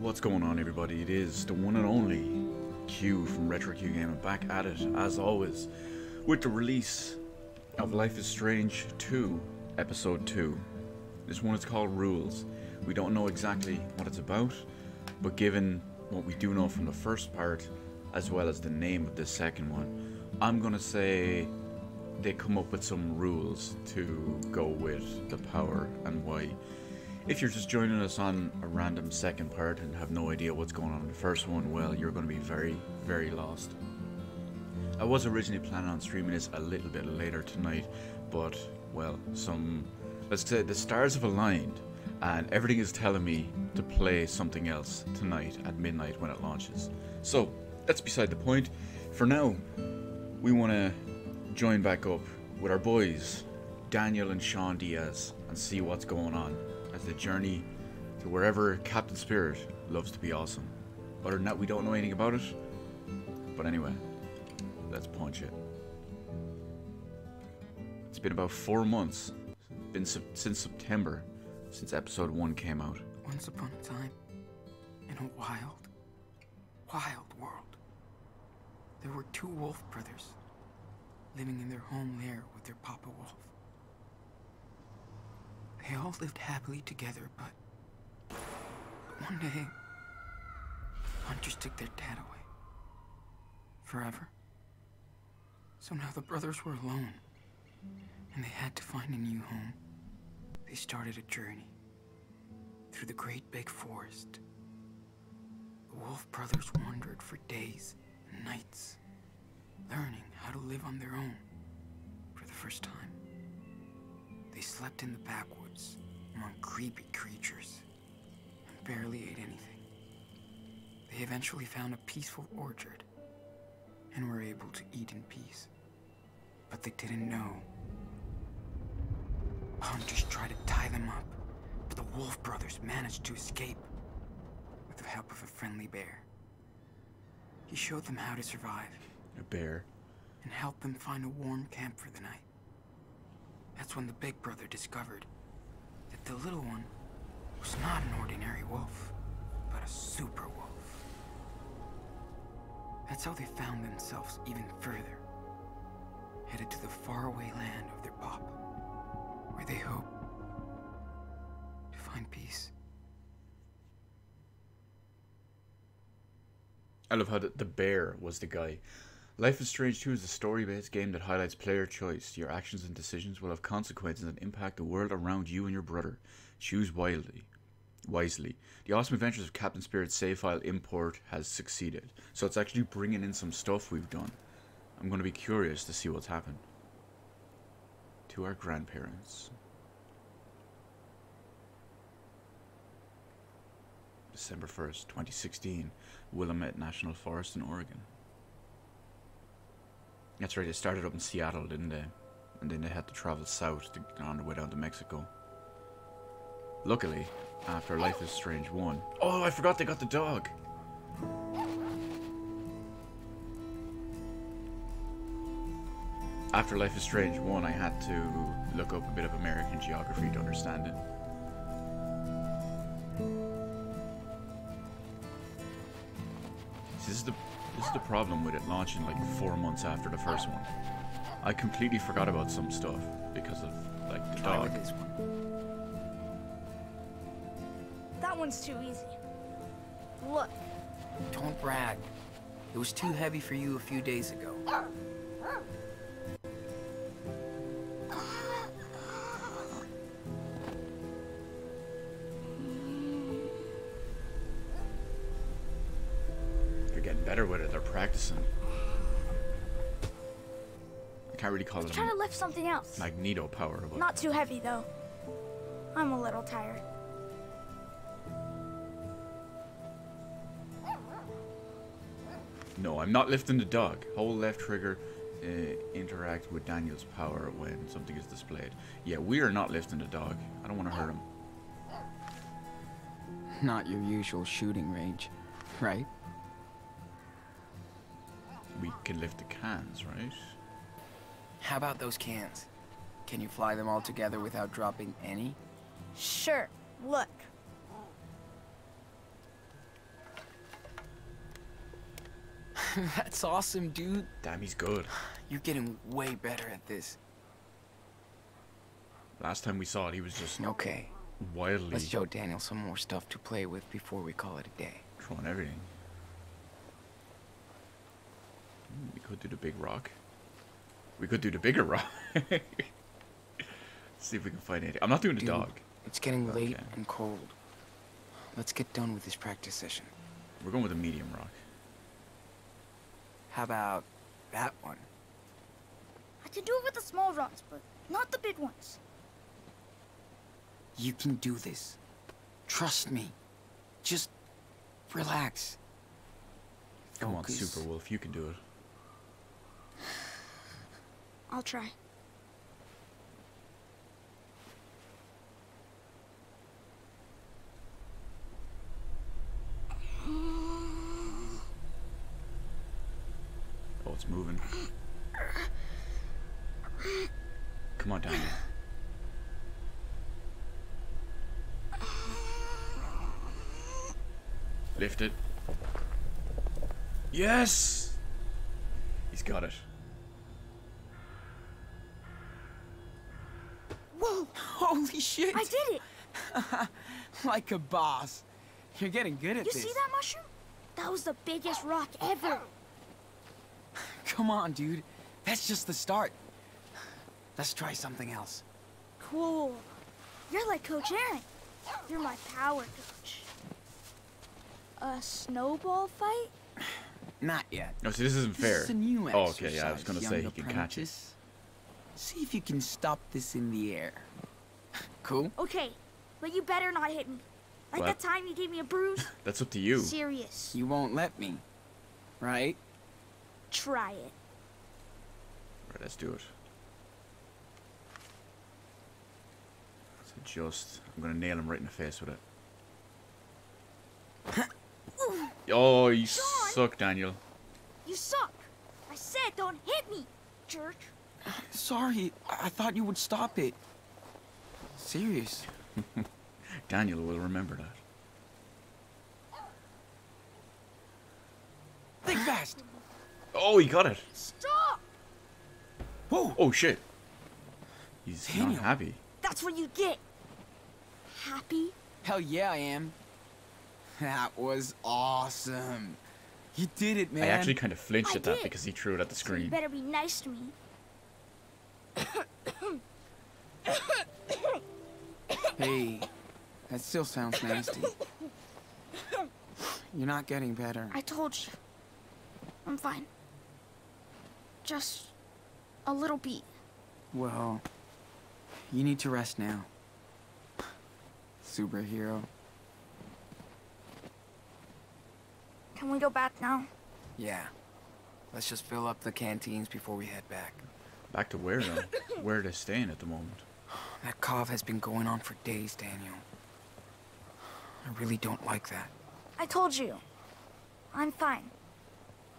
What's going on, everybody? It is the one and only Q from Retro Q Gaming, back at it as always with the release of Life is Strange 2 Episode 2. This one is called Rules. We don't know exactly what it's about, but given what we do know from the first part as well as the name of the second one, I'm gonna say they come up with some rules to go with the power and why. If you're just joining us on a random second part and have no idea what's going on in the first one, well, you're going to be very, very lost. I was originally planning on streaming this a little bit later tonight, but, well, let's say the stars have aligned and everything is telling me to play something else tonight at midnight when it launches. So, that's beside the point. For now, we want to join back up with our boys, Daniel and Sean Diaz, and see what's going on as the journey to wherever Captain Spirit loves to be awesome. Other than that, we don't know anything about it. But anyway, let's punch it. It's been about 4 months, since September, since episode 1 came out. Once upon a time, in a wild, wild world, there were two wolf brothers living in their home lair with their Papa Wolf. They all lived happily together, but one day, hunters took their dad away. Forever. So now the brothers were alone, and they had to find a new home. They started a journey through the great big forest. The Wolf brothers wandered for days and nights, learning how to live on their own for the first time. They slept in the backwoods among creepy creatures and barely ate anything. They eventually found a peaceful orchard and were able to eat in peace. But they didn't know. Hunters tried to tie them up, but the Wolf brothers managed to escape with the help of a friendly bear. He showed them how to survive. A bear? And helped them find a warm camp for the night. That's when the big brother discovered that the little one was not an ordinary wolf, but a super wolf. That's how they found themselves even further, headed to the faraway land of their pop, where they hope to find peace. I love how the bear was the guy. Life is Strange 2 is a story-based game that highlights player choice. Your actions and decisions will have consequences that impact the world around you and your brother. Choose wisely. The Awesome Adventures of Captain Spirit's save file import has succeeded. So it's actually bringing in some stuff we've done. I'm going to be curious to see what's happened. To our grandparents. December 1st, 2016. Willamette National Forest in Oregon. That's right, they started up in Seattle, didn't they? And then they had to travel south to get on their way down to Mexico. Luckily, after Life is Strange 1... Oh, I forgot they got the dog! After Life is Strange 1, I had to look up a bit of American geography to understand it. See, this is the problem with it launching like 4 months after the first one. I completely forgot about some stuff because of like the dog. This one. That one's too easy. Look. Don't brag. It was too heavy for you a few days ago. They're getting better with it. They're practicing. I can't really call it Try to lift something else. Magneto power. But Not too heavy, though. I'm a little tired. no, I'm not lifting the dog. Hold left trigger. Interact with Daniel's power when something is displayed. Yeah, we are not lifting the dog. I don't want to hurt him. Not your usual shooting range, right? We can lift the cans, right? How about those cans? Can you fly them all together without dropping any? Sure. Look. That's awesome, dude. Damn, he's good. You're getting way better at this. Last time we saw it, he was just Okay, wildly let's show Daniel some more stuff to play with before we call it a day. throwing everything. We could do the big rock. We could do the bigger rock. See if we can find anything. I'm not doing the Dude, dog. it's getting late Okay. and cold. Let's get done with this practice session. We're going with a medium rock. How about that one? I can do it with the small rocks, but not the big ones. You can do this. Trust me. Just relax. Come on, Focus. Super Wolf, you can do it. I'll try. Oh, it's moving. Come on, Daniel. Lift it. Yes! He's got it. Whoa! Holy shit! I did it! Like a boss. You're getting good at You this. see that mushroom? That was the biggest rock ever. Come on, dude. That's just the start. Let's try something else. Cool. You're like Coach Aaron. You're my power coach. A snowball fight? Not yet. No, see, this isn't This fair. is a new Oh, okay, yeah, I was exercise, gonna say young he can catch it. apprentice. See if you can stop this in the air. Cool? Okay, but you better not hit me. Like What? that time you gave me a bruise? That's up to you. Serious. You won't let me, right? Try it. Right, let's do it. So just, I'm gonna nail him right in the face with it. Oh, you Sean! suck, Daniel. You suck. I said don't hit me, jerk. Sorry, I thought you would stop it. Serious. Daniel will remember that. Think fast. Oh, he got it. Stop! Whoa. Oh, shit. He's Daniel. not happy. That's what you get. Happy? Hell yeah, I am. That was awesome. You did it, man. I actually kind of flinched I at that did. because he threw it at the So you screen. better be nice to me. Hey, that still sounds nasty. You're not getting better. I told you. I'm fine. Just a little beat. Well, you need to rest now. Superhero. Can we go back now? Yeah. Let's just fill up the canteens before we head back. Back to where, though? Where are they staying at the moment? That cough has been going on for days, Daniel. I really don't like that. I told you. I'm fine.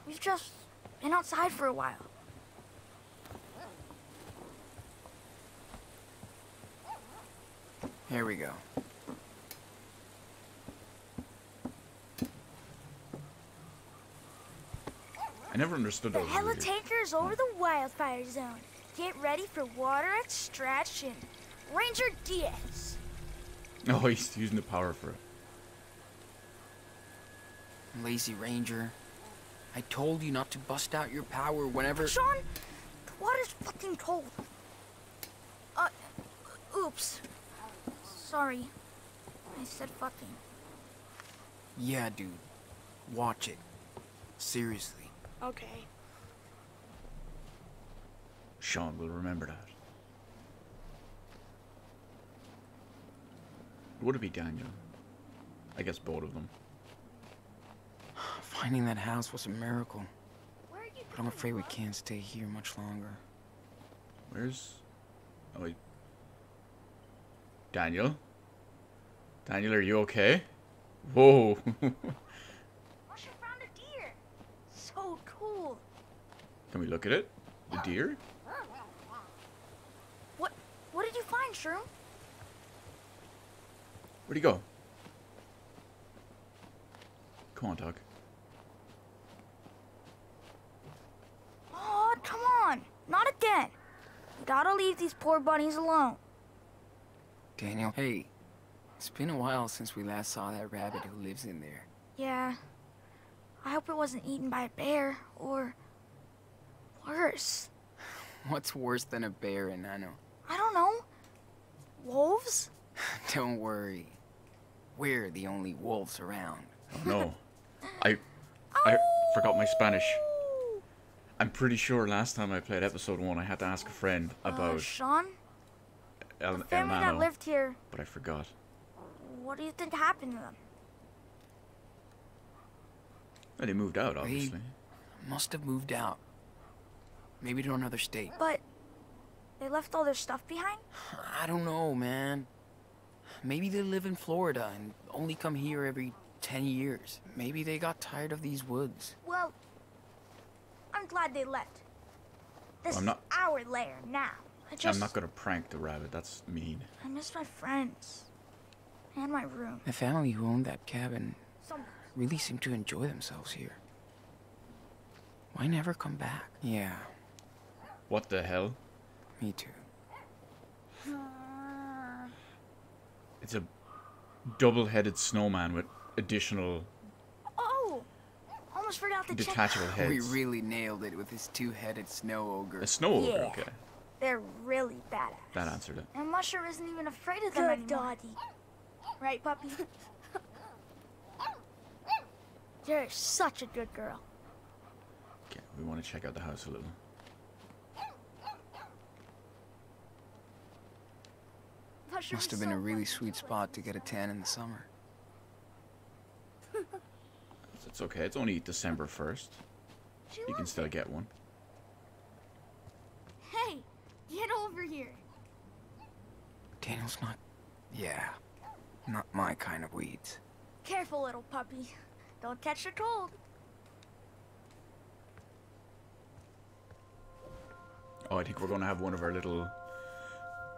We've just been outside for a while. Here we go. I never understood The those. heli weird. tanker's over the wildfire zone. Get ready for water extraction. Ranger Diaz. Oh, he's using the power for it. Lazy Ranger. I told you not to bust out your power whenever... Sean, the water's fucking cold. Oops. Sorry. I said fucking. Yeah, dude. Watch it. Seriously. Okay. Sean will remember that. Would it be Daniel? I guess both of them. Finding that house was a miracle. Where are you But I'm afraid we can't stay here much longer. Where's... Oh, wait. Daniel? Daniel, are you okay? Whoa. Russia found a deer. So cool. Can we look at it? The deer? What did you find, Shroom? Where'd he go? Come on, Doc. again. You gotta leave these poor bunnies alone. Daniel, hey. It's been a while since we last saw that rabbit who lives in there. Yeah. I hope it wasn't eaten by a bear, or worse. What's worse than a bear in Nano? I don't know. Wolves? Don't worry. We're the only wolves around. Oh, no. I forgot my Spanish. I'm pretty sure last time I played episode 1 I had to ask a friend about Sean? El The family that Nano, lived here, but I forgot. what do you think happened to them? Well, they moved out, obviously. Must have moved out. Maybe to another state. But they left all their stuff behind? I don't know, man. Maybe they live in Florida and only come here every 10 years. Maybe they got tired of these woods. Well, I'm glad they left. This I'm is not- our lair now. I'm not gonna prank the rabbit, that's mean. I miss my friends. And my room. The family who owned that cabin Some really seemed to enjoy themselves here. Why never come back? Yeah, What the hell? me too. It's a double-headed snowman with additional Oh! Almost forgot to check. detachable heads. We really nailed it with his two-headed snow ogre. A snow ogre, Yeah. okay. They're really badass. That answered it. And Mushroom isn't even afraid of them anymore. Doggy. Right, puppy? You're such a good girl. Okay, we want to check out the house a little. Mushroom's Must have been so a really fun. sweet spot to get a tan in the summer. It's okay, it's only December 1st. She You can loves still it. get one. Hey, get over here. Daniel's not... Yeah, not my kind of weeds. Careful, little puppy. Don't catch the cold. Oh, I think we're gonna have one of our little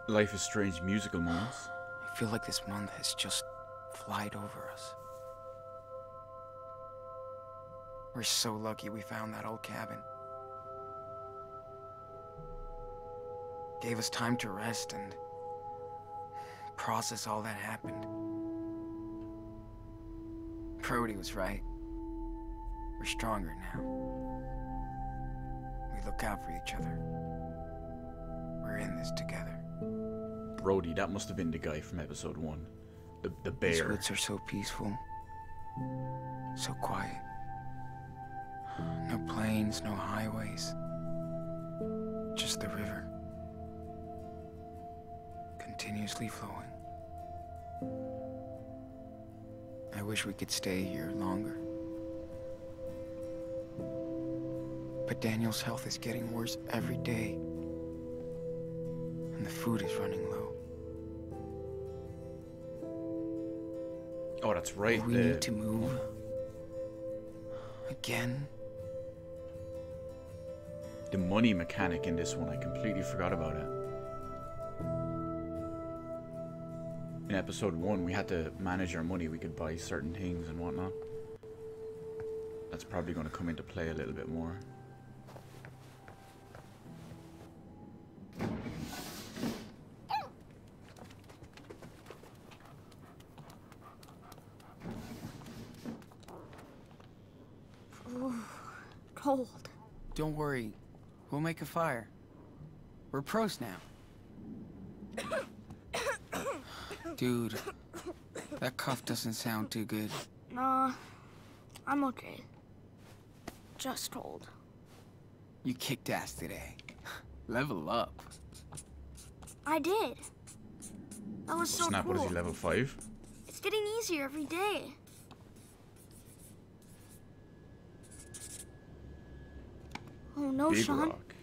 Life is Strange musical moments. I feel like this month has just flied over us. We're so lucky we found that old cabin. Gave us time to rest and process all that happened. Brody was right. We're stronger now. We look out for each other. We're in this together. Brody, that must have been the guy from episode 1. The These bear. woods are so peaceful. So quiet. No planes, no highways. Just the river. Continuously flowing. I wish we could stay here longer. But Daniel's health is getting worse every day. And the food is running low. Oh, that's right. We need to move. Again? The money mechanic in this one, I completely forgot about it. In episode 1, we had to manage our money. We could buy certain things and whatnot. That's probably going to come into play a little bit more. Cold. Don't worry. We'll make a fire. We're pros now. Dude, that cough doesn't sound too good. Nah, I'm okay. Just cold. You kicked ass today. Level up. I did. That was so Snap, cool. what is he, level 5? It's getting easier every day. Oh no, Big Sean. rock.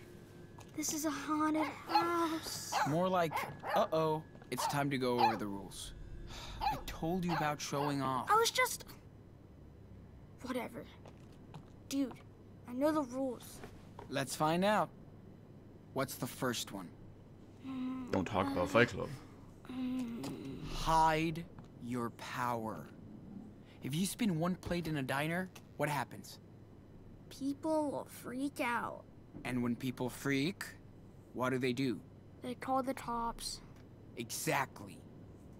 This is a haunted house. More like, uh-oh, it's time to go over the rules. I told you about showing off. I was just... Whatever. Dude, I know the rules. Let's find out. What's the first one? Don't talk about Fight Club. Hide your power. If you spin one plate in a diner, what happens? People will freak out. And when people freak, What do? They call the cops. Exactly.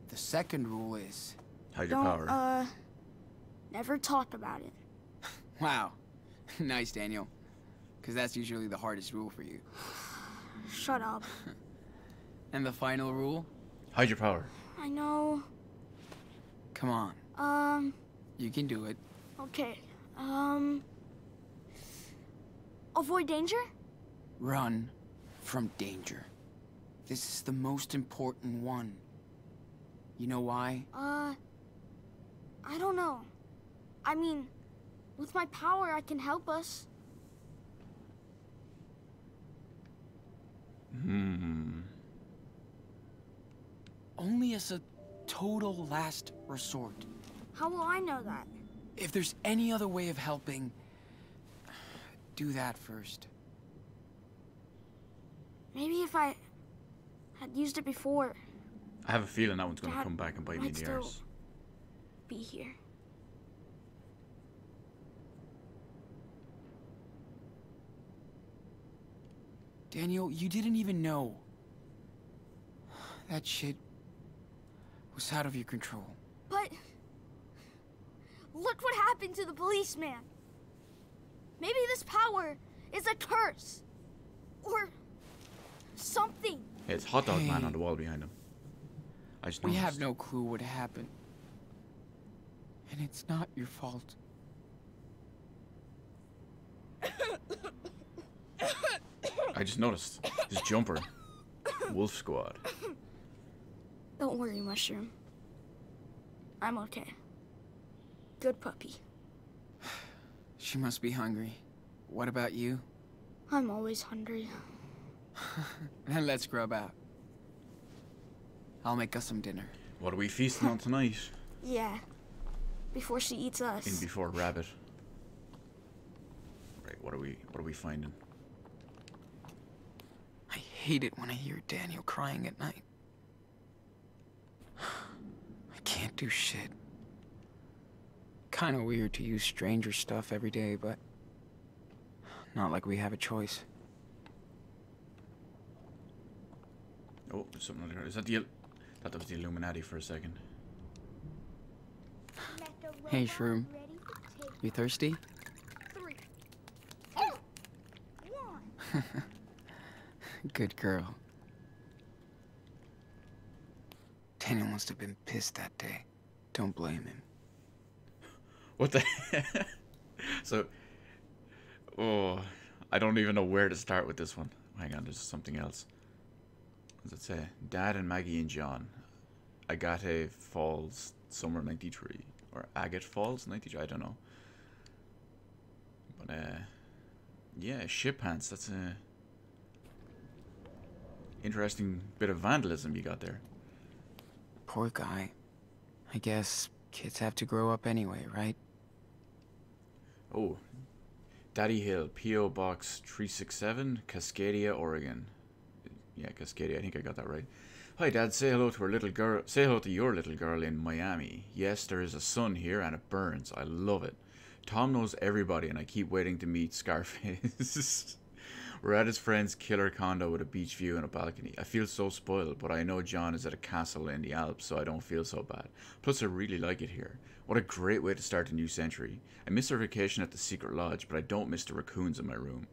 The second rule is... Hide your Don't, power. never talk about it. Wow. Nice, Daniel. Because that's usually the hardest rule for you. Shut up. And the final rule? Hide your power. I know. Come on. You can do it. Okay. Avoid danger? Run from danger. This is the most important one. You know why? I don't know. I mean, with my power, I can help us. Only as a total last resort. How will I know that? If there's any other way of helping, do that first. Maybe if I had used it before, I have a feeling that one's gonna Dad come back and bite me in might the still arse. be here. Daniel, you didn't even know. That shit was out of your control. But look what happened to the policeman. Maybe this power is a curse. Or something. Hey, it's Hot Dog Man Hey. on the wall behind him. I just We noticed. have no clue what happened. And it's not your fault. I just noticed his jumper. Wolf Squad. Don't worry, Mushroom. I'm okay. Good puppy. She must be hungry. What about you? I'm always hungry. Then let's grub out. I'll make us some dinner. What are we feasting on tonight? Yeah. Before she eats us. In Before Rabbit. Right, what are we finding? I hate it when I hear Daniel crying at night. I can't do shit. Kinda weird to use stranger stuff every day, but not like we have a choice. Oh, there's something over there. Is that the... thought that was the Illuminati for a second. Hey, Shroom. You thirsty? 3, 2, 1. Good girl. Daniel must have been pissed that day. Don't blame him. What the... So... Oh... I don't even know where to start with this one. Hang on, there's something else. What does it say? Dad and Maggie and John. Agate Falls, summer 93. Or Agate Falls, 93? I don't know. But, yeah, shit pants. That's a... interesting bit of vandalism you got there. Poor guy. I guess kids have to grow up anyway, right? Oh. Daddy Hill, P.O. Box 367, Cascadia, Oregon. Yeah, Cascadia, I think I got that right. Hi, Dad. Say hello to our little girl. Say hello to your little girl in Miami. Yes, there is a sun here, and it burns. I love it. Tom knows everybody, and I keep waiting to meet Scarface. We're at his friend's killer condo with a beach view and a balcony. I feel so spoiled, but I know John is at a castle in the Alps, so I don't feel so bad. Plus, I really like it here. What a great way to start a new century. I miss our vacation at the Secret Lodge, but I don't miss the raccoons in my room.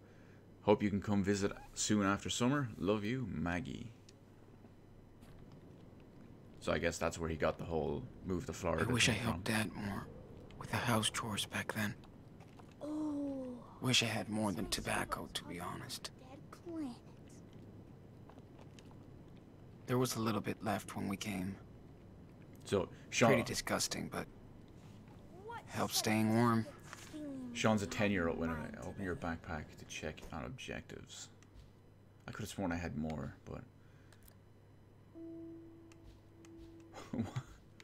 Hope you can come visit soon after summer. Love you, Maggie. So I guess that's where he got the whole move to Florida I wish I thing from. helped Dad more with the house chores back then. Oh. Wish I had more than tobacco, to be honest. Dead planet. There was a little bit left when we came. So Sean, Pretty disgusting, but helps staying warm. Sean's a 10-year-old winner. Open your backpack to check on objectives. I could have sworn I had more, but...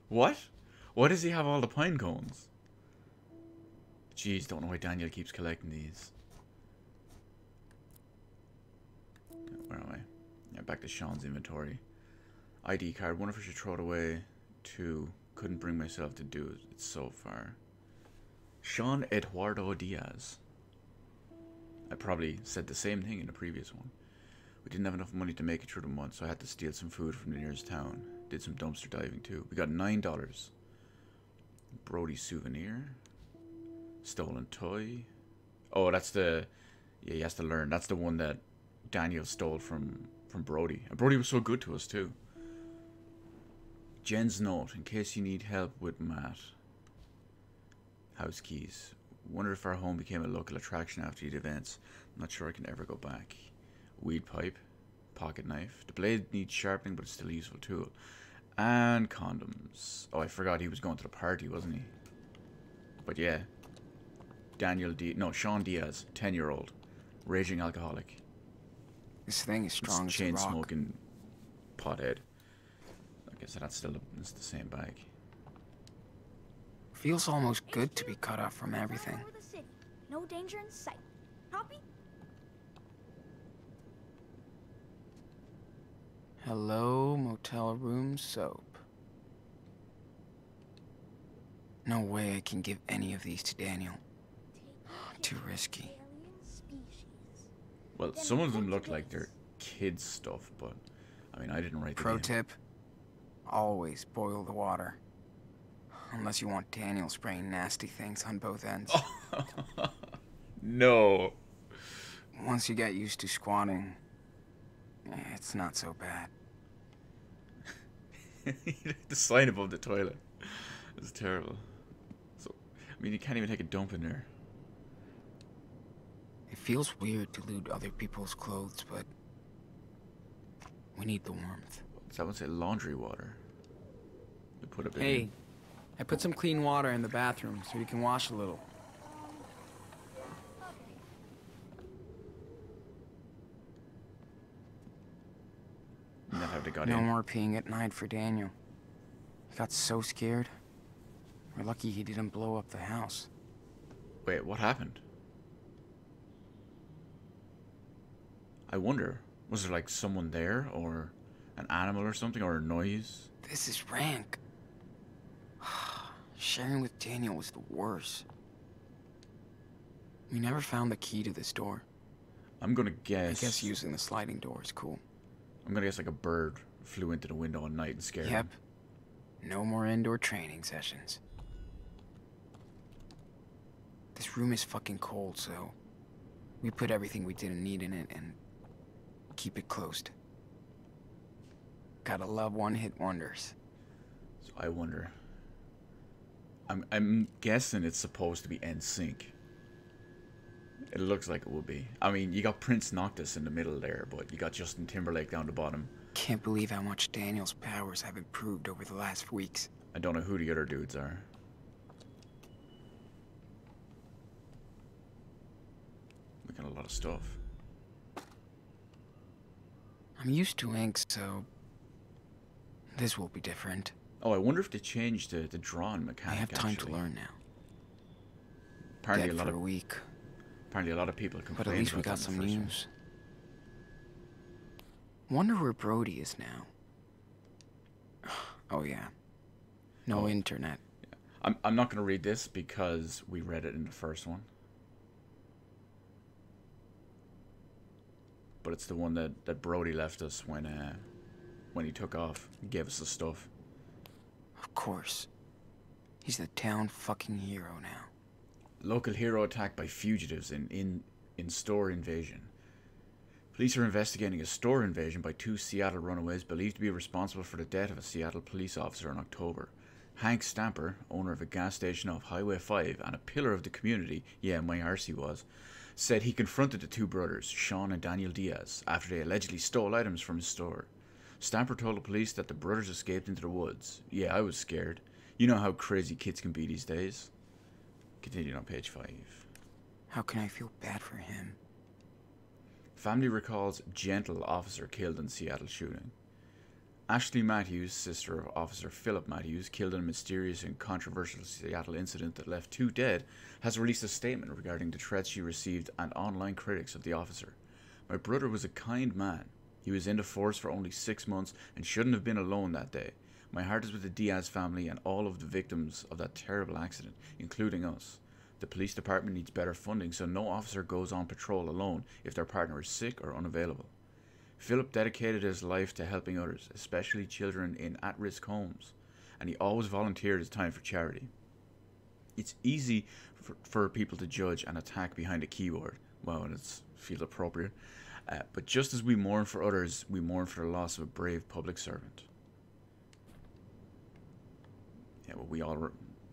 What? Why does he have all the pine cones? Jeez, don't know why Daniel keeps collecting these. Where am I? Yeah, back to Sean's inventory. ID card. Wonder if I should throw it away. 2. Couldn't bring myself to do it. It's so far. Sean Eduardo Diaz. I probably said the same thing in the previous one. We didn't have enough money to make it through the month, so I had to steal some food from the nearest town. Did some dumpster diving too. We got $9. Brody souvenir. Stolen toy. Oh, that's the... Yeah, he has to learn. That's the one that Daniel stole from Brody. And Brody was so good to us too. Jen's note, in case you need help with Matt. House keys. Wonder if our home became a local attraction after the events. I'm not sure I can ever go back. Weed pipe. Pocket knife. The blade needs sharpening, but it's still a useful tool. And condoms. Oh, I forgot he was going to the party, wasn't he? But yeah. Sean Diaz, 10-year-old. Raging alcoholic. This thing is strong as a chain rock. smoking pothead. I guess that's still it's the same bag. Feels almost good to be cut off from everything. Over the city. No danger in sight. Copy? Hello, motel room soap. No way I can give any of these to Daniel. Too risky. Alien species. Well, some of them look like they're kids stuff, but I mean, I didn't write the Pro name. tip, always boil the water. Unless you want Daniel spraying nasty things on both ends. No. Once you get used to squatting, it's not so bad. The sign above the toilet is terrible. So, I mean, you can't even take a dump in there. It feels weird to loot other people's clothes, but we need the warmth. Does that one say laundry water? We put a bit Hey, in. I put some clean water in the bathroom so you can wash a little. Isn't that how they got No in? more peeing at night for Daniel. He got so scared. We're lucky he didn't blow up the house. Wait, what happened? I wonder, was there like someone there, or an animal or something, or a noise? This is rank. Sharing with Daniel was the worst. We never found the key to this door. I'm gonna I guess. guess using the sliding door is cool. I'm gonna guess like a bird flew into the window at night and scared him. Yep. No more indoor training sessions. This room is fucking cold, so we put everything we didn't need in it and keep it closed. Gotta love one-hit wonders. So I wonder. I'm guessing it's supposed to be NSYNC. It looks like it will be. I mean, you got Prince Noctis in the middle there, but you got Justin Timberlake down the bottom. Can't believe how much Daniel's powers have improved over the last weeks. I don't know who the other dudes are. Look at a lot of stuff. I'm used to ink, so this will be different. Oh, I wonder if they changed the drawing mechanic. I have time actually. to learn now. Apparently, Dead a lot for of a week, people complained but at least we about got that some in the first one. news. Wonder where Brody is now. Oh yeah, no internet. I'm not gonna read this because we read it in the first one. But it's the one that Brody left us when he took off. He gave us the stuff. Of course, he's the town fucking hero now. Local hero attacked by fugitives in store invasion. Police are investigating a store invasion by 2 Seattle runaways believed to be responsible for the death of a Seattle police officer in October. Hank Stamper, owner of a gas station off Highway 5 and a pillar of the community, yeah, my arse he was, said he confronted the 2 brothers, Sean and Daniel Diaz, after they allegedly stole items from his store. Stamper told the police that the brothers escaped into the woods. Yeah, I was scared. You know how crazy kids can be these days. Continued on page 5. How can I feel bad for him? Family recalls gentle officer killed in Seattle shooting. Ashley Matthews, sister of Officer Philip Matthews, killed in a mysterious and controversial Seattle incident that left 2 dead, has released a statement regarding the threats she received and online critics of the officer. My brother was a kind man. He was in the force for only 6 months and shouldn't have been alone that day. My heart is with the Diaz family and all of the victims of that terrible accident, including us. The police department needs better funding so no officer goes on patrol alone if their partner is sick or unavailable. Philip dedicated his life to helping others, especially children in at-risk homes, and he always volunteered his time for charity. It's easy for people to judge and attack behind a keyboard. Well, and it feels appropriate. But just as we mourn for others, we mourn for the loss of a brave public servant. Yeah, well, we all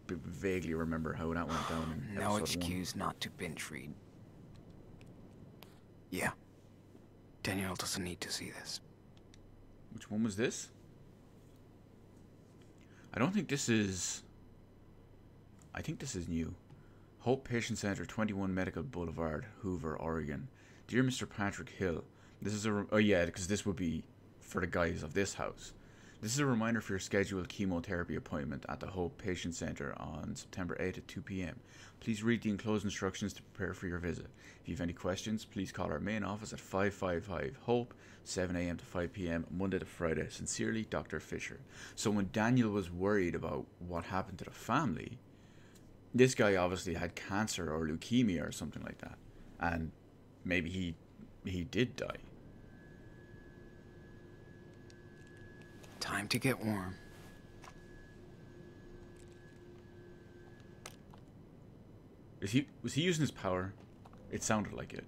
vaguely remember how that went down in No episode excuse not to binge read. Yeah. Daniel doesn't need to see this. 1. Which one was this? I don't think this is... I think this is new. Hope Patient Center, 21 Medical Boulevard, Hoover, Oregon. Dear Mr. Patrick Hill, this is a... Oh yeah, because this would be for the guys of this house. This is a reminder for your scheduled chemotherapy appointment at the Hope Patient Center on September 8th at 2 p.m. Please read the enclosed instructions to prepare for your visit. If you have any questions, please call our main office at 555-HOPE, 7 a.m. to 5 p.m., Monday to Friday. Sincerely, Dr. Fisher. So when Daniel was worried about what happened to the family, this guy obviously had cancer or leukemia or something like that. And maybe he did die. Time to get warm. Was he using his power? It sounded like it.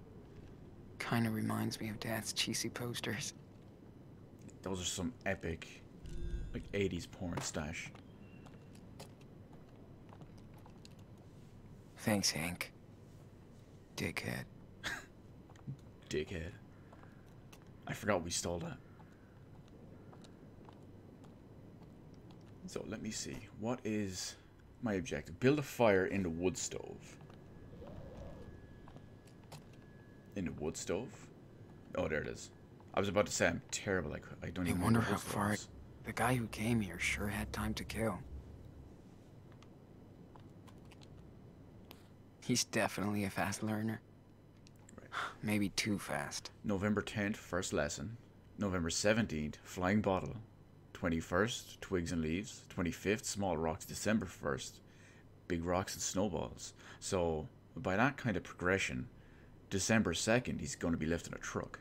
Kinda reminds me of Dad's cheesy posters. Those are some epic, like, 80s porn stash. Thanks, Hank. Dickhead. Dickhead. I forgot we stole that. So let me see. What is my objective? Build a fire in the wood stove. In the wood stove? Oh, there it is. I was about to say I'm terrible. I don't even wonder know how far the guy who came here sure had time to kill. He's definitely a fast learner. Right. Maybe too fast. November 10th, first lesson. November 17th, flying bottle. 21st, twigs and leaves. 25th, small rocks. December 1st, big rocks and snowballs. So by that kind of progression, December 2nd, he's going to be lifting a truck.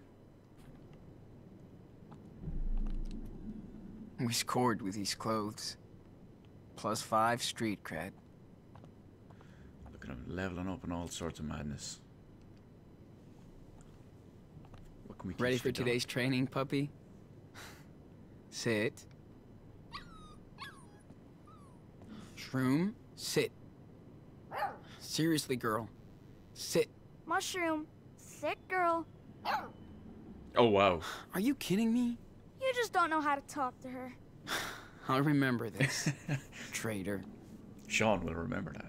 We scored with these clothes. +5 street cred. Look at him leveling up and all sorts of madness. What can we Ready teach for the dog? today's training, puppy? Sit. Shroom, sit. Seriously, girl. Sit. Mushroom, sit, girl. Oh, wow. Are you kidding me? You just don't know how to talk to her. I'll remember this. Traitor. Sean will remember that.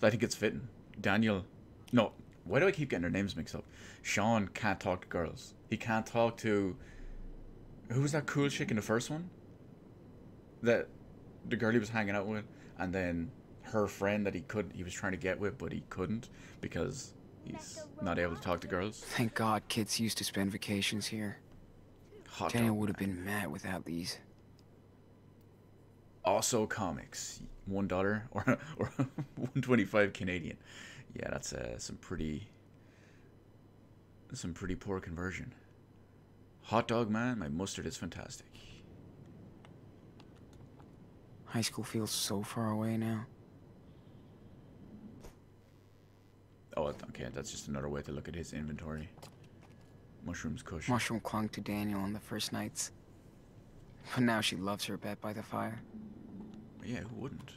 I think it's fitting. Daniel... No, why do I keep getting their names mixed up? Sean can't talk to girls. He can't talk to... Who was that cool chick in the first one? That the girl he was hanging out with, and then her friend that he was trying to get with, but he couldn't because he's not able to talk to girls. Thank God kids used to spend vacations here. Hot Daniel dog would have man. been mad without these. Also comics, $1 or $1.25 Canadian. Yeah, that's some pretty poor conversion. Hot dog man, my mustard is fantastic. High school feels so far away now. Oh, okay, that's just another way to look at his inventory. Mushrooms kush. Mushroom clung to Daniel on the first nights. But now she loves her bed by the fire. Yeah, who wouldn't?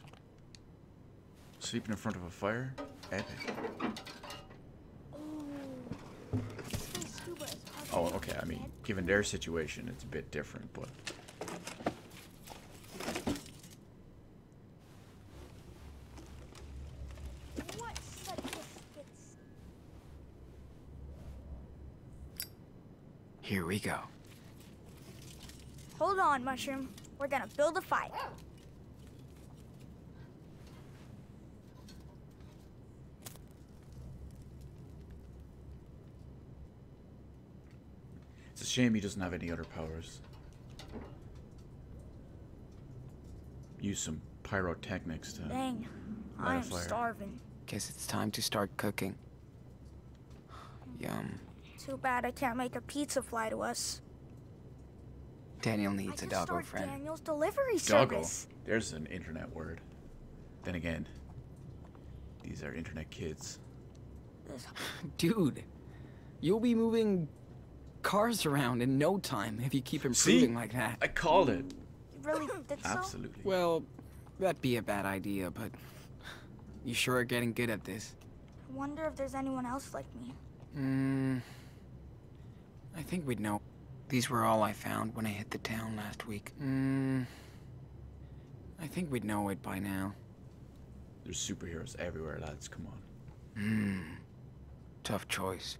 Sleeping in front of a fire? Epic. Oh, okay, I mean, given their situation, it's a bit different, but... Here we go. Hold on, Mushroom. We're gonna build a fire. It's a shame he doesn't have any other powers. Use some pyrotechnics to... Dang, light a I'm fire. starving. Guess it's time to start cooking. Yum. Too bad I can't make a pizza fly to us. Daniel I needs a could doggo start friend. Daniel's delivery Doggo. service. There's an internet word. Then again, these are internet kids. Dude, you'll be moving cars around in no time if you keep improving like that. I called it. You really think so? Absolutely. Well, that'd be a bad idea, but you sure are getting good at this. I wonder if there's anyone else like me. I think we'd know. These were all I found when I hit the town last week. I think we'd know it by now. There's superheroes everywhere, lads. Come on. Tough choice.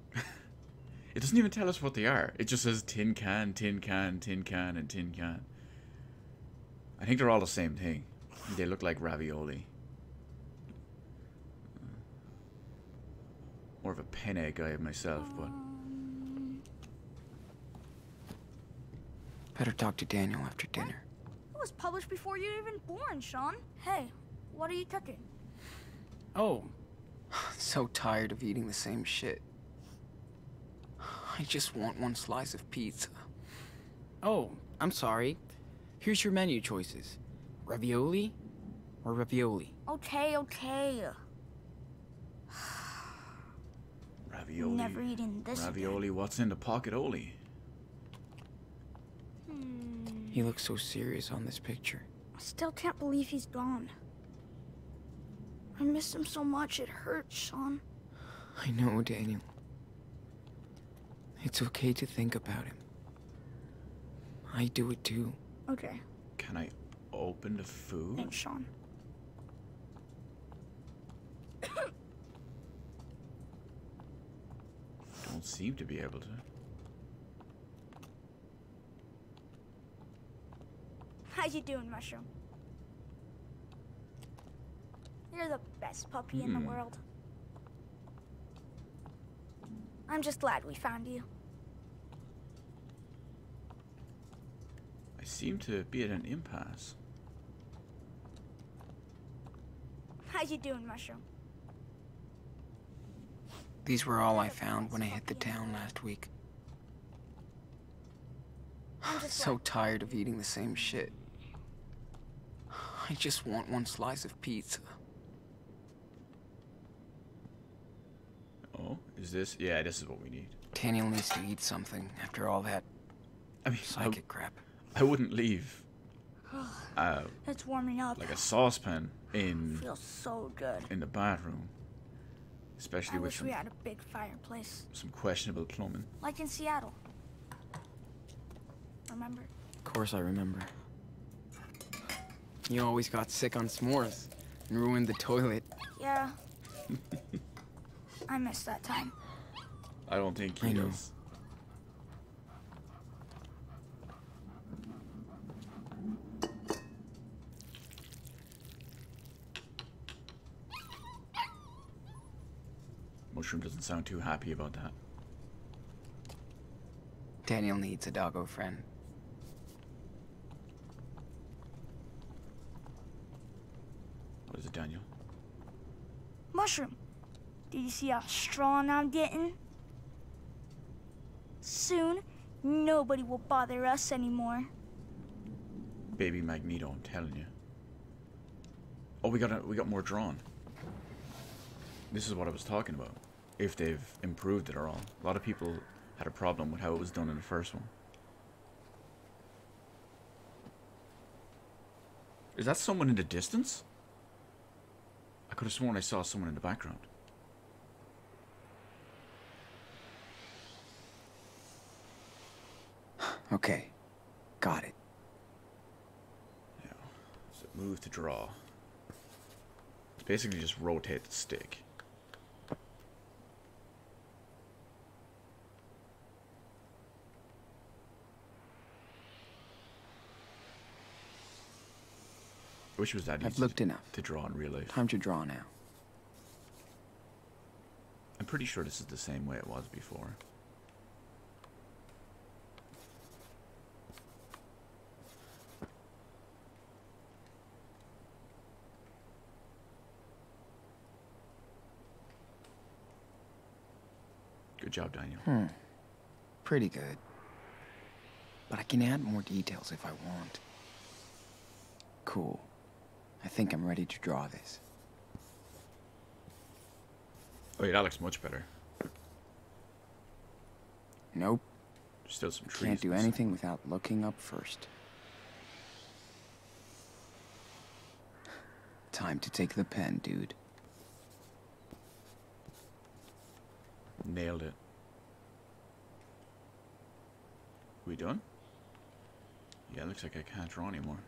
It doesn't even tell us what they are. It just says tin can, tin can, tin can, and tin can. I think they're all the same thing. They look like ravioli. More of a penne guy myself, but... Better talk to Daniel after dinner. It was published before you were even born, Sean. Hey, what are you cooking? Oh, so tired of eating the same shit. I just want one slice of pizza. Oh, I'm sorry. Here's your menu choices. Ravioli or ravioli? Okay. Ravioli. Never eaten this Ravioli, what's in the pocket-oli? He looks so serious on this picture. I still can't believe he's gone. I miss him so much, it hurts, Sean. I know, Daniel. It's okay to think about him. I do it too. Okay, Can I open the food? thanks, Sean. Don't seem to be able to. How you doing, Mushroom? You're the best puppy in the world. I'm just glad we found you. I seem to be at an impasse. How you doing, Mushroom? These were all I found when I hit the town last week. I'm just So tired of eating the same shit. I just want one slice of pizza. Oh, is this? Yeah, this is what we need. Daniel needs to eat something after all that I mean, psychic crap. I wouldn't leave It's warming up. like a saucepan in Feels so good. the bathroom, especially I with wish we had a big fireplace, some questionable plumbing. like in Seattle. Remember? Of course I remember. You always got sick on s'mores and ruined the toilet. Yeah. I missed that time. I don't think he I know. does. Mushroom doesn't sound too happy about that. Daniel needs a doggo friend. What is it, Daniel? Mushroom, do you see how strong I'm getting? Soon, nobody will bother us anymore. Baby Magneto, I'm telling you. Oh, we got more drawn. This is what I was talking about. If they've improved it at all. A lot of people had a problem with how it was done in the first one. Is that someone in the distance? I could have sworn I saw someone in the background. Okay, got it. Yeah. So move to draw. It's basically just rotate the stick. I wish it was that I've easy looked enough. to draw in real life. Time to draw now. I'm pretty sure this is the same way it was before. Good job, Daniel. pretty good. But I can add more details if I want. Cool. I think I'm ready to draw this. Oh yeah, that looks much better. Nope. There's still some trees. Can't do missing. anything without looking up first. Time to take the pen, dude. Nailed it. We done? Yeah, it looks like I can't draw anymore.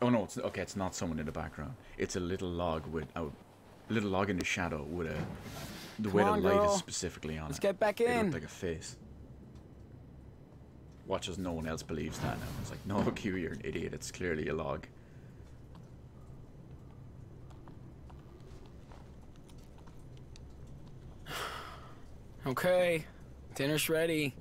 Oh no, it's okay. It's not someone in the background. It's a little log with a little log in the shadow with the way the on, light girl. is specifically on Let's it. get back It in. looked like a face. Watch as no one else believes that now. It's like, no, Q, you're an idiot. It's clearly a log. Okay, dinner's ready.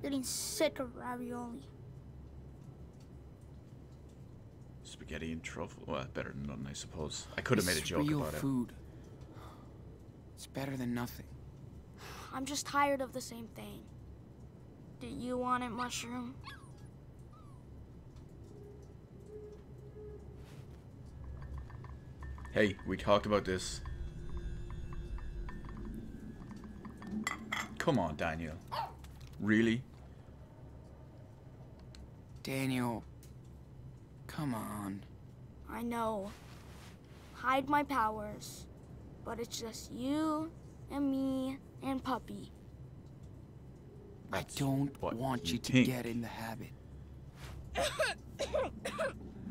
Getting sick of ravioli. Spaghetti and truffle. Well, better than nothing, I suppose. I could have made a It's joke real about it. food. It's better than nothing. I'm just tired of the same thing. Do you want it, Mushroom? Hey, we talked about this. Come on, Daniel. Really? Daniel, come on. I know. Hide my powers. But it's just you and me and Puppy. I don't what want you you to think. get in the habit.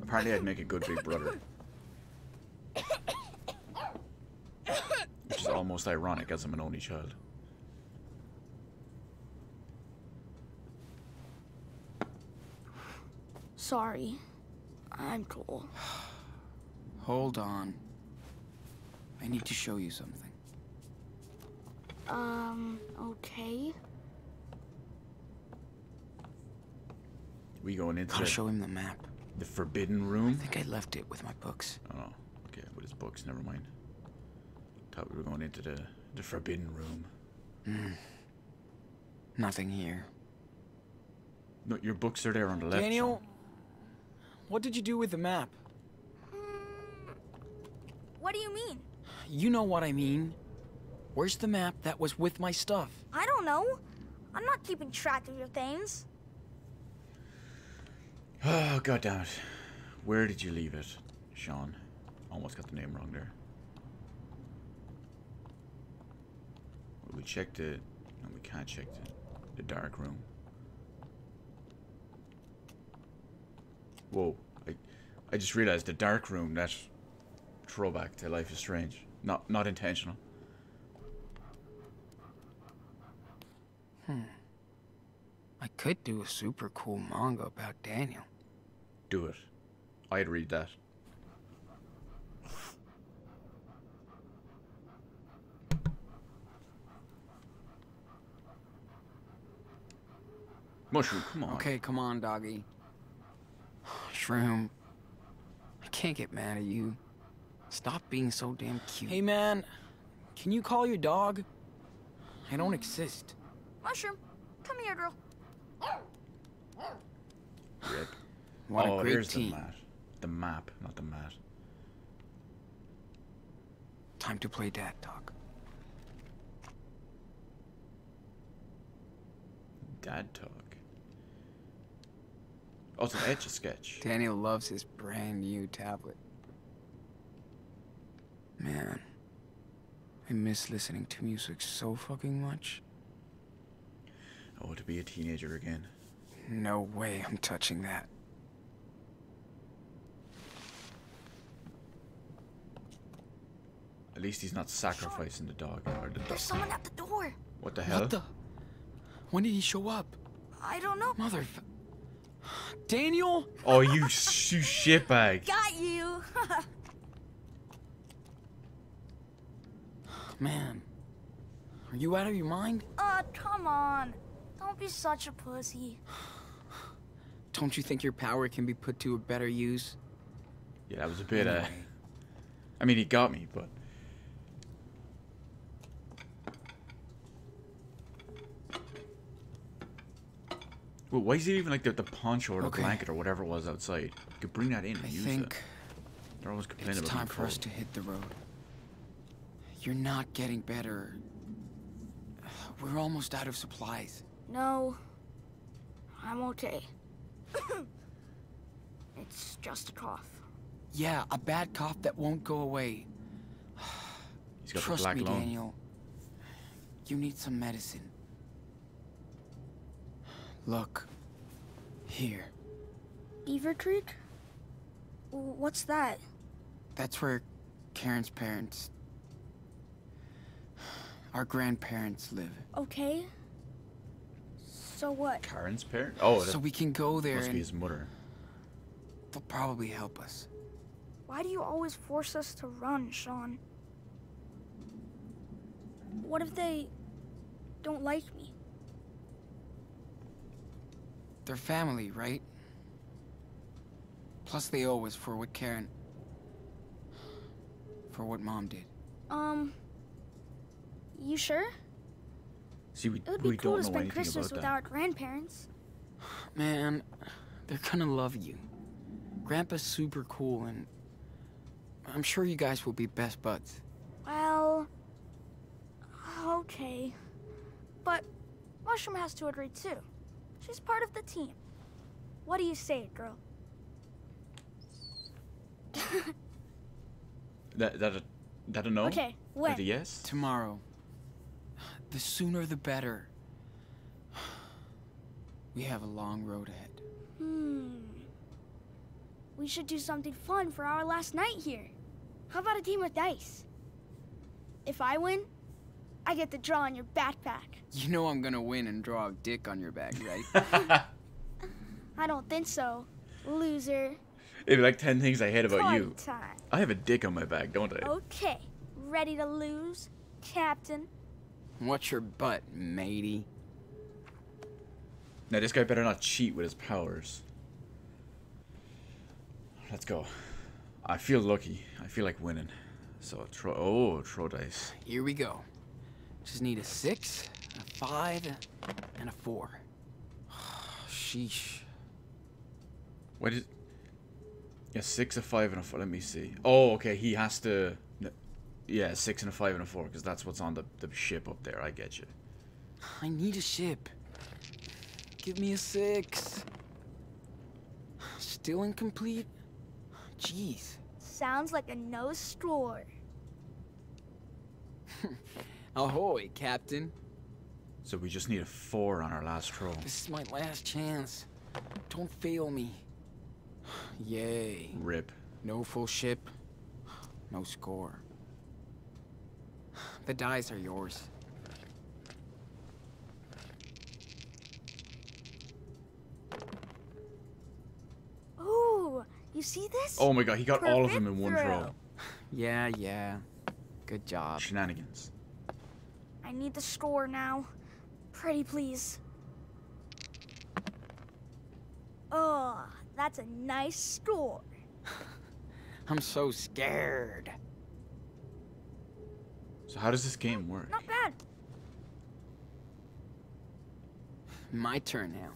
Apparently I'd make a good big brother. Which is almost ironic as I'm an only child. Sorry. I'm cool. Hold on. I need to show you something. Okay. We going into Gotta show him the map. the forbidden room? I think I left it with my books. Oh, okay, with his books, never mind. Thought we were going into the forbidden room. Nothing here. No, your books are there on the left. Daniel, Sean. what did you do with the map? What do you mean? You know what I mean. Where's the map that was with my stuff? I don't know. I'm not keeping track of your things. Oh, god damn it. Where did you leave it, Sean? Almost got the name wrong there. We checked it. No, we can't check the dark room. Whoa. I just realized the dark room, that throwback to Life is Strange. Not intentional. I could do a super cool manga about Daniel. Do it. I'd read that. Mushroom, come on. Okay, come on, doggy. Shroom, I can't get mad at you. Stop being so damn cute. Hey, man, can you call your dog? I don't exist. Mushroom, come here, girl. Rip. What Oh, a great here's team. the mat. The map, not the mat. Time to play dad talk. Dad talk. Oh, it's an Etch-a-Sketch. Daniel loves his brand new tablet. Man, I miss listening to music so fucking much. Oh, to be a teenager again. No way I'm touching that. At least he's not sacrificing the dog or the dog. There's someone at the door. What the hell? What the? When did he show up? I don't know. Mother... Daniel? Oh, you shitbag. Got you. Man, are you out of your mind? Come on. Don't be such a pussy. Don't you think your power can be put to a better use? Yeah, that was a bit, Anyway. I mean, he got me, but... Well, why is it even like the poncho or the Okay. blanket or whatever it was outside? You could bring that in and I use think it. They're always complaining it's about time being for us cold. to hit the road. You're not getting better. We're almost out of supplies. No, I'm okay. It's just a cough. Yeah, a bad cough that won't go away. He's got the Trust black me, lung. Daniel. You need some medicine. Look. Here. Beaver Creek? What's that? That's where Karen's parents... Our grandparents live. Okay. So what? Karen's parent? Oh, So that we can go there must be and his mother. they'll probably help us. Why do you always force us to run, Sean? What if they don't like me? They're family, right? Plus they owe us for what Karen... For what Mom did. You sure? See, we It would be we cool don't to know spend anything Christmas about with that. our grandparents. Man, they're gonna love you. Grandpa's super cool and... I'm sure you guys will be best buds. Well, okay. But Mushroom has to agree too. She's part of the team. What do you say, girl? That a no? Okay, That when? a yes? Tomorrow. The sooner the better. We have a long road ahead. We should do something fun for our last night here. How about a game of dice? If I win, I get to draw on your backpack. You know I'm gonna win and draw a dick on your back, right? I don't think so, loser. It'd be like 10 things I hate about Party you. time. I have a dick on my back, don't I? Okay, ready to lose, Captain? What's your butt, matey? Now, this guy better not cheat with his powers. Let's go. I feel lucky. I feel like winning. So, throw dice. Here we go. Just need a 6, a 5, and a 4. Sheesh. What is... Yeah, 6, a 5, and a 4. Let me see. Oh, okay. He has to... Yeah, 6 and a 5 and a 4, because that's what's on the ship up there. I get you. I need a ship. Give me a 6. Still incomplete? Jeez. Sounds like a no score. Ahoy, Captain. So we just need a 4 on our last throw. This is my last chance. Don't fail me. Yay. Rip. No full ship. No score. The dice are yours. Ooh, you see this? Oh my god, he got all of them in Perfect one throw. throw. Yeah. Good job. Shenanigans. I need the score now. Pretty please. Oh, that's a nice score. I'm so scared. So how does this game work? Not bad. My turn now.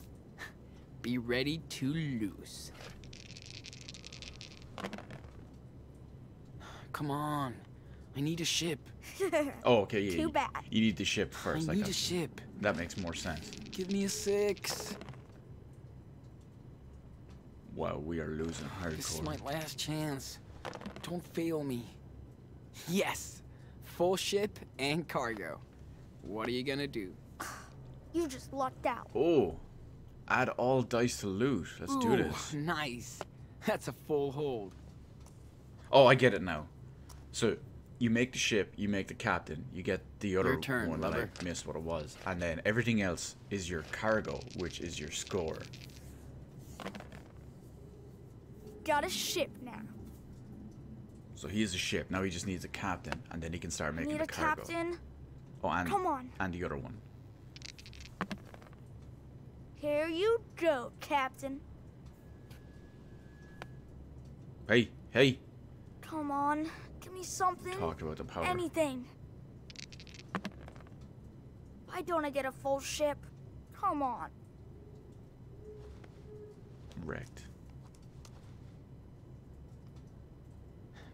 Be ready to lose. Come on. I need a ship. Oh, okay, yeah. Too bad. You need the ship first. I like need that. a ship. That makes more sense. Give me a 6. Wow, we are losing This is hardcore. my last chance. Don't fail me. Yes! Full ship and cargo. What are you gonna do? You just lucked out. Oh, add all dice to loot. Let's do Ooh, this. Nice. That's a full hold. Oh, I get it now. So you make the ship, you make the captain, you get the other Your turn, one lover. that I missed what it was, and then everything else is your cargo, which is your score. Got a ship now. So he is a ship. Now he just needs a captain, and then he can start making Need the a cargo. captain. Oh, and Come on. and the other one. Here you go, Captain. Hey, hey. Come on, give me something. Talked about the powder. Anything. Why don't I get a full ship? Come on. Wrecked.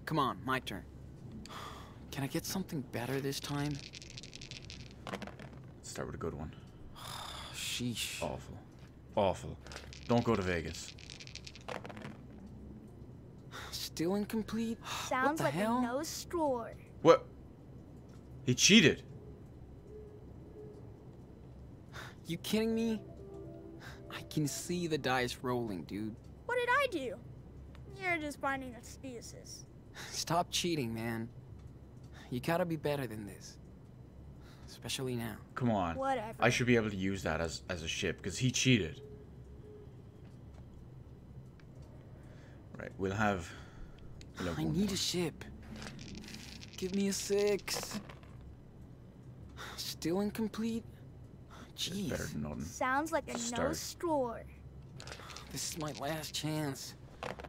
Come on, my turn. Can I get something better this time? Let's start with a good one. Sheesh. Awful. Awful. Don't go to Vegas. Still incomplete? Sounds what like the hell? a no score. What? He cheated. You kidding me? I can see the dice rolling, dude. What did I do? You're just finding excuses. Stop cheating, man. You gotta be better than this. Especially now. Come on. Whatever. I should be able to use that as a ship because he cheated. Right, we'll have I one need more. a ship. Give me a 6. Still incomplete? It's better Jeez. than nothing. Sounds like a no Start. score. This is my last chance.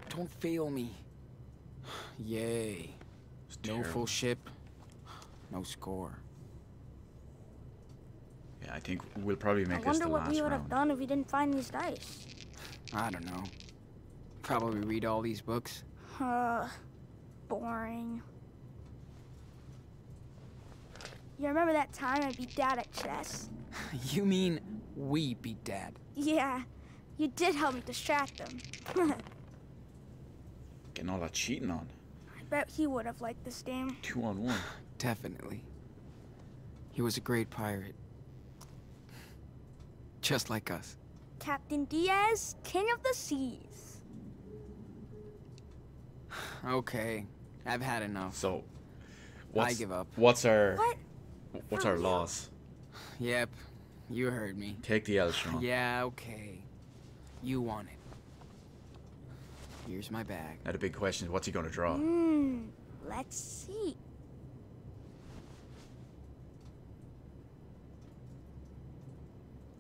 Don't fail me. Yay. It's No terrible. full ship. No score. Yeah, I think we'll probably I make this wonder the what last we would have round. done if we didn't find these dice. I don't know. Probably read all these books. Boring. You remember that time I beat Dad at chess? You mean we beat Dad? Yeah, you did help me distract him. Getting all that cheating on. I bet he would have liked this game. 2-on-1. Definitely. He was a great pirate. Just like us. Captain Diaz, King of the Seas. Okay, I've had enough. So, I give up. What's our What? what's For our real? loss? Yep, you heard me. Take the L, Sean. Yeah, okay. You won it. Here's my bag. Now the big question is, what's he gonna draw? Let's see.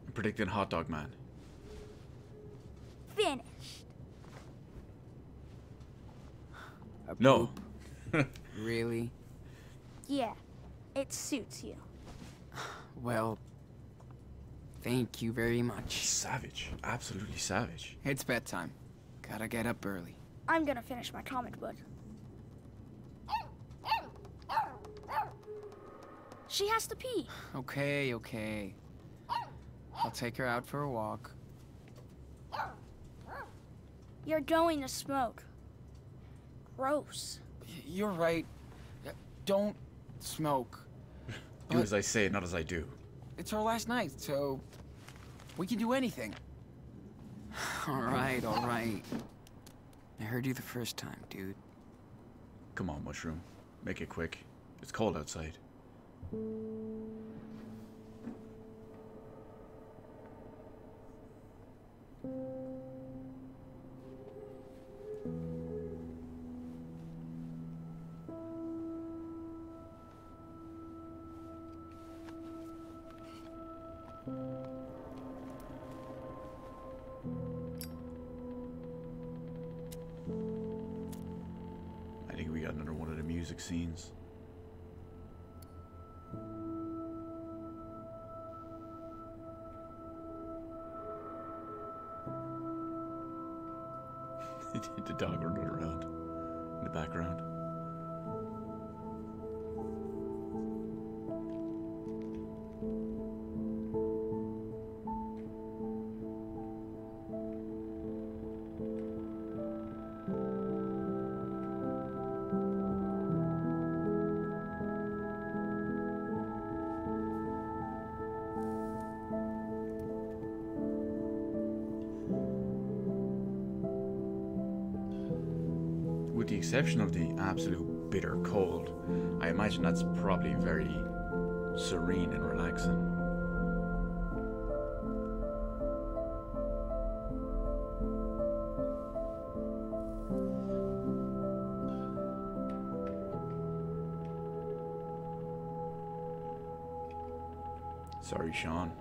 I'm predicting Hot Dog Man. Finished. A No. poop? Really? Yeah, it suits you. Well, thank you very much. Savage. Absolutely savage. It's bedtime. Gotta get up early. I'm gonna finish my comic book. She has to pee. Okay, okay. I'll take her out for a walk. You're going to smoke. Gross. You're right. Don't smoke. Do as I say, not as I do. It's our last night, so we can do anything. All right, all right. I heard you the first time, dude. Come on, Mushroom. Make it quick. It's cold outside. I think we got another one of the music scenes. The dog running around in the background. With the exception of the absolute bitter cold, I imagine that's probably very serene and relaxing. Sorry, Sean.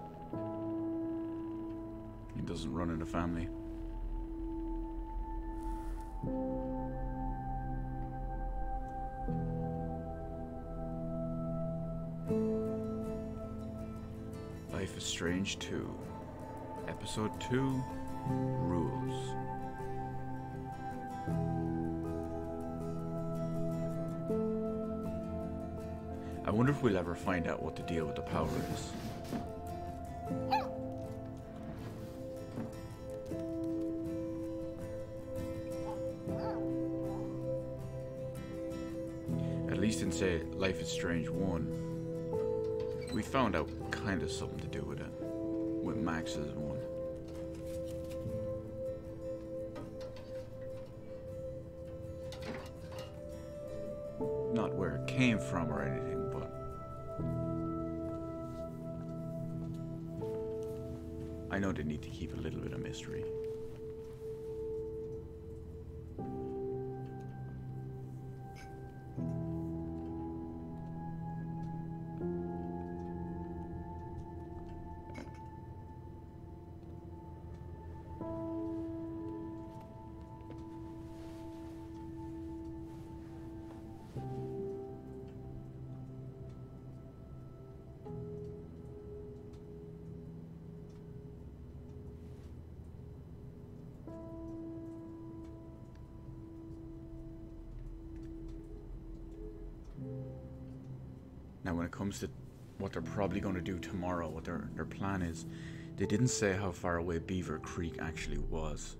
He doesn't run in the family. Life is Strange 2, Episode 2, Rules. I wonder if we'll ever find out what the deal with the power is. At least in, say, Life is Strange 1, we found out kind of something to do with it, with Max's one. Not where it came from or anything, but I know they need to keep a little bit of mystery. Now, when it comes to what they're probably going to do tomorrow, what their plan is, they didn't say how far away Beaver Creek actually was.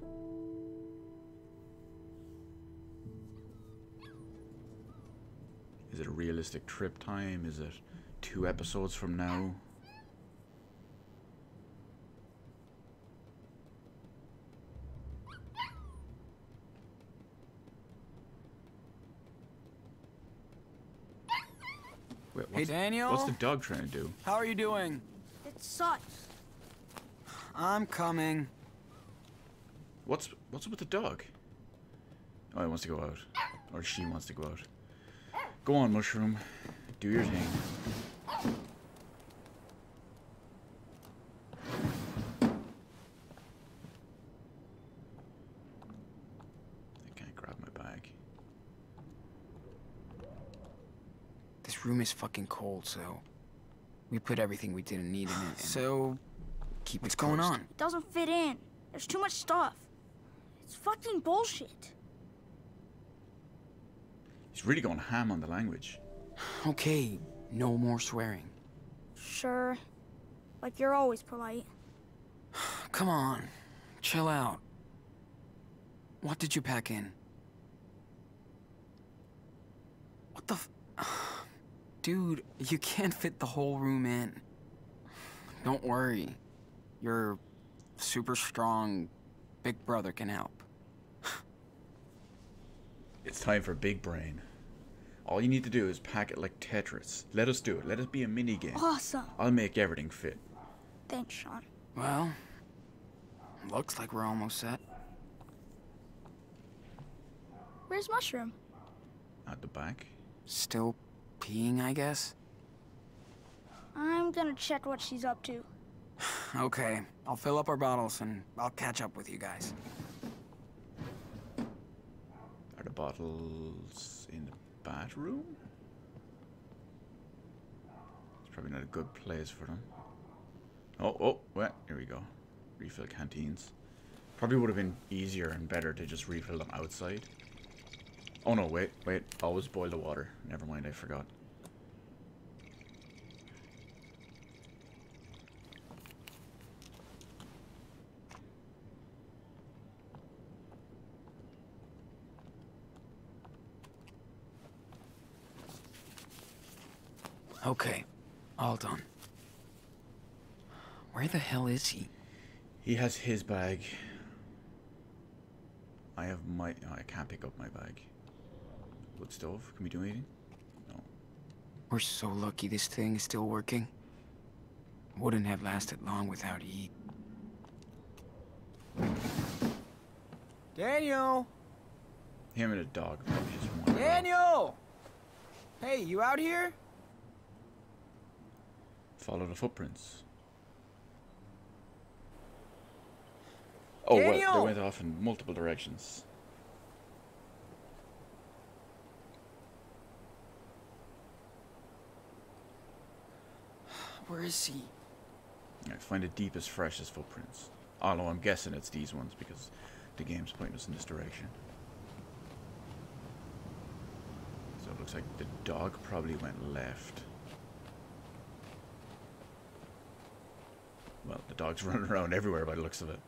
Is it a realistic trip time? Is it 2 episodes from now? Wait, Hey, Daniel. What's the dog trying to do? How are you doing? It sucks. I'm coming. What's up with the dog? Oh, he wants to go out. Or she wants to go out. Go on, Mushroom. Do your thing. I can't grab my bag. This room is fucking cold, so we put everything we didn't need in it. So keep what's going on? It doesn't fit in. There's too much stuff. It's fucking bullshit. He's really going ham on the language. Okay, no more swearing. Sure. Like you're always polite. Come on, chill out. What did you pack in? What the Dude, you can't fit the whole room in. Don't worry. Your super strong big brother can help. It's time for Big Brain. All you need to do is pack it like Tetris. Let us do it. Let it be a mini game. Awesome. I'll make everything fit. Thanks, Sean. Well, looks like we're almost set. Where's Mushroom? At the back. Still peeing, I guess? I'm gonna check what she's up to. Okay, I'll fill up our bottles and I'll catch up with you guys. Are the bottles in the bathroom? It's probably not a good place for them. Oh, well, here we go. Refill canteens. Probably would have been easier and better to just refill them outside. Oh no, wait. Always boil the water. Never mind, I forgot. Okay, all done. Where the hell is he? He has his bag. I have my... Oh, I can't pick up my bag. Wood stove? Can we do anything? No. We're so lucky this thing is still working. Wouldn't have lasted long without heat. Daniel! Him and a dog probably just wandered off. Daniel! Hey, you out here? Follow the footprints. Oh, well, Daniel! they went off in multiple directions. Where is he? Alright, find the deepest, freshest footprints. Although I'm guessing it's these ones because the game's pointing us in this direction. So it looks like the dog probably went left. Well, the dog's running around everywhere by the looks of it.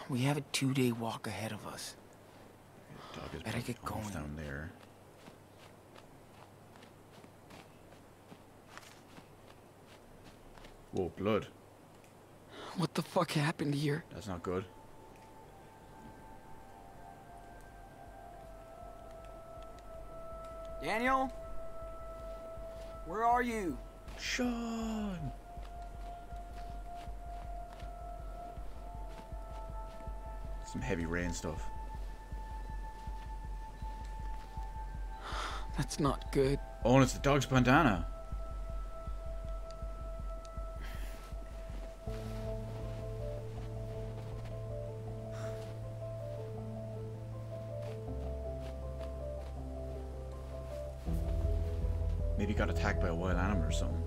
We have a 2-day walk ahead of us. The dog is Better get almost going. down there. Whoa, blood. What the fuck happened here? That's not good. Daniel? Where are you? Sean! Some heavy rain stuff. That's not good. Oh, and it's the dog's bandana. Maybe he got attacked by a wild animal or something.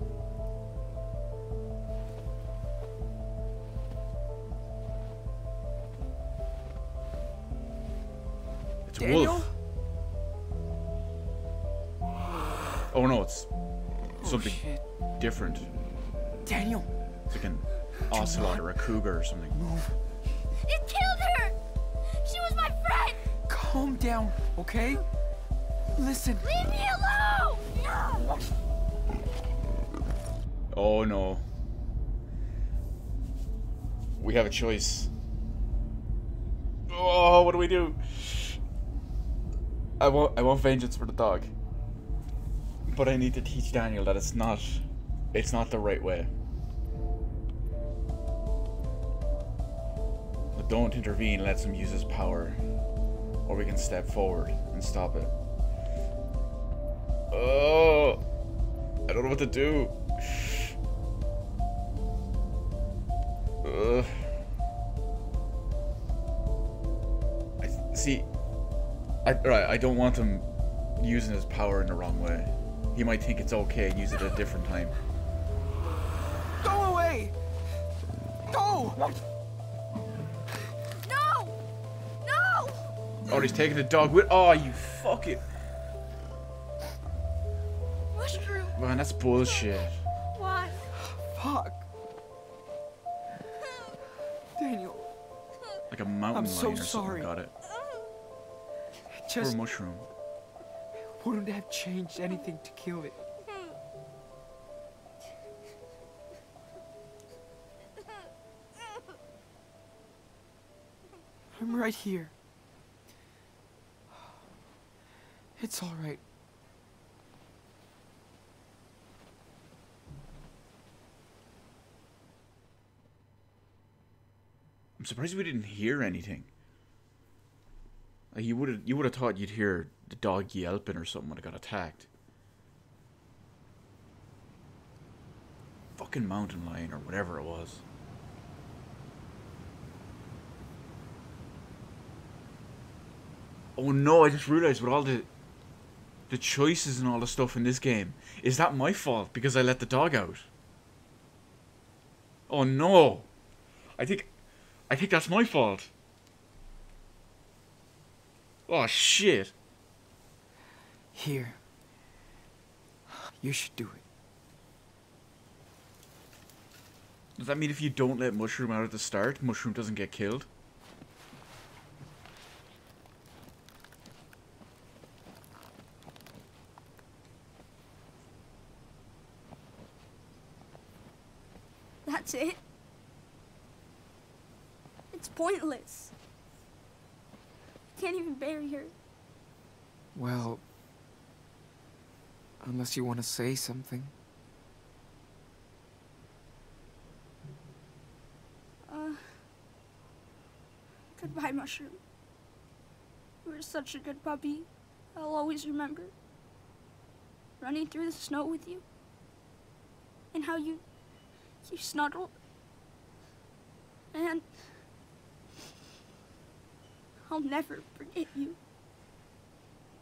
It's a Daniel? wolf. Oh no, it's something shit. different. Daniel! It's like an ocelot or a cougar or something. It killed her! She was my friend! Calm down, okay? Listen. Leave me alone! No! Oh no. We have a choice. Oh, what do we do? I want vengeance for the dog. But I need to teach Daniel that it's not the right way. But don't intervene, let him use his power. Or we can step forward and stop it. Oh, I don't know what to do. I don't want him using his power in the wrong way. He might think it's okay and use it at a different time. Go away! Go! No! No! Oh, he's taking the dog with. Oh, you fucking. Mushroom! Man, that's bullshit. Why? Fuck. Daniel, Like a mountain I'm lion so or something sorry. got it. Poor just mushroom. wouldn't have changed anything to kill it. I'm right here. It's all right. I'm surprised we didn't hear anything. Like you would have thought you'd hear the dog yelping or something when it got attacked. Fucking mountain lion or whatever it was. Oh no, I just realized with all the choices and all the stuff in this game, is that my fault because I let the dog out? Oh no. I think that's my fault. Oh shit. Here. You should do it. Does that mean if you don't let Mushroom out at the start, Mushroom doesn't get killed? That's it? It's pointless. Can't even bury her. Well, unless you want to say something. Goodbye, Mushroom. You were such a good puppy. I'll always remember. Running through the snow with you. And how you snuggled. And I'll never forget you.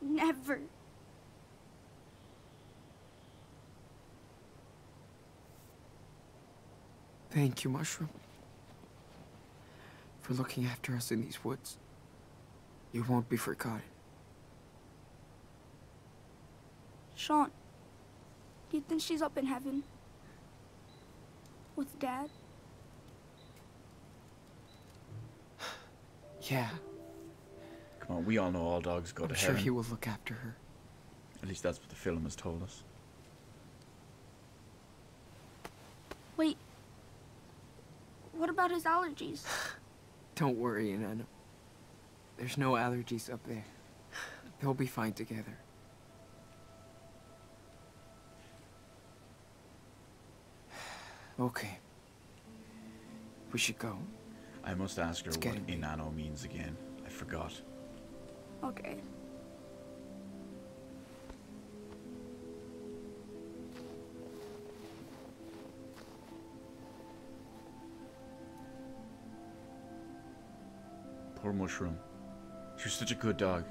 Never. Thank you, Mushroom, for looking after us in these woods. You won't be forgotten. Sean, do you think she's up in heaven? With Dad? Yeah, Come on, we all know all dogs go I'm to sure heaven. he will look after her. At least that's what the film has told us. Wait. What about his allergies? Don't worry, Inanna. There's no allergies up there. They'll be fine together. Okay. We should go. I must ask her It's what getting late. Inanno means again. I forgot. Okay. Poor Mushroom. She was such a good dog.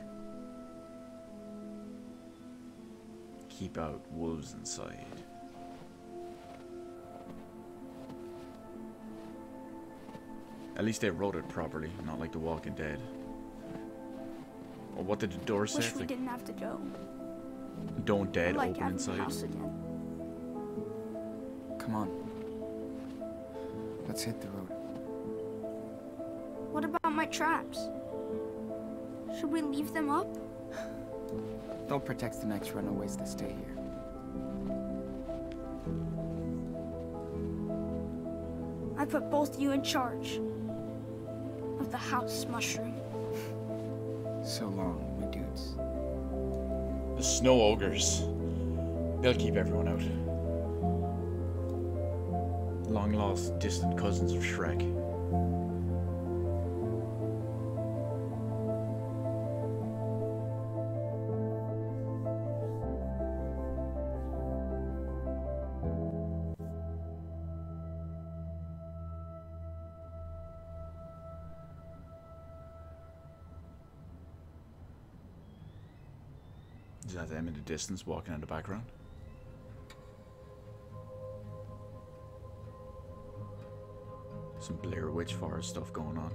Keep out wolves inside. At least they wrote it properly, not like The Walking Dead. Or what did the door say? Wish It's we like, didn't have to go. don't I dead, like open having the inside. house again. Come on. Let's hit the road. What about my traps? Should we leave them up? They'll protect the next runaways that stay here. I put both you in charge of the house, Mushroom. So long, my dudes. The snow ogres. They'll keep everyone out. Long lost, distant cousins of Shrek. Is that them in the distance walking in the background? Some Blair Witch Forest stuff going on.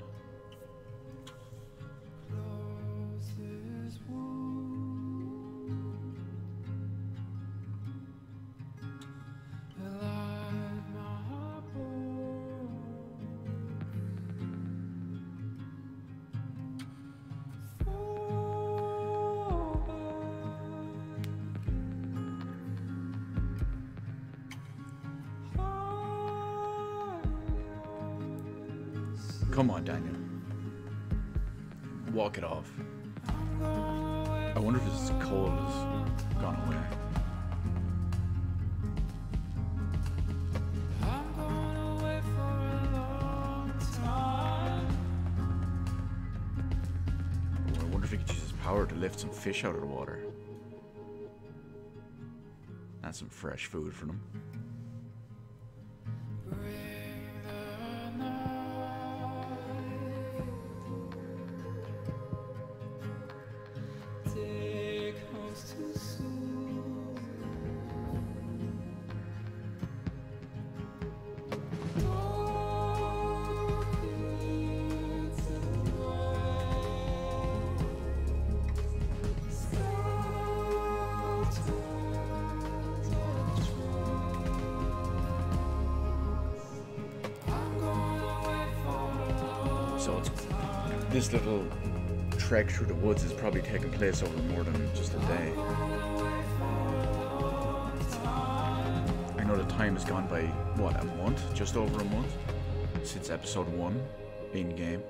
Come on, Daniel. Walk it off. I wonder if this cold has gone away. Oh, I wonder if he could use his power to lift some fish out of the water. That's some fresh food for them. So it's, this little trek through the woods is probably taking place over more than just a day. I know the time has gone by, what, a month? Just over a month? Since episode 1 in game.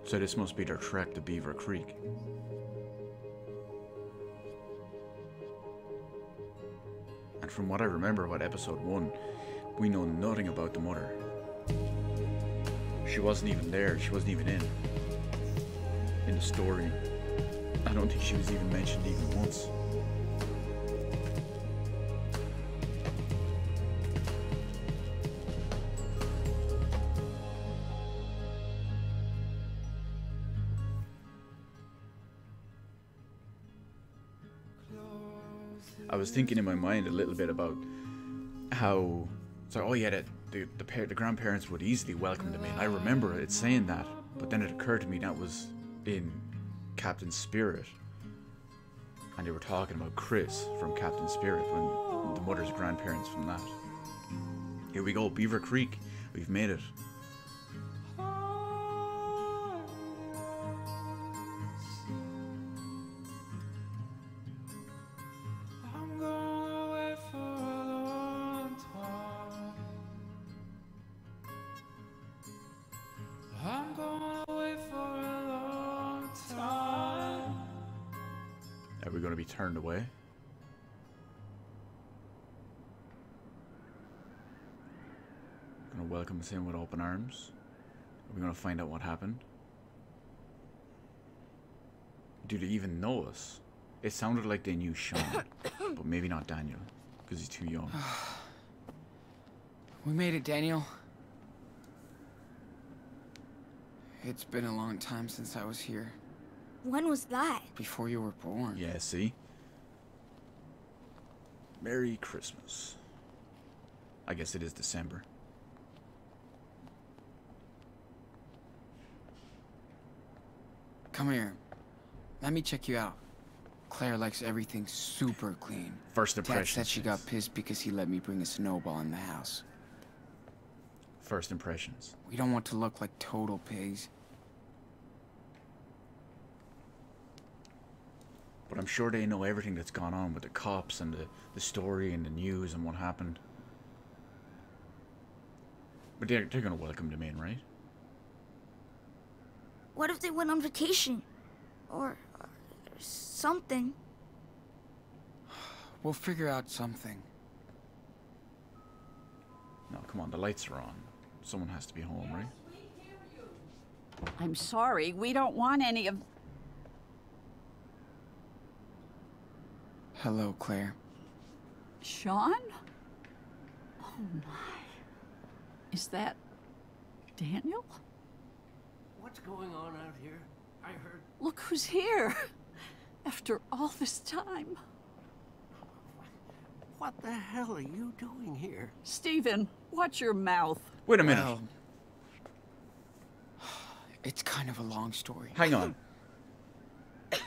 So this must be their trek to Beaver Creek. And from what I remember about episode 1, we know nothing about the mother. She wasn't even there, she wasn't even in the story. I don't think she was even mentioned even once. I was thinking in my mind a little bit about how, so oh yeah, the grandparents would easily welcome them in. I remember it saying that, but then it occurred to me that was in Captain Spirit, and they were talking about Chris from Captain Spirit, when the mother's grandparents from that. Here we go, Beaver Creek. We've made it. Are we going to be turned away? Going to welcome us in with open arms? Are we going to find out what happened? Do they even know us? It sounded like they knew Sean, but maybe not Daniel, because he's too young. We made it, Daniel. It's been a long time since I was here. When was that? Before you were born. Yeah, see? Merry Christmas. I guess it is December. Come here. Let me check you out. Claire likes everything super clean. First Dad impressions. said she got pissed because he let me bring a snowball in the house. First impressions. We don't want to look like total pigs. But I'm sure they know everything that's gone on with the cops and the story and the news and what happened. But they're gonna welcome them in, right? What if they went on vacation? Or something. We'll figure out something. No, come on, the lights are on. Someone has to be home, right? I'm sorry, we don't want any of... Hello, Claire. Sean? Oh my. Is that Daniel? What's going on out here? I heard... Look who's here. After all this time. What the hell are you doing here? Stephen, watch your mouth. Wait a minute. Well, it's kind of a long story. Hang on.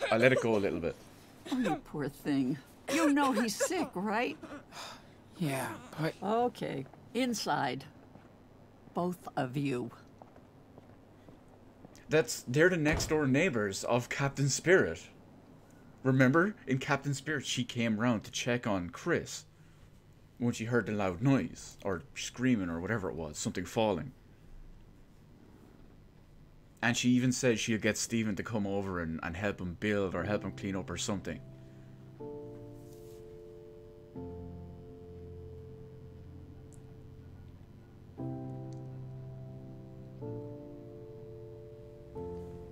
I let it go a little bit. Oh, you poor thing. You know he's sick, right? Yeah, but Okay, inside. Both of you. They're the next door neighbors of Captain Spirit. Remember? In Captain Spirit, she came round to check on Chris when she heard the loud noise, or screaming, or whatever it was, something falling. And she even said she'll get Stephen to come over and help him build or help him clean up or something.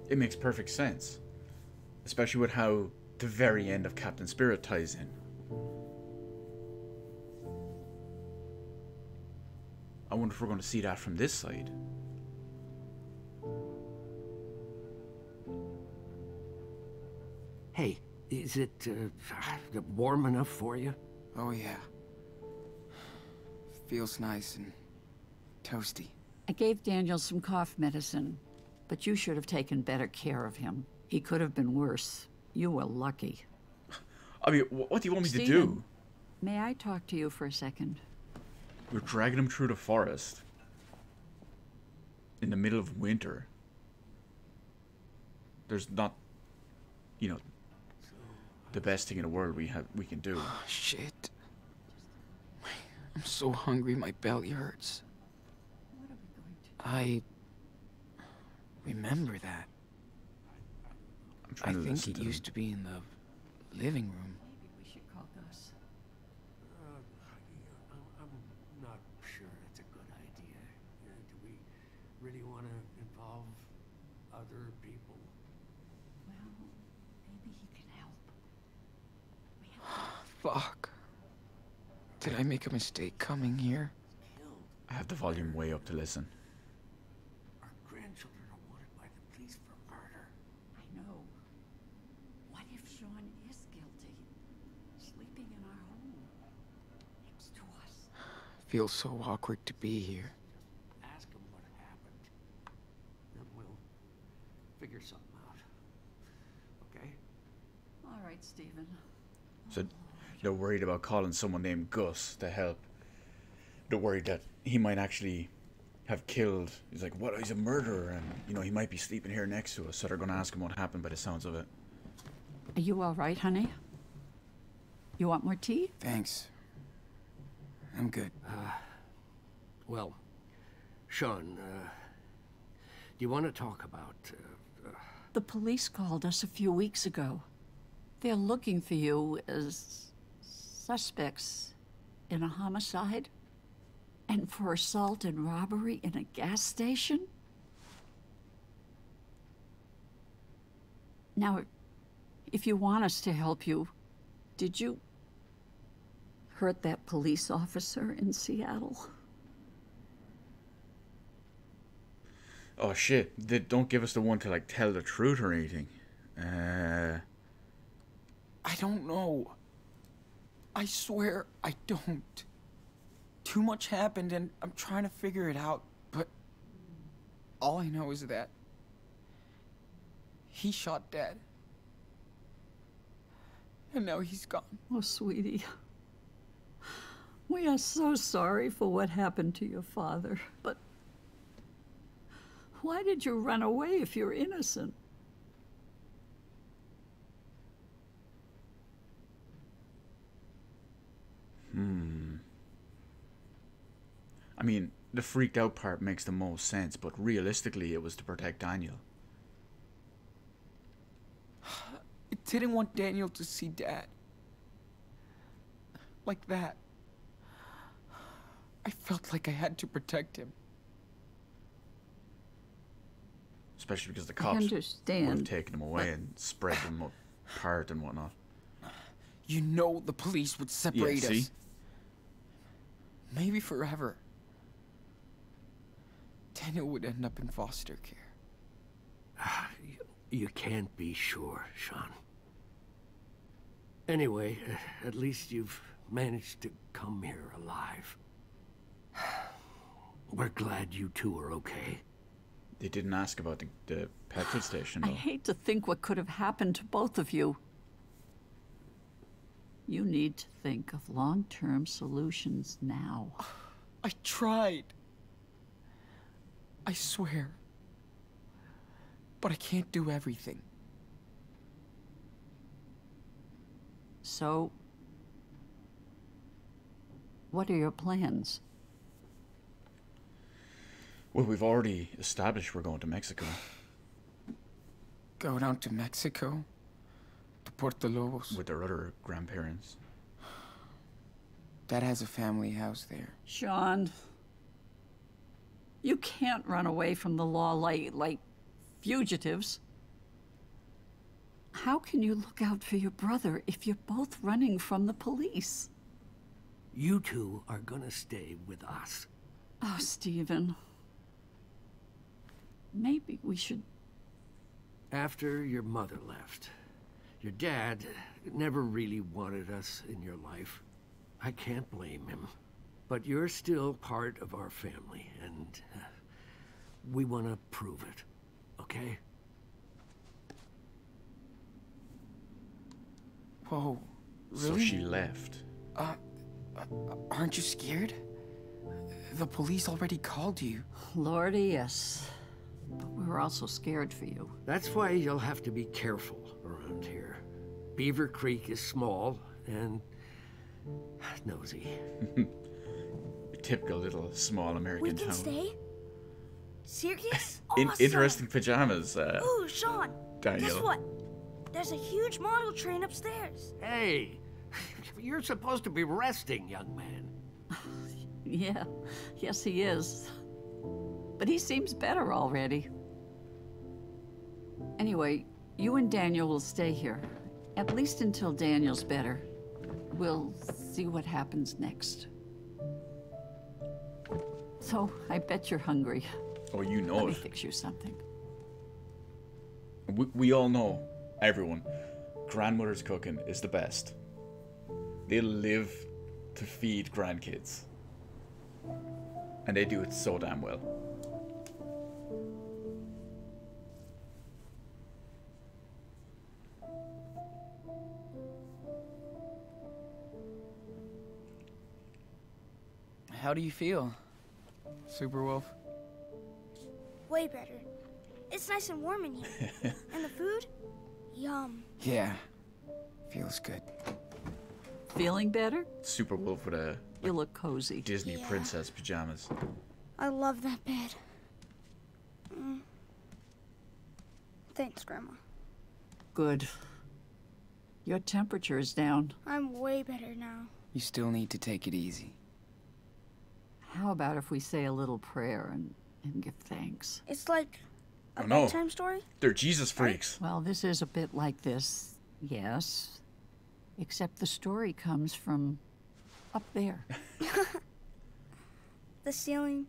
It makes perfect sense. Especially with how the very end of Captain Spirit ties in. I wonder if we're going to see that from this side. Hey, is it warm enough for you? oh yeah. Feels nice and toasty. I gave Daniel some cough medicine, but you should have taken better care of him. He could have been worse. You were lucky. I mean, what do you want me to do? Stephen, may I talk to you for a second? We're dragging him through the forest. In the middle of winter. There's not, you know, the best thing in the world we can do. Oh, shit. I'm so hungry, my belly hurts. What are we going to do? I remember that. I'm I trying to think listen it to used to be in the living room. Maybe we should call Gus. I'm not sure it's a good idea. Do we really want to involve other people? Well, maybe he can help. We have Fuck. Did I make a mistake coming here? Killed. I have the volume way up to listen. Our grandchildren are wanted by the police for murder. I know. What if Sean is guilty? Sleeping in our home. Next to us. feels so awkward to be here. Ask him what happened. Then we'll figure something out. Okay? All right, Stephen. So they're worried about calling someone named Gus to help. They're worried that he might actually have killed. He's like, what? He's a murderer, and you know he might be sleeping here next to us. So they're gonna ask him what happened by the sounds of it. Are you all right, honey? You want more tea? Thanks. I'm good. Well, Sean, do you want to talk about... The police called us a few weeks ago. They're looking for you as suspects in a homicide and for assault and robbery in a gas station. Now, if you want us to help you, did you hurt that police officer in Seattle? Oh shit! They don't give us the one to like tell the truth or anything. I don't know. I swear I don't. Too much happened and I'm trying to figure it out, but all I know is that he shot Dad. And now he's gone. Oh, sweetie. We are so sorry for what happened to your father, but why did you run away if you're innocent? I mean, the freaked out part makes the most sense, but realistically, it was to protect Daniel. I didn't want Daniel to see Dad. Like that. I felt like I had to protect him. Especially because the I cops would have understand. taken him away and spread them apart and whatnot. You know the police would separate see? us. Maybe forever. Daniel would end up in foster care. You can't be sure, Sean. Anyway, at least you've managed to come here alive. We're glad you two are okay. They didn't ask about the petrol station, I though. hate to think what could have happened to both of you. You need to think of long-term solutions now. I tried. I swear. But I can't do everything. So, what are your plans? Well, we've already established we're going to Mexico. Go down to Mexico? To Puerto Lobos? With their other grandparents. Dad has a family house there. Sean, you can't run away from the law like fugitives. How can you look out for your brother if you're both running from the police? You two are gonna stay with us. Oh, Stephen. Maybe we should... After your mother left, your dad never really wanted us in your life. I can't blame him. But you're still part of our family, and we want to prove it, okay? Whoa, really? So she left. Aren't you scared? The police already called you. Lordy, yes. But we're also scared for you. That's why you'll have to be careful around here. Beaver Creek is small and nosy. Typical little small American We can town. stay? Serious? In Awesome. interesting pajamas, Ooh, Sean. Daniel. Guess what? There's a huge model train upstairs. Hey, you're supposed to be resting, young man. Yeah, yes he is. But he seems better already. Anyway, you and Daniel will stay here. At least until Daniel's better. We'll see what happens next. So, I bet you're hungry. Oh, you know Let me it. fix you something. We all know, everyone, grandmother's cooking is the best. They live to feed grandkids. And they do it so damn well. How do you feel, Superwolf? Way better. It's nice and warm in here. And the food? Yum. Yeah, feels good. Feeling better? Superwolf with a You look cozy. Disney Yeah. princess pajamas. I love that bed. Thanks, Grandma. Good. Your temperature is down. I'm way better now. You still need to take it easy. How about if we say a little prayer and give thanks? It's like a Oh, no. bedtime story? They're Jesus freaks. Well, this is a bit like this, yes. Except the story comes from up there. The ceiling.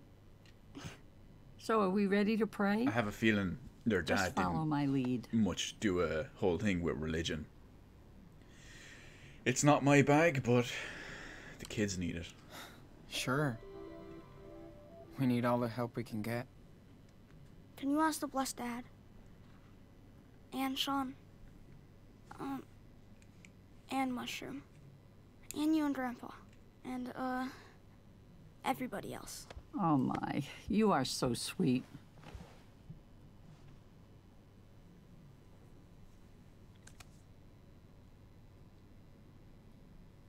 So are we ready to pray? I have a feeling their Just dad follow didn't my lead. much do a whole thing with religion. It's not my bag, but the kids need it. Sure. We need all the help we can get. Can you ask the blessed dad? And Sean. And Mushroom. And you and Grandpa. And, everybody else. Oh my, you are so sweet.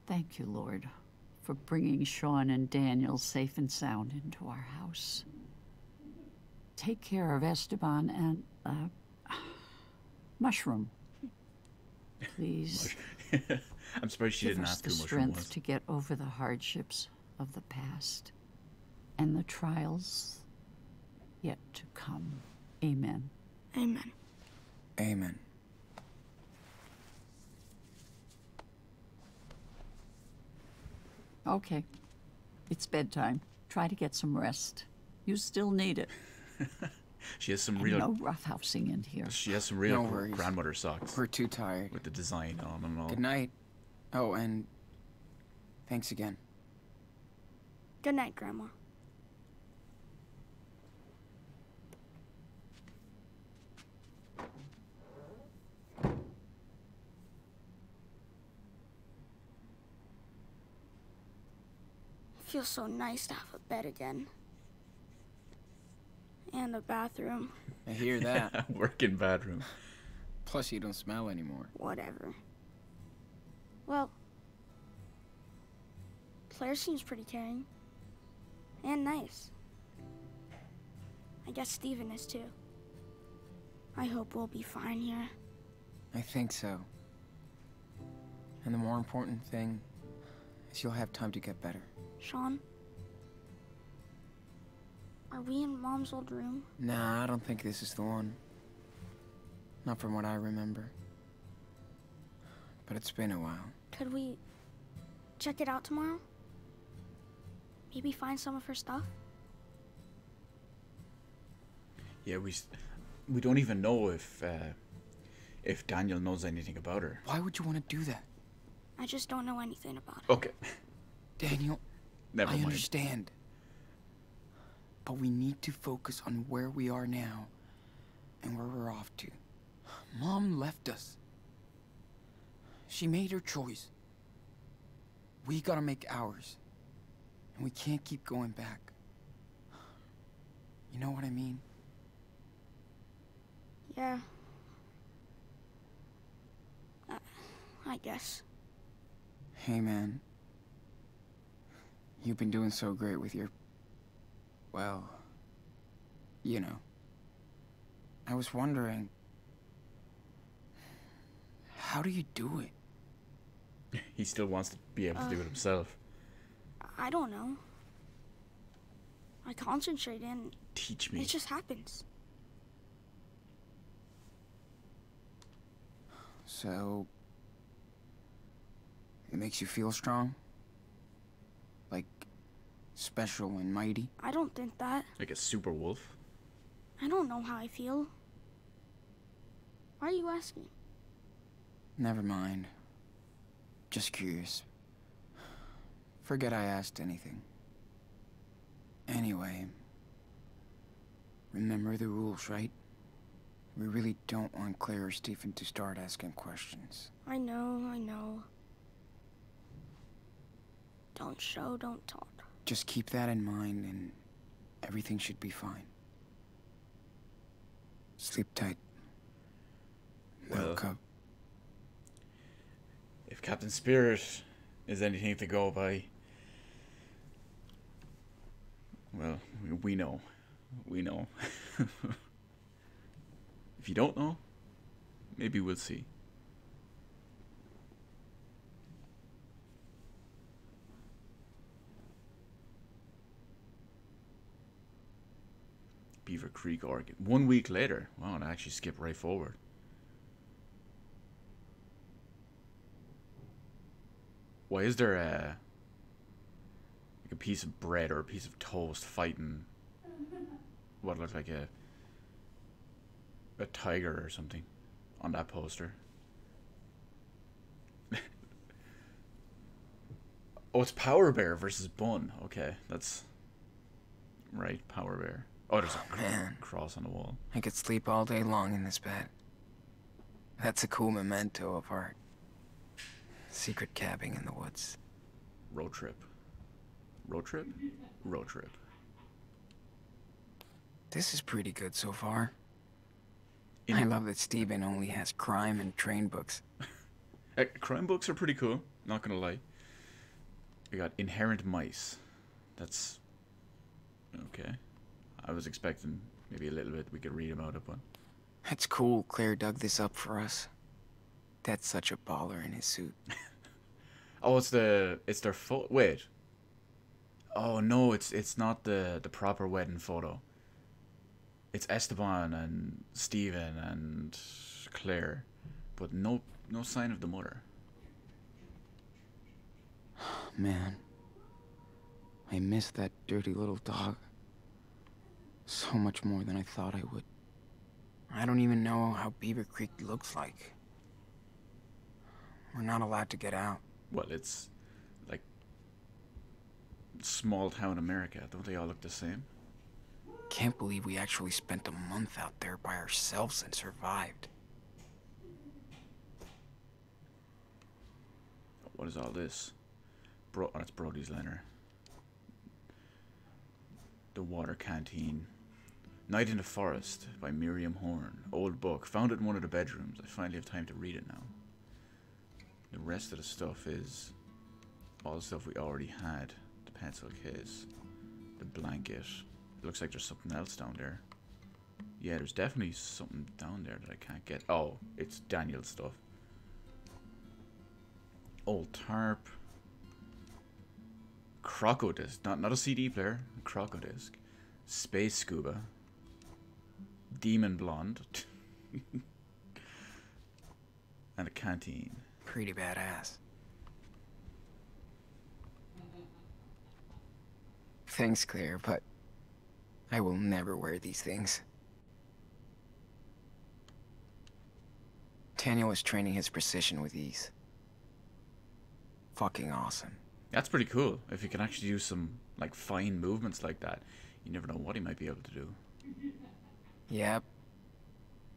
Thank you, Lord, for bringing Sean and Daniel safe and sound into our house. Take care of Esteban and, Mushroom. Please I'm surprised she give didn't us ask the who Mushroom strength was. to get over the hardships of the past and the trials yet to come. Amen. Amen. Amen. Okay. It's bedtime. Try to get some rest. You still need it. She has some And real. no roughhousing in here. She has some real No worries. grandmother socks We're too tired. with the design on and all. Good night. Oh, and thanks again. Good night, Grandma. Feels so nice to have a bed again. And a bathroom. I hear that. Working bathroom. Plus, you don't smell anymore. Whatever. Well, Claire seems pretty caring. And nice. I guess Steven is too. I hope we'll be fine here. I think so. And the more important thing is you'll have time to get better. Sean? Are we in Mom's old room? Nah, I don't think this is the one. Not from what I remember. But it's been a while. Could we check it out tomorrow? Maybe find some of her stuff? Yeah, we don't even know if Daniel knows anything about her. Why would you want to do that? I just don't know anything about it. Okay, Daniel, never I mind. understand. But we need to focus on where we are now and where we're off to. Mom left us. She made her choice. We gotta make ours. And we can't keep going back. You know what I mean? Yeah. I guess. Hey, man. You've been doing so great with your... well... you know. I was wondering... how do you do it? He still wants to be able to do it himself. I don't know. I concentrate and Teach me. it just happens. So... it makes you feel strong? Like, special and mighty? I don't think that. Like a super wolf. I don't know how I feel. Why are you asking? Never mind. Just curious. Forget I asked anything. Anyway, remember the rules, right? We really don't want Claire or Stephen to start asking questions. I know. Don't show, don't talk. Just keep that in mind and everything should be fine. Sleep tight. Well, Cub. if Captain Spirit is anything to go by, well, we know. We know. If you don't know, maybe we'll see. Beaver Creek, Oregon. 1 week later. Wow, and I actually skip right forward. Why is there like a piece of bread or a piece of toast fighting what looked like a tiger or something on that poster? Oh, it's Power Bear versus Bun. Okay, that's right, Power Bear. Oh, there's a Man. cross on the wall. I could sleep all day long in this bed. That's a cool memento of our secret cabbing in the woods. Road trip. Road trip? Road trip. This is pretty good so far. I love that Stephen only has crime and train books. Crime books are pretty cool, not gonna lie. We got Inherent Mice. That's okay. I was expecting maybe a little bit we could read about it, but That's cool. Claire dug this up for us. That's such a baller in his suit. oh, it's their wait. Oh no, it's not the proper wedding photo. It's Esteban and Stephen and Claire, but no sign of the mother. Man, I miss that dirty little dog. So much more than I thought I would. I don't even know how Beaver Creek looks like. We're not allowed to get out. Well, it's like small town America. Don't they all look the same? Can't believe we actually spent a month out there by ourselves and survived. What is all this? Oh, that's Brody's Leonard. The Water Canteen. Night in the Forest by Miriam Horn. Old book. Found it in one of the bedrooms. I finally have time to read it now. The rest of the stuff is all the stuff we already had. The pencil case. The blanket. It looks like there's something else down there. Yeah, there's definitely something down there that I can't get. Oh, it's Daniel's stuff. Old tarp. Crocodisc. Not a CD player. A Crocodisc. Space Scuba. Demon Blonde. And a canteen. Pretty badass. Thanks, Claire, but I will never wear these things. Daniel was training his precision with these. Fucking awesome. That's pretty cool. If you can actually do some like fine movements like that, you never know what he might be able to do. Yep.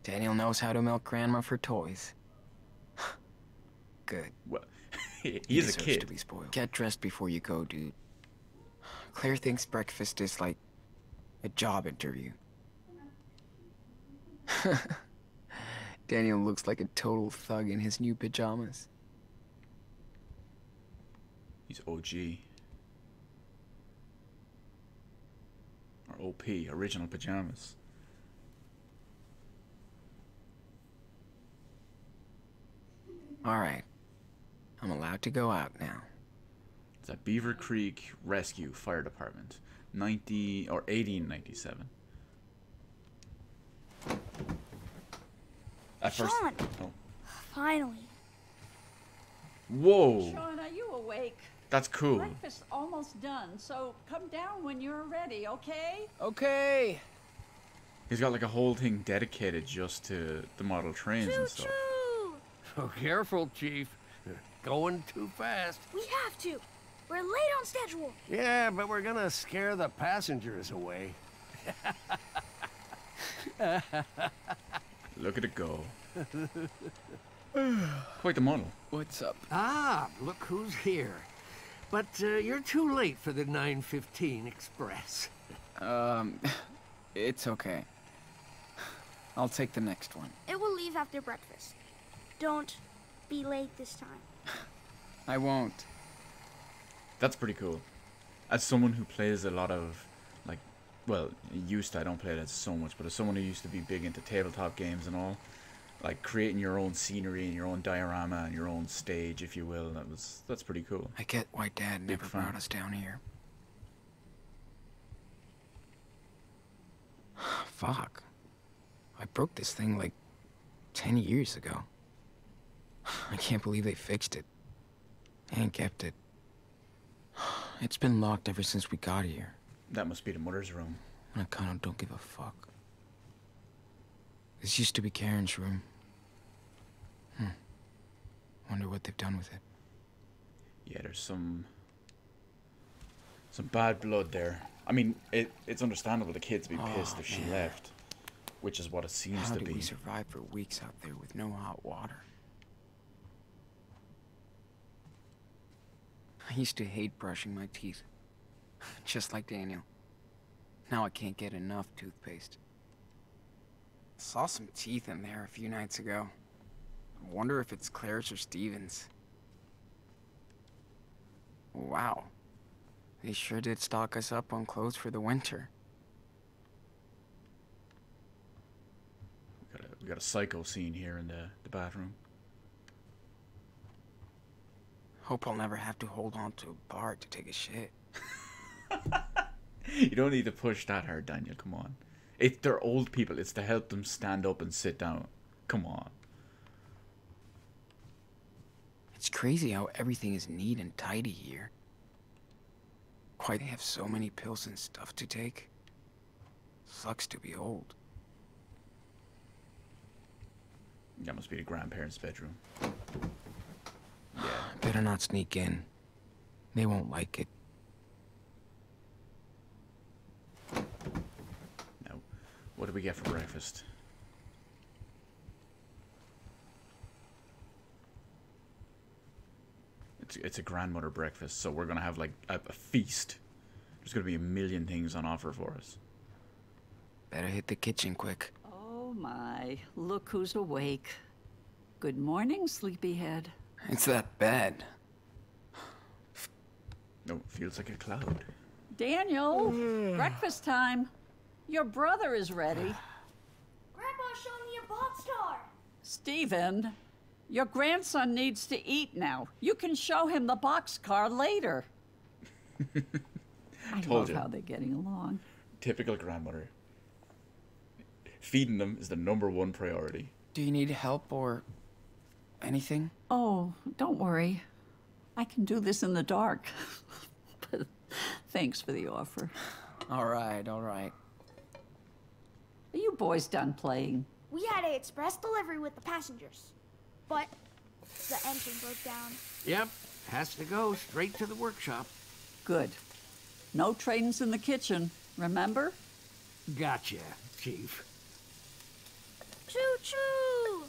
Daniel knows how to milk grandma for toys. Good. Well, He he's a deserves kid. to be spoiled. Get dressed before you go, dude. Claire thinks breakfast is like a job interview. Daniel looks like a total thug in his new pajamas. He's OG. Or OP, original pajamas. All right. I'm allowed to go out now. It's at Beaver Creek Rescue Fire Department, 1897. At first, Sean! oh. Finally. Whoa, Sean, are you awake? that's cool. Breakfast's almost done, so come down when you're ready, okay? Okay. He's got like a whole thing dedicated just to the model trains and stuff. Choo-choo! Oh, careful, Chief. Going too fast. We have to. We're late on schedule. Yeah, but we're gonna scare the passengers away. Look at it go. Quite the model. What's up? Ah, look who's here. But you're too late for the 9:15 express. It's okay. I'll take the next one. It will leave after breakfast. Don't be late this time. I won't. That's pretty cool. As someone who plays a lot of, like, well, used to, I don't play that so much, but as someone who used to be big into tabletop games and all, like creating your own scenery and your own diorama and your own stage, if you will, that's pretty cool. I get why Dad Big never fan. brought us down here. Fuck. I broke this thing like 10 years ago. I can't believe they fixed it. And kept it. It's been locked ever since we got here. That must be the mother's room. And I kinda don't give a fuck. This used to be Karen's room. Wonder what they've done with it. Yeah, there's some bad blood there. I mean, it's understandable the kids be pissed if she man. left, which is what it seems How to did be. we survive for weeks out there with no hot water? I used to hate brushing my teeth. Just like Daniel. Now I can't get enough toothpaste. Saw some teeth in there a few nights ago. I wonder if it's Claire's or Steven's. Wow. They sure did stock us up on clothes for the winter. We got a psycho scene here in the bathroom. Hope I'll never have to hold on to a bar to take a shit. You don't need to push that hard, Daniel. Come on. They're old people. It's to help them stand up and sit down. Come on. It's crazy how everything is neat and tidy here. Why they have so many pills and stuff to take. Sucks to be old. That must be the grandparents' bedroom. Yeah. Better not sneak in. They won't like it. Now, what do we get for breakfast? It's a grandmother breakfast, so we're gonna have like a feast. There's gonna be a million things on offer for us. Better hit the kitchen quick. Oh my, look who's awake. Good morning, sleepyhead. It's that bad. No, feels like a cloud. Daniel, breakfast time. Your brother is ready. Grandpa showed me a boxcar. Stephen, your grandson needs to eat now. You can show him the boxcar later. I Told love you. how they're getting along. Typical grandmother. Feeding them is the #1 priority. Do you need help or anything? Oh, don't worry. I can do this in the dark. But thanks for the offer. All right, all right. Are you boys done playing? We had a express delivery with the passengers, but the engine broke down. Yep, has to go straight to the workshop. Good. No trains in the kitchen, remember? Gotcha, Chief. Choo-choo!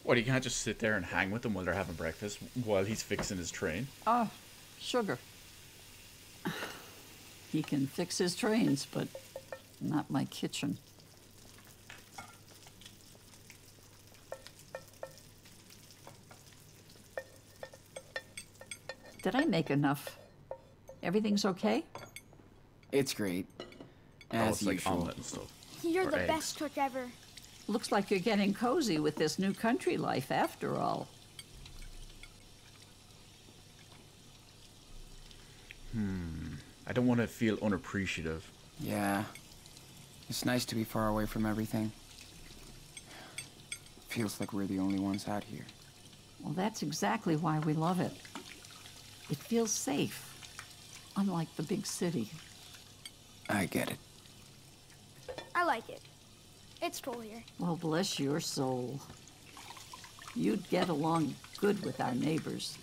What, you can't just sit there and hang with them while they're having breakfast while he's fixing his train? Oh, sugar. He can fix his trains, but not my kitchen. Did I make enough? Everything's okay? It's great. Oh, As it's like usual. omelet and stuff. You're Or the eggs. best cook ever. Looks like you're getting cozy with this new country life after all. I don't want to feel unappreciative. Yeah. It's nice to be far away from everything. Feels like we're the only ones out here. Well, that's exactly why we love it. It feels safe, unlike the big city. I get it. I like it. It's cool here. Well, bless your soul. you'd get along good with our neighbors.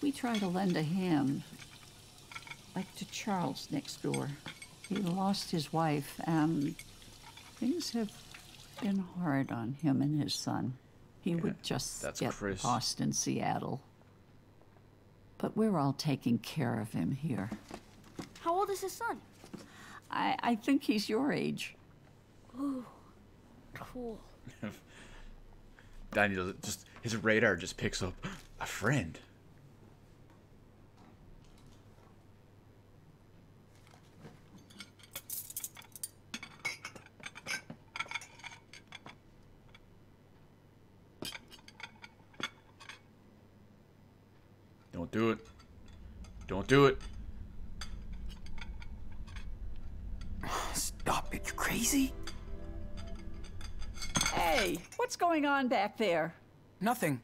We try to lend a hand, like to Charles next door. He lost his wife, and things have been hard on him and his son. He would just that's get Chris. lost in Seattle. But we're all taking care of him here. How old is his son? I think he's your age. Ooh, cool. Daniel, just his radar just picks up a friend. Don't do it. Don't do it. Stop it, you crazy? Hey, what's going on back there? Nothing.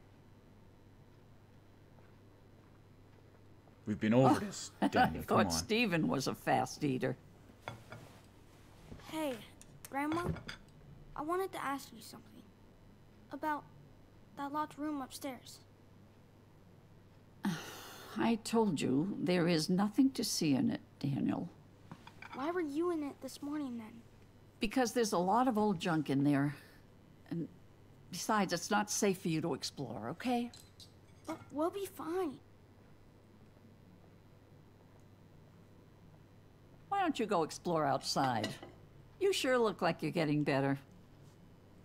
We've been over this, Daniel. I Come on. thought Stephen was a fast eater. Hey, Grandma, I wanted to ask you something about that locked room upstairs. I told you there is nothing to see in it, Daniel. Why were you in it this morning then? Because there's a lot of old junk in there. And besides, it's not safe for you to explore, okay? But we'll be fine. Why don't you go explore outside? You sure look like you're getting better.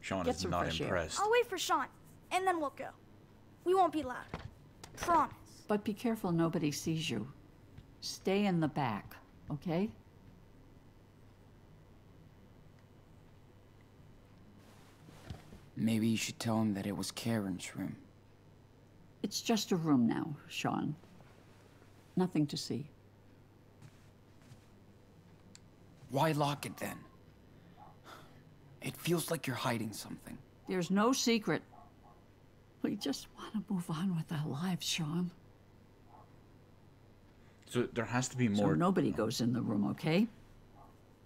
Sean Get is some not fresh air. impressed. I'll wait for Sean, and then we'll go. We won't be loud. Promise. But be careful nobody sees you. Stay in the back, okay? Maybe you should tell him that it was Karen's room. It's just a room now, Sean. Nothing to see. Why lock it then? It feels like you're hiding something. There's no secret. We just want to move on with our lives, Sean. So there has to be So more. nobody goes in the room, okay?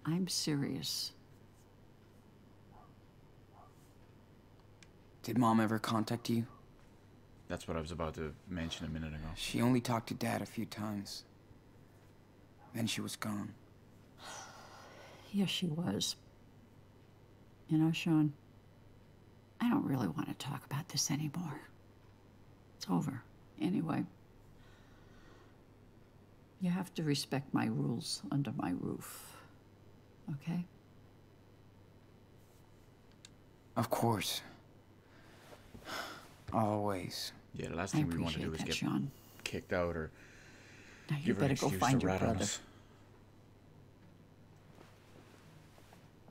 I'm serious. Did Mom ever contact you? That's what I was about to mention a minute ago. She only talked to Dad a few times. Then she was gone. Yes, she was. You know, Sean, I don't really want to talk about this anymore. It's over. Anyway, you have to respect my rules under my roof, okay? Of course. Always. Yeah, the last I thing we want to appreciate do is that, get Sean. kicked out or Now you give her an better go excuse find to your rat on brother. us.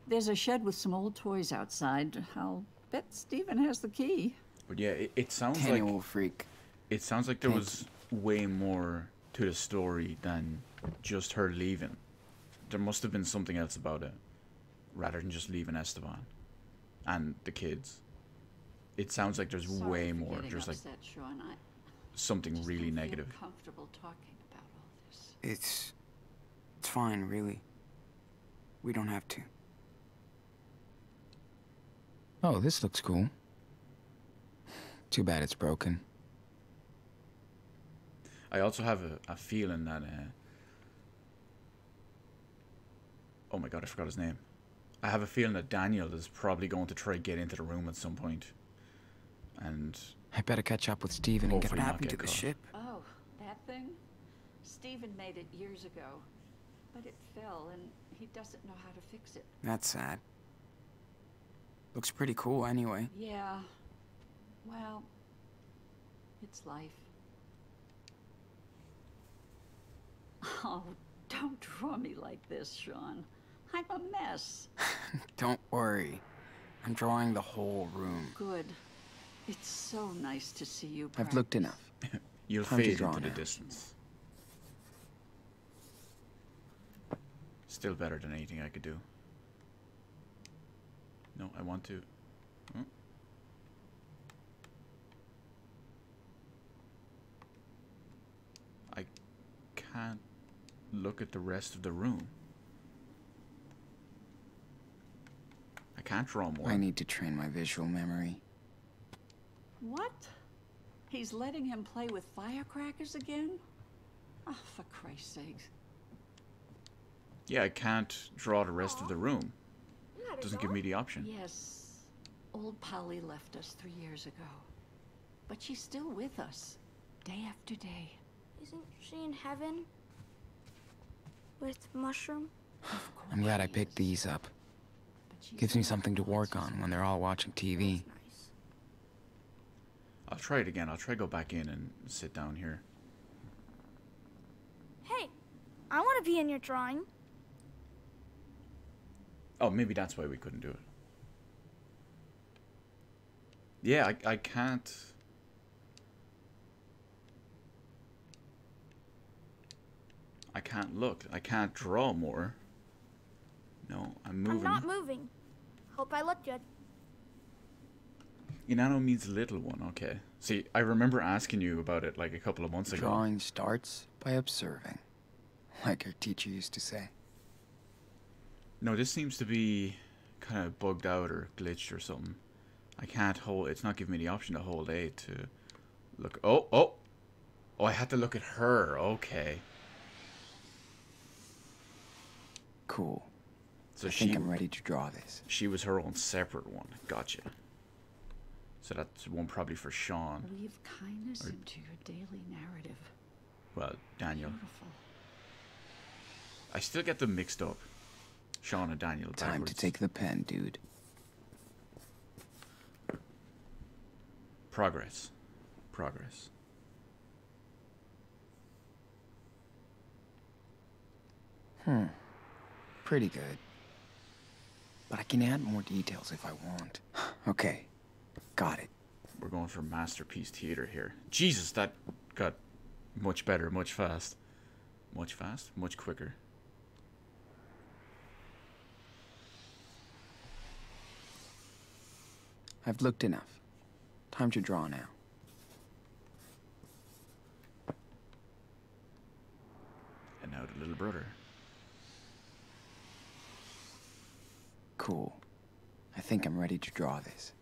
There's a shed with some old toys outside. I'll bet Stephen has the key. But yeah, it sounds Daniel like will freak. it sounds like there Thank was way more to the story than just her leaving. There must have been something else about it, rather than just leaving Esteban and the kids. It sounds like there's Sorry way for more. getting There's like upset, Sean. I something just really don't feel negative. comfortable talking about all this. It's fine, really. We don't have to. Oh, this looks cool. Too bad it's broken. I also have a feeling that oh my god, I forgot his name. I have a feeling that Daniel is probably going to try to get into the room at some point. And I better catch up with Steven and get Hopefully what not happened to get the caught. ship. Oh, that thing? Stephen made it years ago, but it fell and he doesn't know how to fix it. That's sad. Looks pretty cool anyway. Yeah, well, it's life. Oh, don't draw me like this, Sean. I'm a mess. Don't worry. I'm drawing the whole room. Good. It's so nice to see you I've looked practice. enough. you'll Time to fade draw into the now. distance. Still better than anything I could do. No, I want to. Oh. I can't look at the rest of the room. I can't draw more. I need to train my visual memory. What? He's letting him play with firecrackers again? Oh, for Christ's sakes. Yeah, I can't draw the rest of the room. Doesn't give me the option. Yes. Old Polly left us 3 years ago. But she's still with us, day after day. Isn't she in heaven? With Mushroom? I'm glad I picked these up. Gives me something to work on when they're all watching TV. Nice. I'll try it again. I'll try to go back in and sit down here. Hey, I want to be in your drawing. Oh, maybe that's why we couldn't do it. Yeah, I can't... I can't look. I can't draw more. No, I'm moving. I'm not moving. Hope I look good. Inano means little one, okay. See, I remember asking you about it like a couple of months ago. Drawing starts by observing, like your teacher used to say. No, this seems to be kind of bugged out or glitched or something. I can't hold... It's not giving me the option to hold A to look... Oh, oh! Oh, I had to look at her. Okay. Cool. So I think I'm ready to draw this. She was her own separate one. Gotcha. So that's one probably for Sean. Weave kindness into your daily narrative. Well, Daniel. Beautiful. I still get them mixed up. Sean and Daniel backwards. Time to take the pen, dude. Progress. Progress. Pretty good. But I can add more details if I want. Okay. Got it. We're going for masterpiece theater here. Jesus, that got much better, much fast. Much fast? Much quicker. I've looked enough. Time to draw now. And now the little brother. Cool. I think I'm ready to draw this.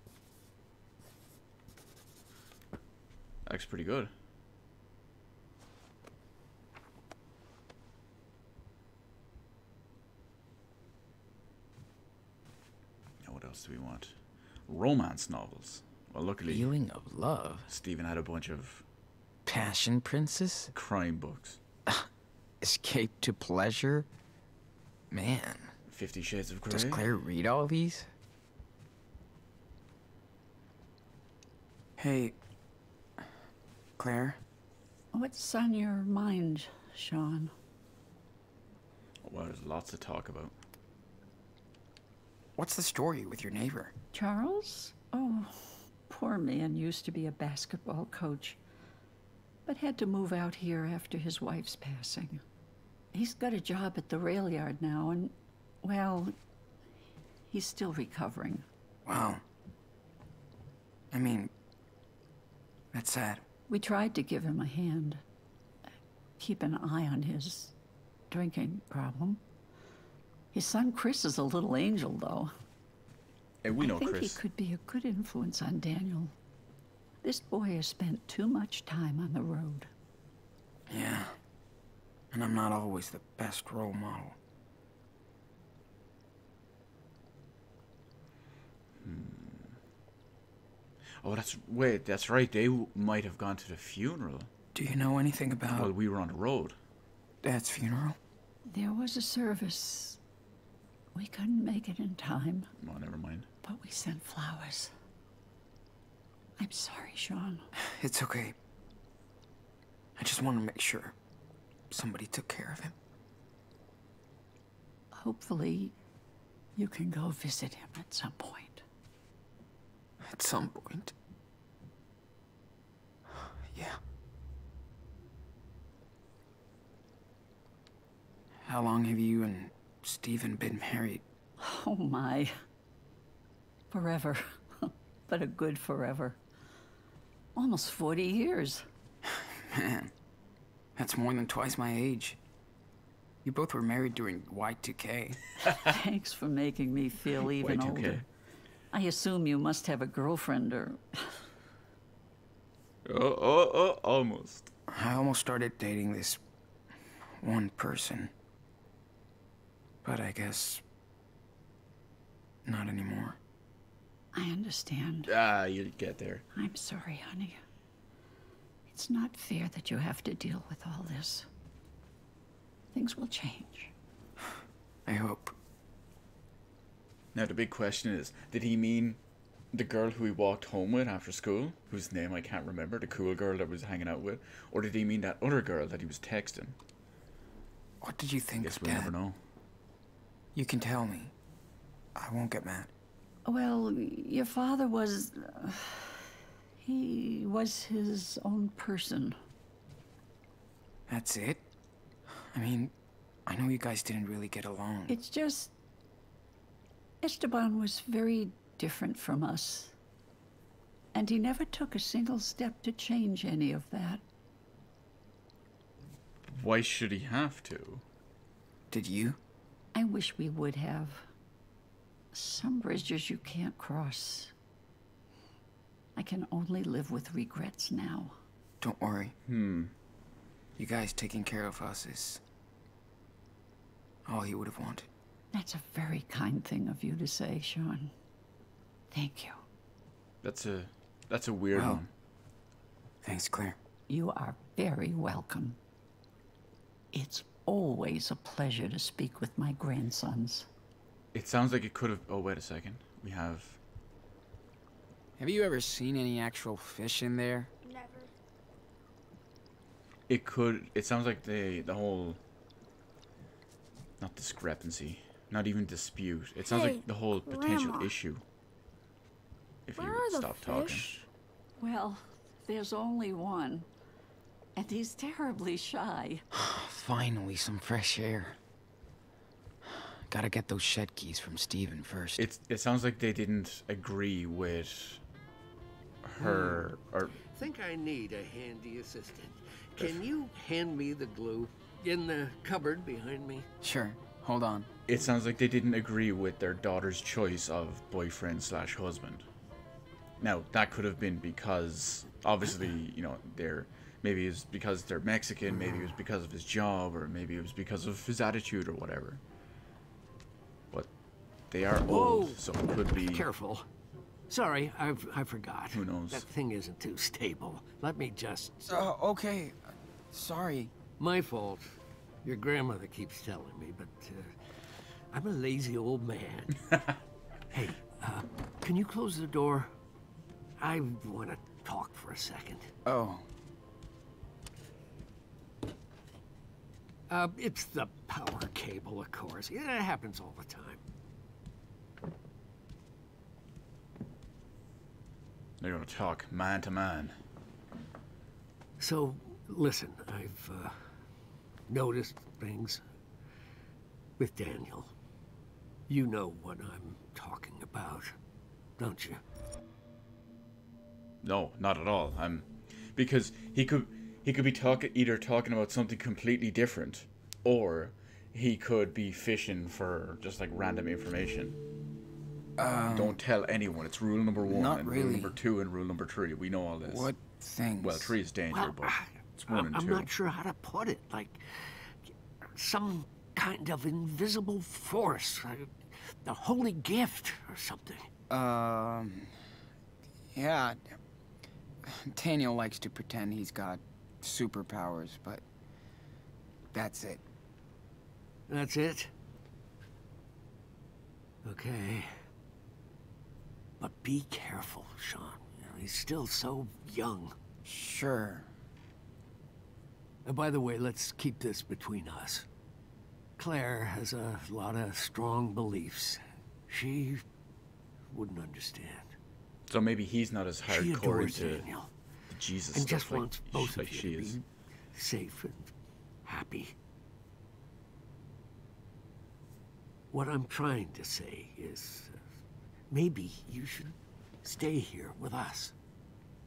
Looks pretty good. Now what else do we want? Romance novels. Well, luckily, Feeling of love. Stephen had a bunch of Passion Princess? crime books. Escape to pleasure? Man, 50 Shades of Grey. does Claire read all these? Hey, Claire? What's on your mind, Sean? Well, there's lots to talk about. What's the story with your neighbor? Charles? Oh, poor man used to be a basketball coach, but had to move out here after his wife's passing. He's got a job at the rail yard now, and, well, he's still recovering. Wow. I mean, that's sad. We tried to give him a hand, keep an eye on his drinking problem. His son Chris is a little angel, though. Hey, we know I think Chris. he could be a good influence on Daniel. This boy has spent too much time on the road. Yeah. And I'm not always the best role model. Oh, wait, that's right. They might have gone to the funeral Do you know anything about while we were on the road. Dad's funeral? There was a service. We couldn't make it in time, Oh, never mind. but we sent flowers. I'm sorry, Sean. It's okay. I just want to make sure somebody took care of him. Hopefully, you can go visit him at some point. At some point. Yeah. How long have you and Stephen been married? Oh my. Forever. But a good forever. Almost 40 years. Man, that's more than twice my age. You both were married during Y2K. Thanks for making me feel even Y2K. older. I assume you must have a girlfriend or... Almost. I almost started dating this one person. But I guess not anymore. I understand. Ah, you'd get there. I'm sorry, honey. It's not fair that you have to deal with all this. Things will change. I hope. Now the big question is, did he mean the girl who he walked home with after school, whose name I can't remember, the cool girl that was hanging out with, or did he mean that other girl that he was texting? What did you think Guess of we'll Dad? never know. You can tell me. I won't get mad. Well, your father was... he was his own person. That's it? I mean, I know you guys didn't really get along. It's just... Esteban was very different from us. And he never took a single step to change any of that. Why should he have to? Did you? I wish we would have. Some bridges you can't cross. I can only live with regrets now. Don't worry. Hmm. You guys taking care of us is all he would have wanted. That's a very kind thing of you to say, Sean. Thank you. That's a weird Well, one. Thanks, Claire. You are very welcome. It's always a pleasure to speak with my grandsons. It sounds like it could have... Oh, wait a second. We have... Have you ever seen any actual fish in there? Never. It could... It sounds like the whole... Not discrepancy. Not even dispute. It sounds Hey, like the whole potential Grandma. issue. If Where you are would the stop talking. fish? Well, there's only one. And he's terribly shy. Finally, some fresh air. Gotta get those shed keys from Steven first. It sounds like they didn't agree with her... Or... Think I need a handy assistant. Can you hand me the glue? In the cupboard behind me? Sure, hold on. It sounds like they didn't agree with their daughter's choice of boyfriend/husband. Now, that could have been because, obviously, you know, maybe it was because they're Mexican, maybe it was because of his job, or maybe it was because of his attitude or whatever. But they are old, so it could be... Careful. Sorry, I forgot. Who knows? That thing isn't too stable. Let me just... Okay. Sorry. My fault. Your grandmother keeps telling me, but I'm a lazy old man. Hey, can you close the door? I want to talk for a second. Oh, It's the power cable, of course. It happens all the time. They're gonna talk man to man. So, listen, I've noticed things with Daniel. You know what I'm talking about, don't you? No, not at all. Because he could be either talking about something completely different, or he could be fishing for just like random information. Don't tell anyone. It's rule number 1 not and really. rule number 2 and rule number 3. We know all this. what things? Well, 3 is danger, Well, but it's 1 and 2. I'm not sure how to put it. Like, some kind of invisible force. The holy gift or something. Yeah. Daniel likes to pretend he's got superpowers, but that's it. That's it? Okay. But be careful, Sean. You know, he's still so young. Sure. And by the way, let's keep this between us. Claire has a lot of strong beliefs. She wouldn't understand. So maybe he's not as She hardcore adores into Daniel. the Jesus And stuff just like, wants both like of she you to is. be safe and happy. What I'm trying to say is, maybe you should stay here with us.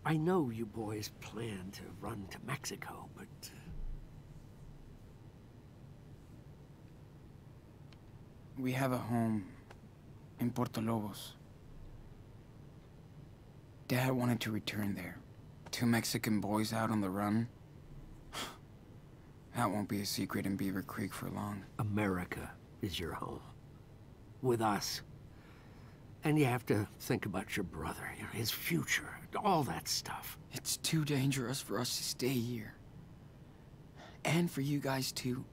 I know you boys plan to run to Mexico, but... We have a home in Porto Lobos. Dad wanted to return there. 2 Mexican boys out on the run? That won't be a secret in Beaver Creek for long. America is your home. With us. And you have to think about your brother, you know, his future, all that stuff. It's too dangerous for us to stay here. And for you guys, too.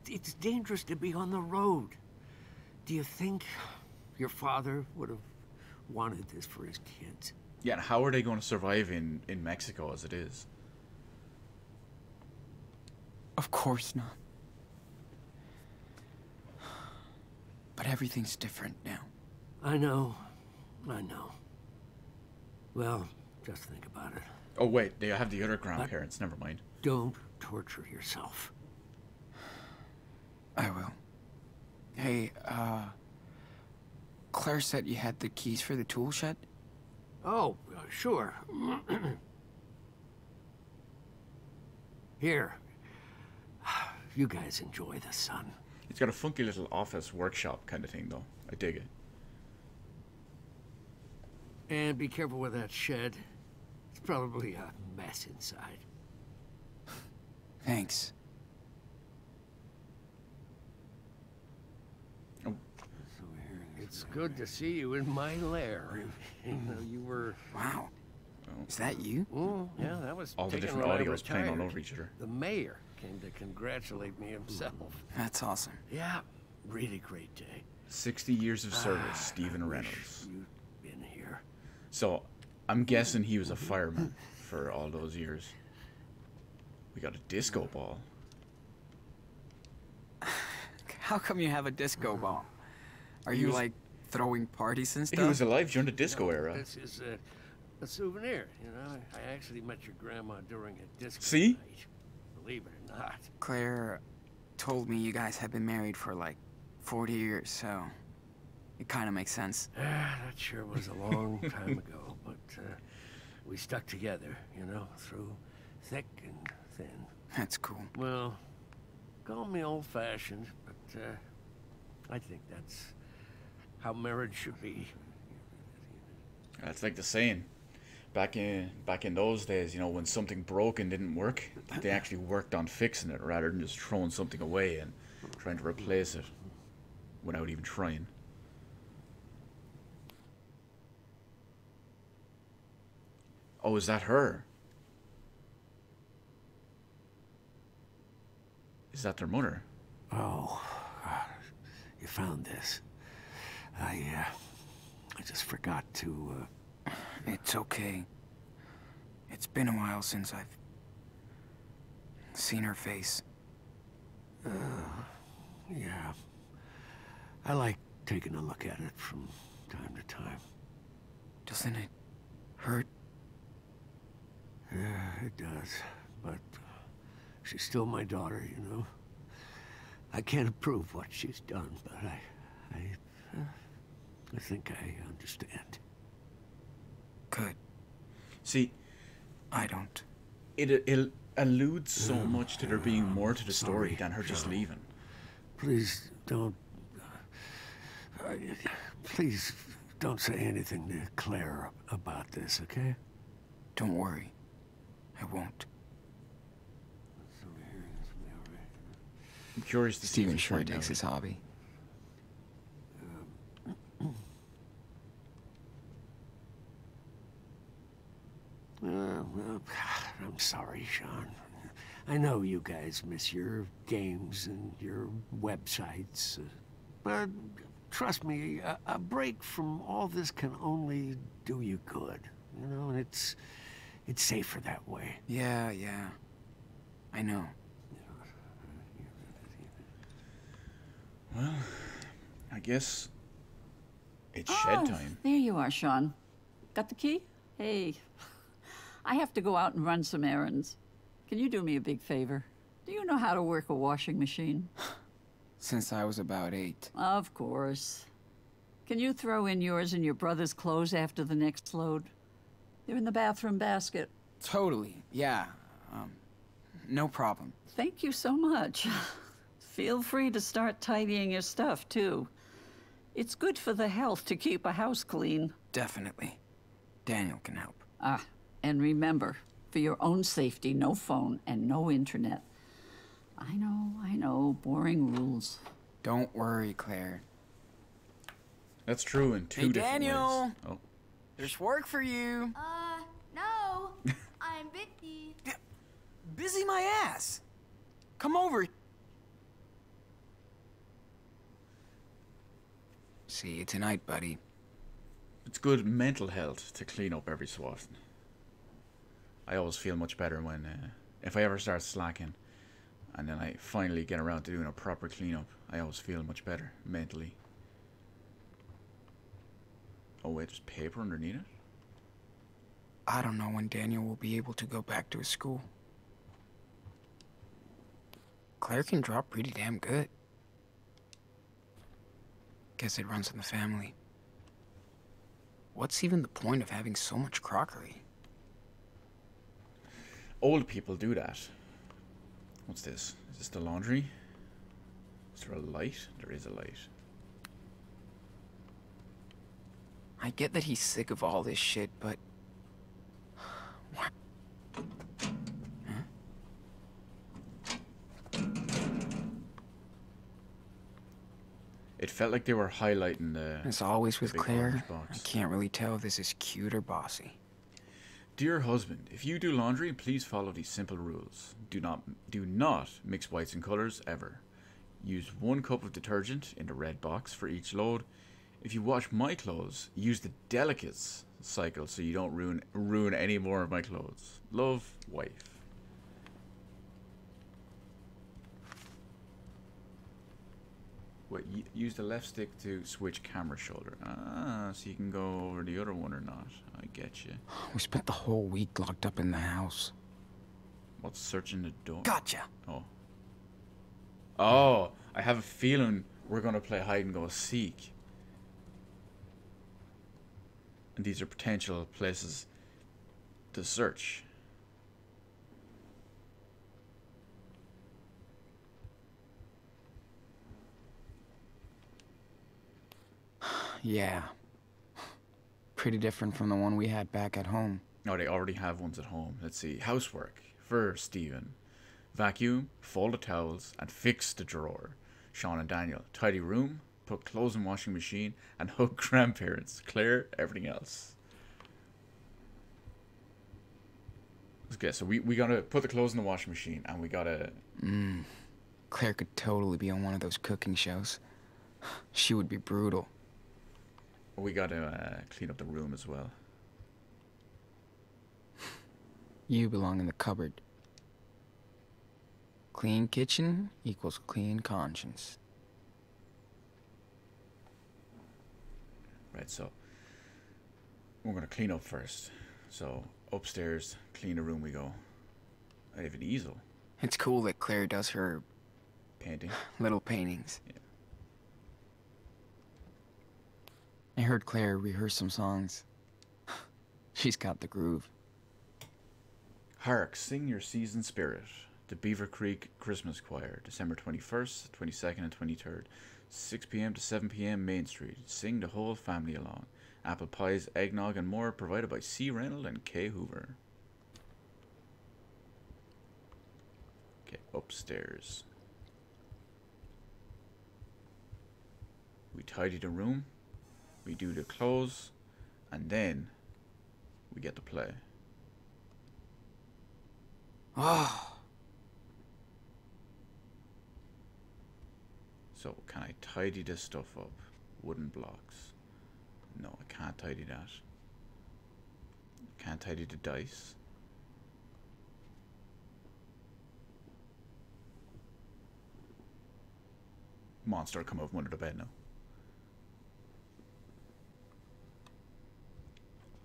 It's dangerous to be on the road. Do you think your father would have wanted this for his kids? Yeah, and how are they going to survive in Mexico as it is? Of course not. But everything's different now. I know. Well, just think about it. Oh, wait, they have the other grandparents. Never mind. Don't torture yourself. I will. Hey, Claire said you had the keys for the tool shed? Oh, sure. Here. You guys enjoy the sun. It's got a funky little office workshop kind of thing, though. I dig it. And be careful with that shed. It's probably a mess inside. Thanks. Oh. It's good to see you in my lair. You know, you were... Wow. Is that you? Oh, yeah, that was All the taken different when I audios playing all retired. over each other. The mayor came to congratulate me himself. That's awesome. Yeah, really great day. 60 years of service, Stephen I wish Reynolds. you'd been here. So, I'm guessing he was a fireman for all those years. We got a disco ball. How come you have a disco ball? Are you, was- like, throwing parties and He stuff? was alive during the disco No, era. This is a souvenir, you know. I actually met your grandma during a disco See? night. Believe it or not. Claire told me you guys had been married for, like, 40 years, so it kind of makes sense. That sure was a long time ago, but we stuck together, you know, through thick and thin. That's cool. Well, call me old-fashioned, but I think that's how marriage should be. That's like the saying. Back in those days, you know, when something broke and didn't work, they actually worked on fixing it rather than just throwing something away and trying to replace it without even trying. Oh, is that her? Is that their mother? Oh, God. You found this. I just forgot to, It's okay. It's been a while since I've seen her face. yeah. I like taking a look at it from time to time. Doesn't it hurt? Yeah, it does. But she's still my daughter, you know. I can't approve what she's done, but I think I understand. Good. See, I don't. it alludes so much to there being more to the story Sorry, than her just Joe. leaving. Please don't... please don't say anything to Claire about this, okay? Don't worry. I won't. I'm curious to see Steven if sure find takes out. his hobby. Well, I'm sorry, Sean. I know you guys miss your games and your websites, but trust me, a break from all this can only do you good. You know, and it's safer that way. Yeah. I know. Well, I guess it's shed time. There you are, Sean. Got the key? Hey, I have to go out and run some errands. Can you do me a big favor? Do you know how to work a washing machine? Since I was about 8. Of course. Can you throw in yours and your brother's clothes after the next load? They're in the bathroom basket. Totally. Yeah. No problem. Thank you so much. Feel free to start tidying your stuff, too. It's good for the health to keep a house clean. Definitely. Daniel can help. Ah, and remember, for your own safety, no phone and no internet. I know, boring rules. Don't worry, Claire. That's true in two Hey, different Daniel. ways. Oh, There's work for you. No. I'm busy. Busy my ass. Come over. See you tonight, buddy. it's good mental health to clean up every so often. I always feel much better when, if I ever start slacking, and then I finally get around to doing a proper cleanup, I always feel much better mentally. Oh wait, there's paper underneath it? I don't know when Daniel will be able to go back to his school. Claire can draw pretty damn good. Guess it runs in the family. What's even the point of having so much crockery? Old people do that. What's this? Is this the laundry? Is there a light? There is a light. I get that he's sick of all this shit, but... What? It felt like they were highlighting the... As always with big Claire, orange box. I can't really tell if this is cute or bossy. Dear husband, if you do laundry, please follow these simple rules. Do not mix whites and colors ever. Use 1 cup of detergent in the red box for each load. If you wash my clothes, use the delicates cycle so you don't ruin any more of my clothes. Love, wife. Wait, use the left stick to switch camera shoulder. Ah, so you can go over the other one or not. I get you. We spent the whole week locked up in the house. What's searching the door? Gotcha! Oh. Oh, I have a feeling we're gonna play hide and go seek. And these are potential places to search. Yeah. Pretty different from the one we had back at home. Oh, they already have ones at home. Let's see. Housework for Stephen. Vacuum, fold the towels, and fix the drawer. Sean and Daniel. Tidy room, put clothes in washing machine, and hug grandparents. Claire, everything else. Okay, so we gotta put the clothes in the washing machine, and we gotta... Claire could totally be on one of those cooking shows. She would be brutal. We gotta clean up the room as well. You belong in the cupboard. Clean kitchen equals clean conscience. Right, so we're gonna clean up first. So upstairs, clean the room we go. I have an easel. It's cool that Claire does her Painting. little paintings. Yeah. I heard Claire rehearse some songs. She's got the groove. Hark, sing your season spirit. The Beaver Creek Christmas Choir, December 21st, 22nd, and 23rd. 6 p.m. to 7 p.m. Main Street. Sing the whole family along. Apple pies, eggnog, and more provided by C. Reynolds and K. Hoover. Okay, upstairs. We tidy the room. We do the clothes. And then we get to play. Oh, So, can I tidy this stuff up? Wooden blocks. No, I can't tidy that. Can't tidy the dice. Monster come up under the bed now.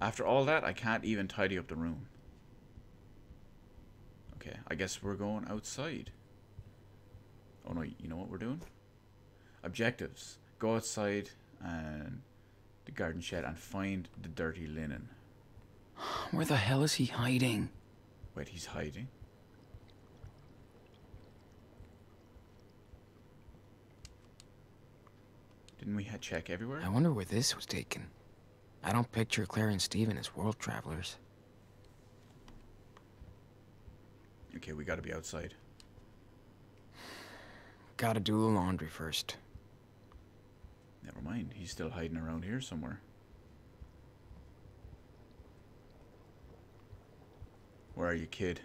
After all that, I can't even tidy up the room. Okay, I guess we're going outside. Oh no, you know what we're doing? Objectives. Go outside and the garden shed and find the dirty linen. where the hell is he hiding? Wait, he's hiding? Didn't we check everywhere? I wonder where this was taken. I don't picture Claire and Steven as world travelers. Okay, we gotta be outside. Gotta do the laundry first. Never mind, he's still hiding around here somewhere. Where are you, kid?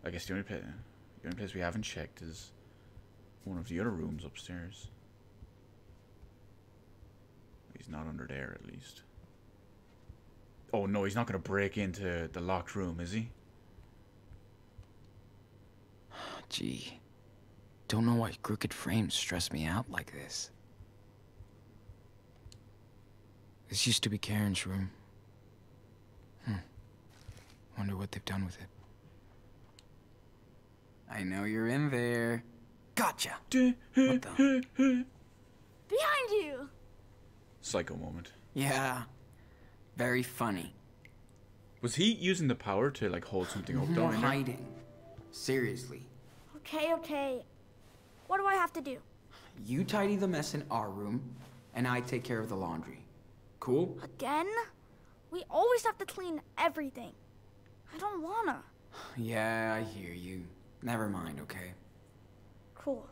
I guess the only place we haven't checked is one of the other rooms upstairs. He's not under there, at least. Oh no, he's not gonna break into the locked room, is he? Gee. Don't know why crooked frames stress me out like this. This used to be Karen's room. Wonder what they've done with it. I know you're in there. Gotcha! What the? Behind you! Psycho moment. Yeah. Very funny. Was he using the power to like hold something up More down there? hiding. Seriously. Okay, okay. What do I have to do? You tidy the mess in our room, and I take care of the laundry. Cool? Again? We always have to clean everything. I don't wanna. Yeah, I hear you. Never mind, okay? Cool.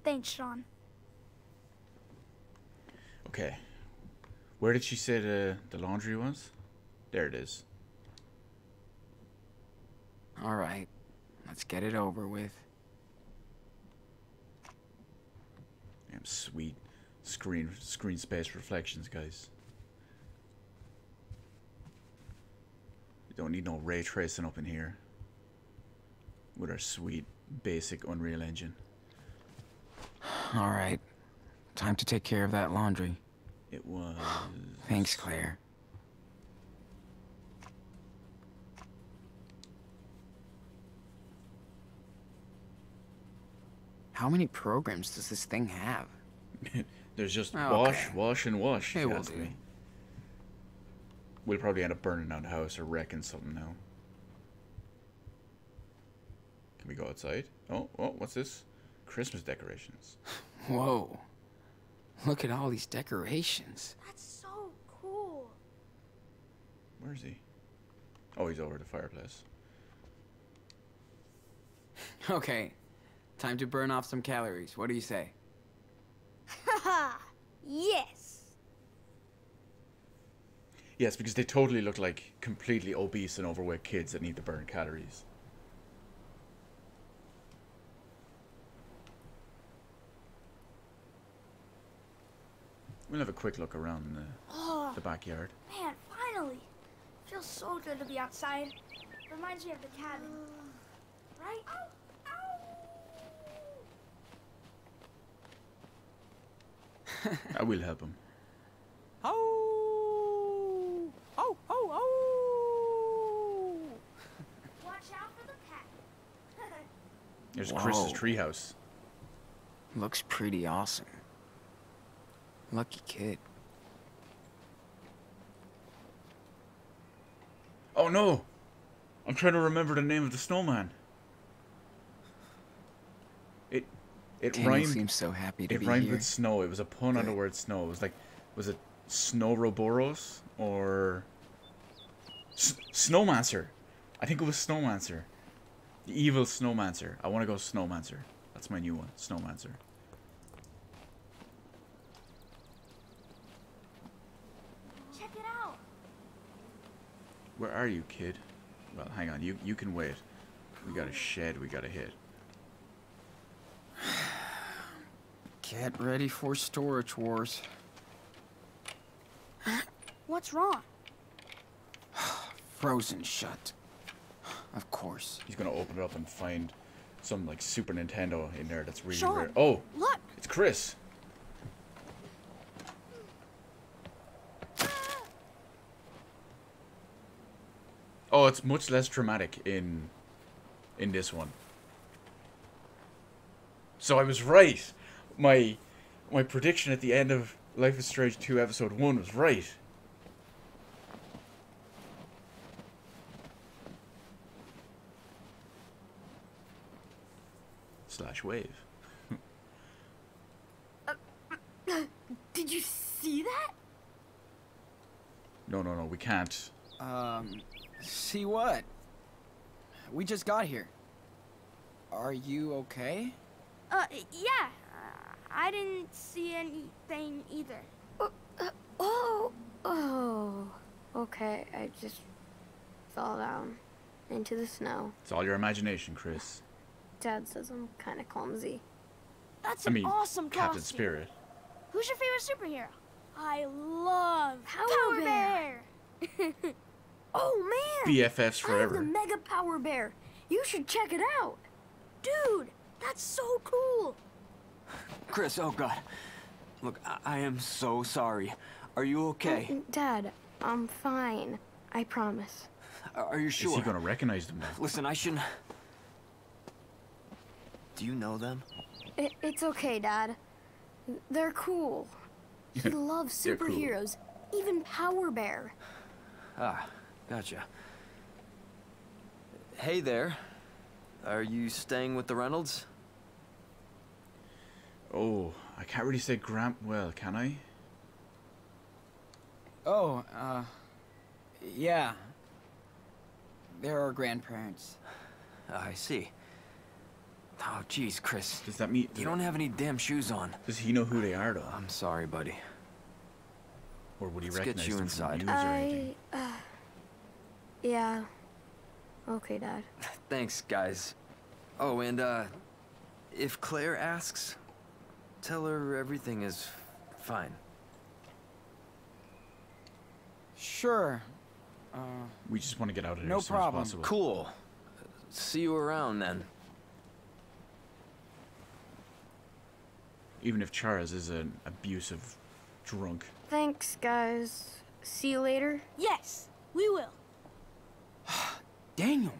Thanks, Sean. Okay. Where did she say the laundry was? There it is. Alright. Let's get it over with. Damn sweet screen space reflections, guys. We don't need no ray tracing up in here. With our sweet basic Unreal Engine. Alright. Time to take care of that laundry. It was... Thanks, Claire. How many programs does this thing have? There's just Okay. wash, and wash. It if you will ask do. me. We'll probably end up burning down the house or wrecking something now. Can we go outside? Oh, what's this? Christmas decorations. Whoa. Look at all these decorations. That's so cool. Where is he? Oh, he's over at the fireplace. Okay. Time to burn off some calories. What do you say? Haha! Yes! Yes, because they totally look like completely obese and overweight kids that need to burn calories. We'll have a quick look around the backyard. Man, finally! Feels so good to be outside. Reminds me of the cabin. Right? I will help him. Oh! Oh, oh, oh! Watch out for the cat. There's Whoa. Chris's treehouse. Looks pretty awesome. Lucky kid. Oh no! I'm trying to remember the name of the snowman. It Daniel rhymed. seems so happy to It be rhymed here. with snow. It was a pun on the Good. word snow. It was like, was it Snowroboros or Snowmancer? I think it was Snowmancer. The evil Snowmancer. I want to go Snowmancer. That's my new one, Snowmancer. Check it out. Where are you, kid? Well, hang on. You can wait. We got a shed we gotta hit. Get ready for storage wars. What's wrong? Frozen shut. Of course. He's gonna open it up and find some like Super Nintendo in there that's really Sean, rare. Oh, Look! it's Chris. Oh, it's much less dramatic in this one. So I was right. My prediction at the end of Life is Strange 2 episode 1 was right. Slash wave. Did you see that? No, we can't. See what? We just got here. Are you okay? Yeah. I didn't see anything either. Okay, I just fell down into the snow. It's all your imagination, Chris. Dad says I'm kind of clumsy. That's I an mean, awesome Captain costume. Spirit. Who's your favorite superhero? I love Power Bear. Oh man! BFFs I have the forever. Mega Power Bear. You should check it out. Dude, that's so cool. Chris, oh God. Look, I am so sorry. Are you okay? Dad, I'm fine. I promise. Are you sure? Is he gonna recognize them now? Listen, I shouldn't... Do you know them? It's okay, Dad. They're cool. He loves They're cool. superheroes, even Power Bear. Ah, gotcha. Hey there. Are you staying with the Reynolds? Oh, I can't really say Grant well, can I? Oh, yeah. They're our grandparents. I see. Oh, jeez, Chris. Does that mean... You don't have any damn shoes on. Does he know who they are, though? I'm sorry, buddy. Or would he Let's get recognize you them inside. from the news or anything? Yeah. Okay, Dad. Thanks, guys. Oh, and, if Claire asks, tell her everything is fine. Sure. We just want to get out of here No as soon problem. as possible. Cool. See you around, then. Even if Charles is an abusive drunk. Thanks, guys. See you later. Yes, we will. Daniel,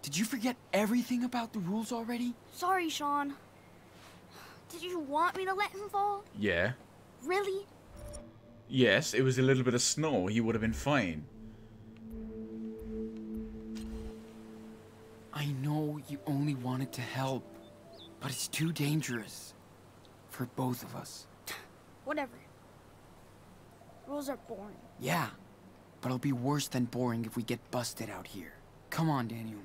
did you forget everything about the rules already? Sorry, Sean. Did you want me to let him fall? Yeah. Really? Yes, it was a little bit of snow. He would have been fine. I know you only wanted to help, but it's too dangerous for both of us. Whatever. Rules are boring. Yeah, but it'll be worse than boring if we get busted out here. Come on, Daniel.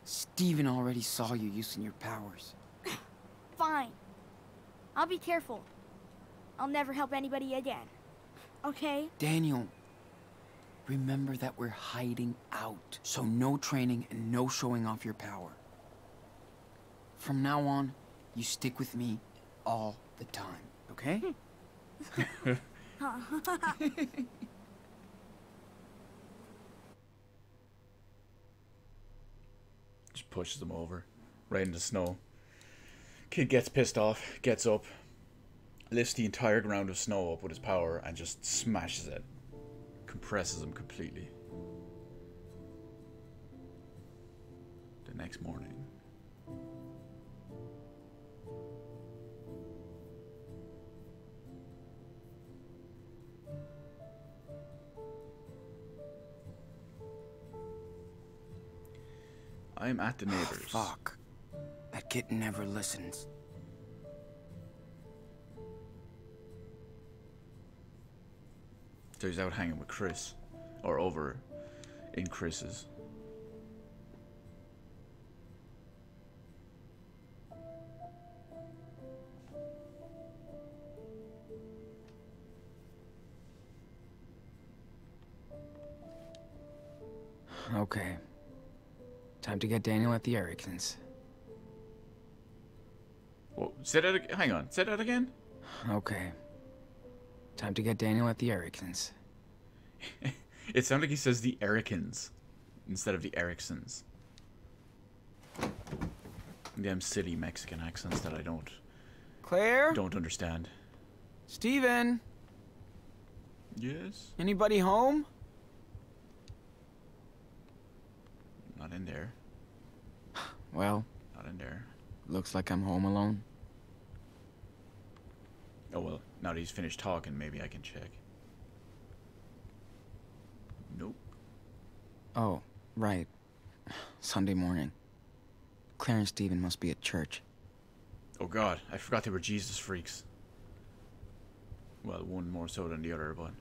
Steven already saw you using your powers. Fine. I'll be careful. I'll never help anybody again. Okay? Daniel, remember that we're hiding out, so no training and no showing off your power. From now on, you stick with me all the time, okay? Just pushes him over. Right into snow. Kid gets pissed off, gets up, lifts the entire ground of snow up with his power, and just smashes it. Compresses him completely. The next morning. I'm at the neighbors. Fuck. That kid never listens. So he's out hanging with Chris. Or over in Chris's. Okay. Time to get Daniel at the Ericksons. Well, say that again. Hang on. Say that again. Okay. Time to get Daniel at the Ericksons. It sounded like he says the Ericans instead of the Ericksons. Damn silly Mexican accents that I Claire? don't understand. Steven? Yes? Anybody home? Not in there. Well, Not in there. looks like I'm home alone. Oh well, now that he's finished talking, maybe I can check. Nope. Oh, right. Sunday morning. Claire and Steven must be at church. Oh god, I forgot they were Jesus freaks. Well, one more so than the other, but...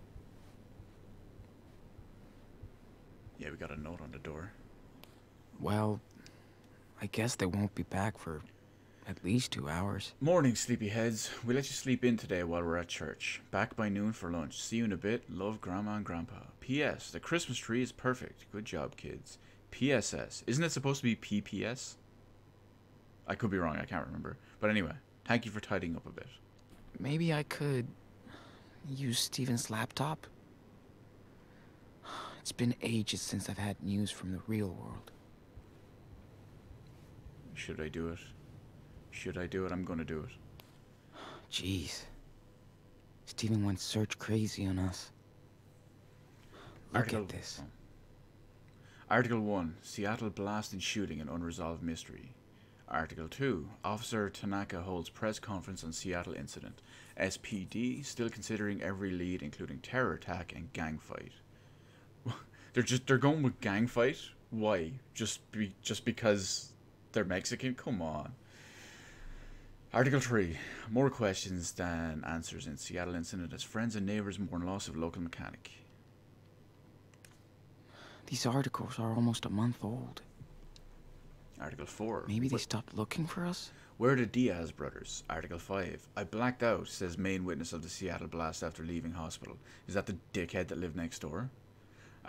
Yeah, we got a note on the door. Well, I guess they won't be back for at least 2 hours. Morning, sleepyheads. We let you sleep in today while we're at church. Back by noon for lunch. See you in a bit. Love, Grandma and Grandpa. P.S. The Christmas tree is perfect. Good job, kids. P.S.S. Isn't it supposed to be P.P.S.? I could be wrong. I can't remember. But anyway, thank you for tidying up a bit. Maybe I could use Steven's laptop? It's been ages since I've had news from the real world. Should I do it? Should I do it? I'm gonna do it. Jeez. Steven went search crazy on us. Look at this. Article 1. Seattle blast and shooting an unresolved mystery. Article 2. Officer Tanaka holds press conference on Seattle incident. SPD still considering every lead including terror attack and gang fight. They're going with gang fight? Why? Just because they're Mexican? Come on. Article 3. More questions than answers in Seattle incident as friends and neighbors mourn loss of local mechanic. These articles are almost a month old. Article 4. Maybe they stopped looking for us? Where are the Diaz brothers? Article 5. I blacked out, says main witness of the Seattle blast after leaving hospital. Is that the dickhead that lived next door?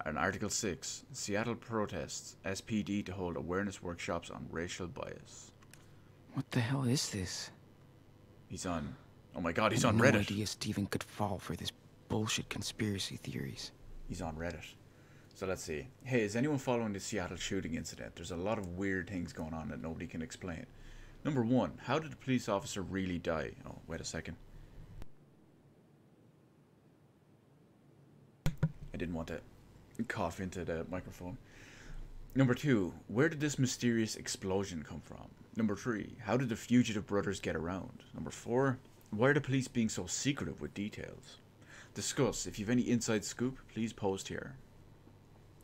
And Article 6. Seattle protests SPD to hold awareness workshops on racial bias. What the hell is this? He's on... Oh my god, he's on no Reddit. idea Steven could fall for this bullshit conspiracy theories. He's on Reddit. So let's see. Hey, is anyone following the Seattle shooting incident? There's a lot of weird things going on that nobody can explain. Number 1, how did the police officer really die? Oh, wait a second. I didn't want to cough into the microphone. Number 2, where did this mysterious explosion come from? Number 3, how did the fugitive brothers get around? Number 4, why are the police being so secretive with details? Discuss. If you have any inside scoop, please post here.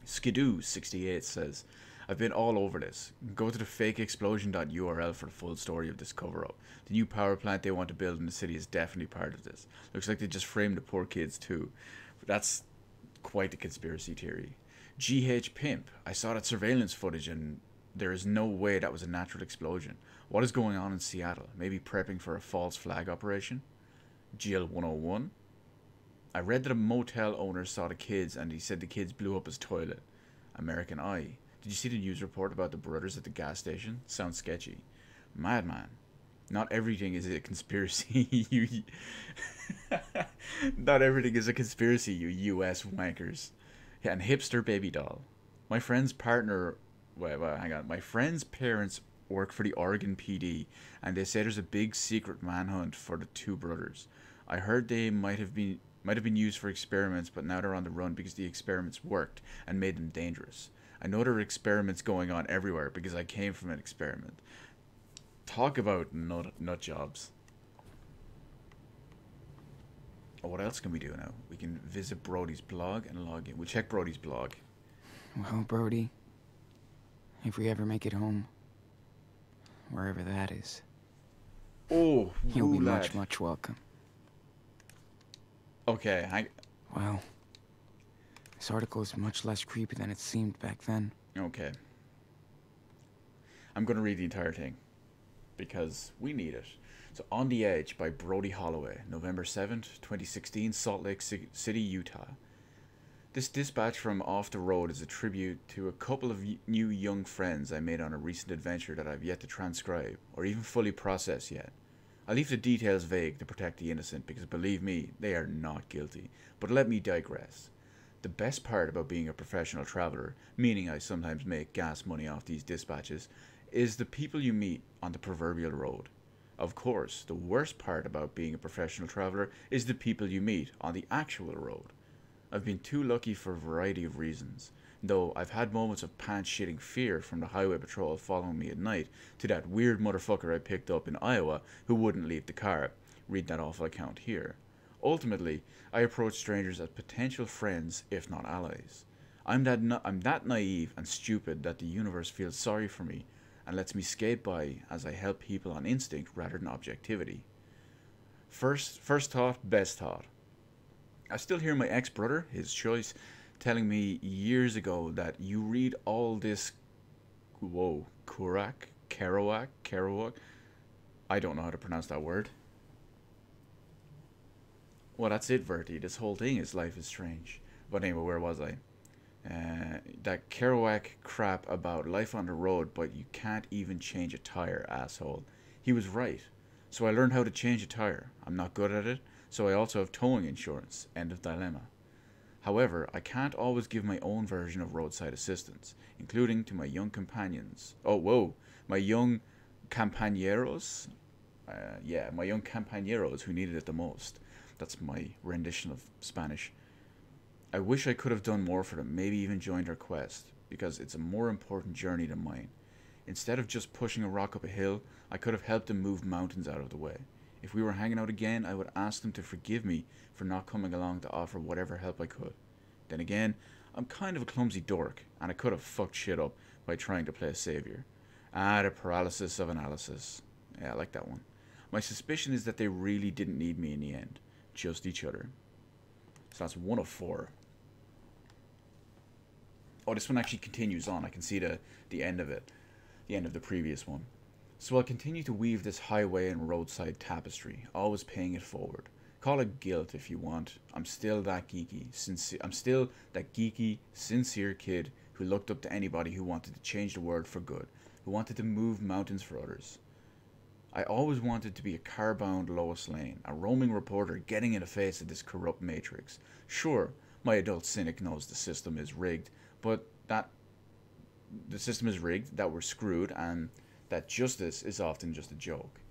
Skidoo68 says, I've been all over this. Go to the fakeexplosion.url for the full story of this cover-up. The new power plant they want to build in the city is definitely part of this. Looks like they just framed the poor kids too. That's quite the conspiracy theory. GH Pimp, I saw that surveillance footage and there is no way that was a natural explosion. What is going on in Seattle? Maybe prepping for a false flag operation? Jill 101, I read that a motel owner saw the kids and he said the kids blew up his toilet. American Eye, did you see the news report about the brothers at the gas station? Sounds sketchy. Madman, not everything is a conspiracy. Not everything is a conspiracy, you US wankers. Yeah, and Hipster Baby Doll. My friend's partner... Wait, hang on. My friend's parents work for the Oregon PD, and they say there's a big secret manhunt for the two brothers. I heard they might have been used for experiments, but now they're on the run because the experiments worked and made them dangerous. I know there are experiments going on everywhere because I came from an experiment. Talk about nut jobs. Oh, what else can we do now? We can visit Brody's blog and log in. We'll check Brody's blog. Well, Brody, if we ever make it home, wherever that is, oh, you'll be much welcome. Okay, Well, this article is much less creepy than it seemed back then. Okay. I'm going to read the entire thing because we need it. So, On the Edge by Brody Holloway, November 7th, 2016, Salt Lake City, Utah. This dispatch from Off the Road is a tribute to a couple of new young friends I made on a recent adventure that I've yet to transcribe or even fully process yet. I leave the details vague to protect the innocent because, believe me, they are not guilty. But let me digress. The best part about being a professional traveler, meaning I sometimes make gas money off these dispatches, is the people you meet on the proverbial road. Of course, the worst part about being a professional traveler is the people you meet on the actual road. I've been too lucky for a variety of reasons, though I've had moments of pants-shitting fear from the highway patrol following me at night to that weird motherfucker I picked up in Iowa who wouldn't leave the car. Read that awful account here. Ultimately, I approach strangers as potential friends, if not allies. I'm that naive and stupid that the universe feels sorry for me and lets me skate by as I help people on instinct rather than objectivity. First thought, best thought. I still hear my ex-brother, his choice, telling me years ago that you read all this Whoa, Kerouac. I don't know how to pronounce that word. Well, that's it, Verti. This whole thing is Life is Strange. But anyway, where was I? That Kerouac crap about life on the road, but you can't even change a tire, asshole. He was right. So I learned how to change a tire. I'm not good at it, so I also have towing insurance. End of dilemma. However, I can't always give my own version of roadside assistance, including to my young companions. Oh, whoa. My young compañeros? My young compañeros who needed it the most. That's my rendition of Spanish. I wish I could have done more for them, maybe even joined their quest, because it's a more important journey than mine. Instead of just pushing a rock up a hill, I could have helped them move mountains out of the way. If we were hanging out again, I would ask them to forgive me for not coming along to offer whatever help I could. Then again, I'm kind of a clumsy dork, and I could have fucked shit up by trying to play a savior. The paralysis of analysis. Yeah, I like that one. My suspicion is that they really didn't need me in the end. Just each other. So that's 1 of 4. Oh, this one actually continues on. I can see the end of it. The end of the previous one. So I'll continue to weave this highway and roadside tapestry, always paying it forward. Call it guilt if you want. I'm still that geeky, sincere kid who looked up to anybody who wanted to change the world for good, who wanted to move mountains for others. I always wanted to be a car-bound Lois Lane, a roaming reporter getting in the face of this corrupt matrix. Sure, my adult cynic knows the system is rigged, but that we're screwed, and that justice is often just a joke.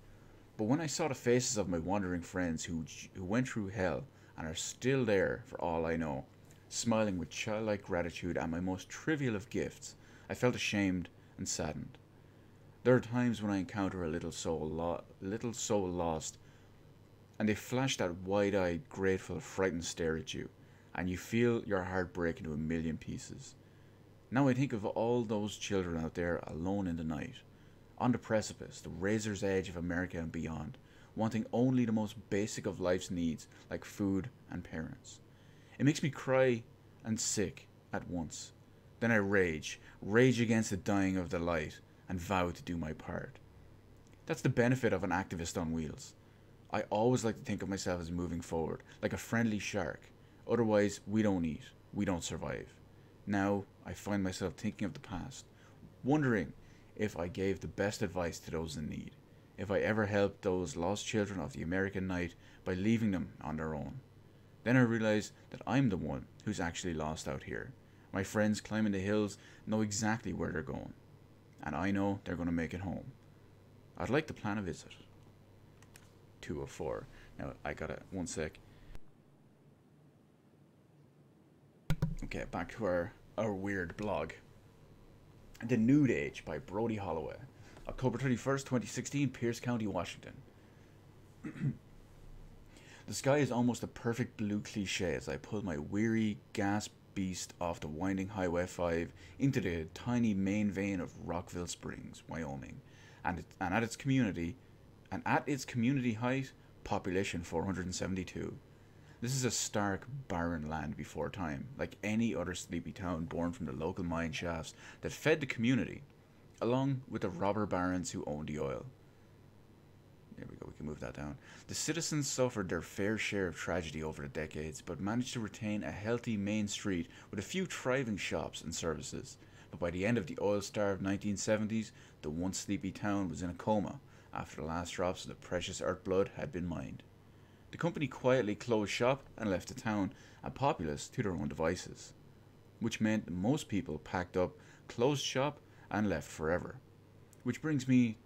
But when I saw the faces of my wandering friends who went through hell and are still there for all I know, smiling with childlike gratitude at my most trivial of gifts, I felt ashamed and saddened. There are times when I encounter a little soul lost, and they flash that wide-eyed, grateful, frightened stare at you, and you feel your heart break into a million pieces. Now I think of all those children out there alone in the night, on the precipice, the razor's edge of America and beyond, wanting only the most basic of life's needs, like food and parents. It makes me cry and sick at once. Then I rage against the dying of the light, and vow to do my part. That's the benefit of an activist on wheels. I always like to think of myself as moving forward, like a friendly shark. Otherwise, we don't eat, we don't survive. Now, I find myself thinking of the past, wondering if I gave the best advice to those in need, if I ever helped those lost children of the American night by leaving them on their own. Then I realize that I'm the one who's actually lost out here. My friends climbing the hills know exactly where they're going, and I know they're going to make it home. I'd like to plan a visit. 2 of 4. Now, I gotta, 1 sec. Okay, back to our weird blog. The Nude Age by Brody Holloway. October 31st, 2016, Pierce County, Washington. The sky is almost a perfect blue cliche as I pull my weary gas beast off the winding Highway 5 into the tiny main vein of Rockville Springs, Wyoming, and at its community height, population 472. This is a stark, barren land before time, like any other sleepy town born from the local mine shafts that fed the community, along with the robber barons who owned the oil. There we go, we can move that down. The citizens suffered their fair share of tragedy over the decades, but managed to retain a healthy main street with a few thriving shops and services. But by the end of the oil-starved 1970s, the once sleepy town was in a coma after the last drops of the precious earth blood had been mined. The company quietly closed shop and left the town and populace to their own devices, which meant most people packed up, closed shop, and left forever. Which brings me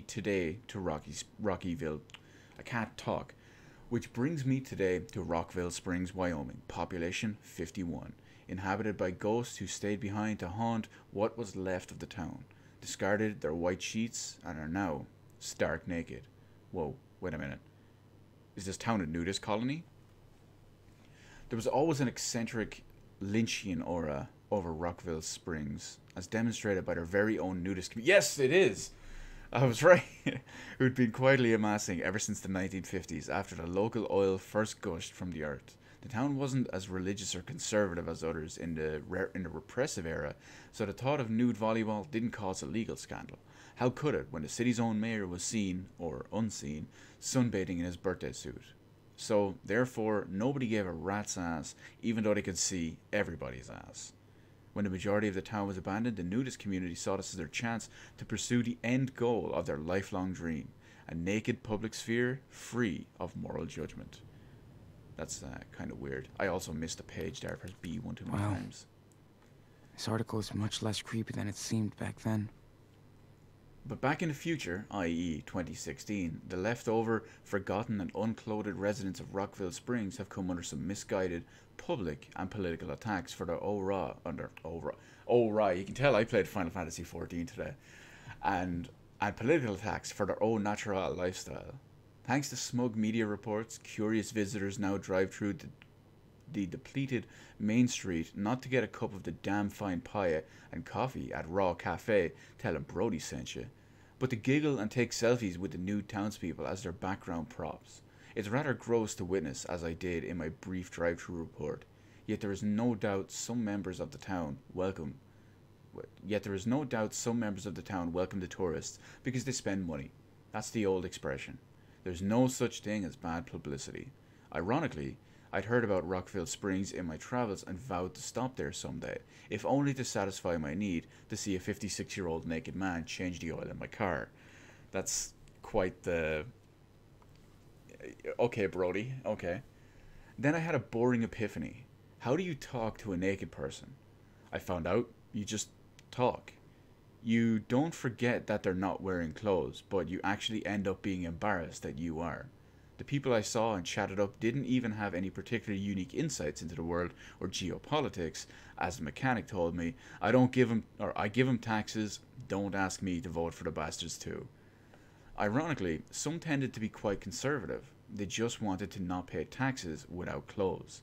today to Rockyville. I can't talk. Which brings me today to Rockville Springs, Wyoming. Population 51. Inhabited by ghosts who stayed behind to haunt what was left of the town. Discarded their white sheets and are now stark naked. Whoa, wait a minute. Is this town a nudist colony? There was always an eccentric Lynchian aura over Rockville Springs, as demonstrated by their very own nudist community. Yes, it is! I was right. Who'd been quietly amassing ever since the 1950s after the local oil first gushed from the earth. The town wasn't as religious or conservative as others in the repressive era, so the thought of nude volleyball didn't cause a legal scandal. How could it when the city's own mayor was seen, or unseen, sunbathing in his birthday suit? So, therefore, nobody gave a rat's ass, even though they could see everybody's ass. When the majority of the town was abandoned, the nudist community saw this as their chance to pursue the end goal of their lifelong dream, a naked public sphere free of moral judgment. That's kind of weird. I also missed a page there. I pressed B one too many times. This article is much less creepy than it seemed back then. But back in the future, i.e. 2016, the leftover, forgotten and unclothed residents of Rockville Springs have come under some misguided public and political attacks for their you can tell I played Final Fantasy XIV today. And political attacks for their own natural lifestyle. Thanks to smug media reports, curious visitors now drive through the depleted main street not to get a cup of the damn fine pie and coffee at Raw Cafe telling Brody sent you, but to giggle and take selfies with the nude townspeople as their background props. It's rather gross to witness, as I did in my brief drive-through report, yet there is no doubt some members of the town welcome the tourists because they spend money. That's the old expression. There's no such thing as bad publicity. Ironically, I'd heard about Rockville Springs in my travels and vowed to stop there someday, if only to satisfy my need to see a 56-year-old naked man change the oil in my car. That's quite the... Okay, Brody, okay. Then I had a boring epiphany. How do you talk to a naked person? I found out you just talk. You don't forget that they're not wearing clothes, but you actually end up being embarrassed that you are. The people I saw and chatted up didn't even have any particularly unique insights into the world or geopolitics. As the mechanic told me, I give them taxes, don't ask me to vote for the bastards too. Ironically, some tended to be quite conservative. They just wanted to not pay taxes without clothes.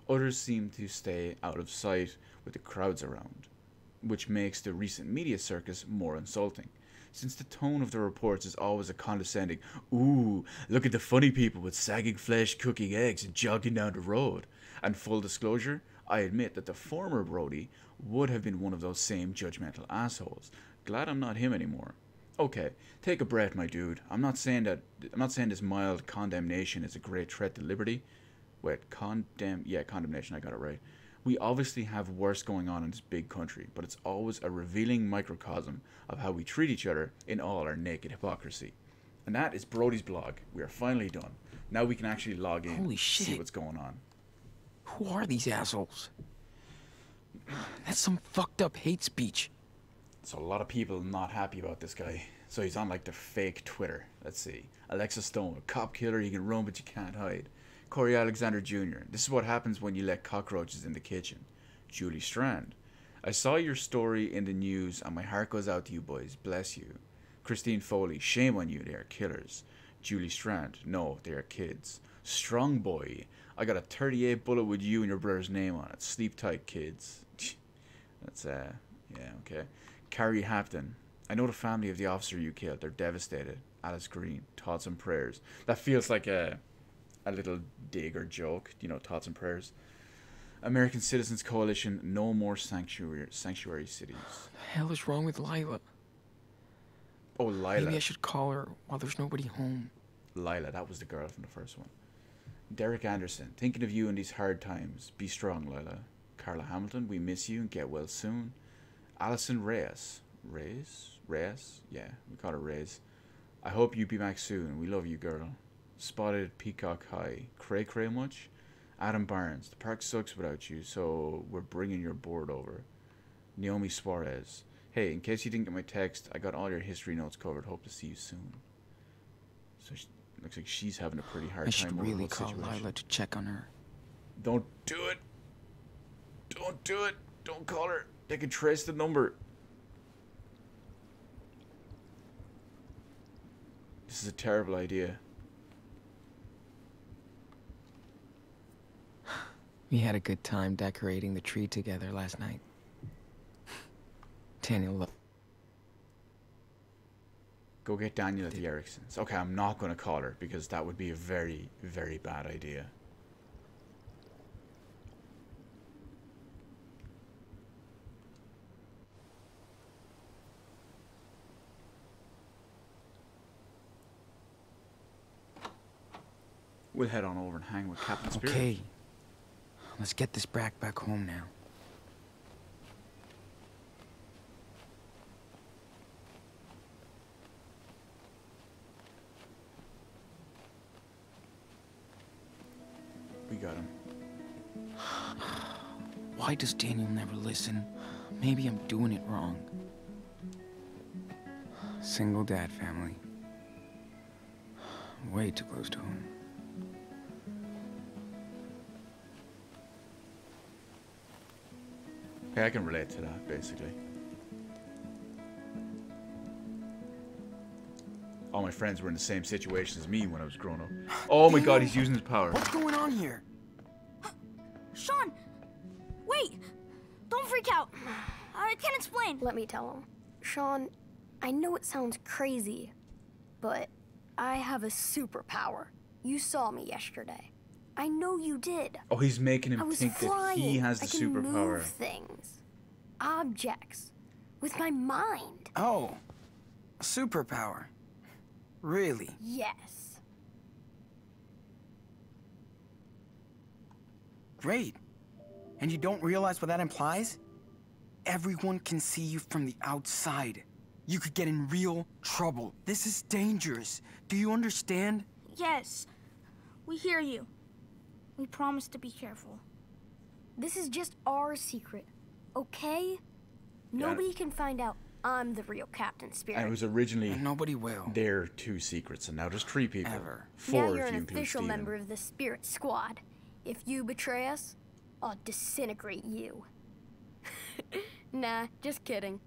Others seemed to stay out of sight with the crowds around, which makes the recent media circus more insulting, since the tone of the reports is always a condescending, "Ooh, look at the funny people with sagging flesh cooking eggs and jogging down the road." And full disclosure, I admit that the former Brody would have been one of those same judgmental assholes. Glad I'm not him anymore. Okay, take a breath, my dude. I'm not saying this mild condemnation is a great threat to liberty. Wait, condemnation, I got it right. We obviously have worse going on in this big country, but it's always a revealing microcosm of how we treat each other in all our naked hypocrisy. And that is Brody's blog. We are finally done. Now we can actually log in and see what's going on. Who are these assholes? That's some fucked up hate speech. So a lot of people not happy about this guy. So he's on like the fake Twitter. Let's see. Alexa Stone, a cop killer, you can run but you can't hide. Corey Alexander Jr. This is what happens when you let cockroaches in the kitchen. Julie Strand. I saw your story in the news and my heart goes out to you boys. Bless you. Christine Foley. Shame on you. They are killers. Julie Strand. No, they are kids. Strong Boy. I got a 38 bullet with you and your brother's name on it. Sleep tight, kids. That's, yeah, okay. Carrie Hapton. I know the family of the officer you killed. They're devastated. Alice Green. Thoughts and prayers. That feels like a little dig or joke, you know, thoughts and prayers. American Citizens Coalition, no more sanctuary cities. What the hell is wrong with Lila? Oh, Lila. Maybe I should call her while there's nobody home. Lila, that was the girl from the first one. Derek Anderson, thinking of you in these hard times. Be strong, Lila. Carla Hamilton, we miss you and get well soon. Allison Reyes. Reyes? Yeah, we call her Reyes. I hope you be back soon. We love you, girl. Spotted Peacock High. Cray much? Adam Barnes. The park sucks without you, so we're bringing your board over. Naomi Suarez. Hey, in case you didn't get my text, I got all your history notes covered. Hope to see you soon. So looks like she's having a pretty hard time. I should really over the call situation. Lila to check on her. Don't do it. Don't do it. Don't call her. They can trace the number. This is a terrible idea. We had a good time decorating the tree together last night. Daniel, Go get Daniel at the Ericksons. Okay, I'm not going to call her because that would be a very, very bad idea. We'll head on over and hang with Captain Spirit. Okay. Let's get this brat back home now. We got him. Why does Daniel never listen? Maybe I'm doing it wrong. Single dad family. Way too close to home. Hey, I can relate to that, basically. All my friends were in the same situation as me when I was growing up. Oh my god, he's using his power. What's going on here? Sean! Wait! Don't freak out. I can't explain. Let me tell him. Sean, I know it sounds crazy, but I have a superpower. You saw me yesterday. I know you did. Oh, he's making I him was think flying. that he has the I can superpower. move things, objects, with my mind. Oh, a superpower. Really? Yes. Great. And you don't realize what that implies? Everyone can see you from the outside. You could get in real trouble. This is dangerous. Do you understand? Yes. We hear you. We promise to be careful. This is just our secret, okay? Nobody can find out I'm the real Captain Spirit. And it was originally And nobody will. their 2 secrets, and now there's 3 people. Ever. 4 now if you're you an include official Steven. member of the Spirit Squad. If you betray us, I'll disintegrate you. Nah, just kidding.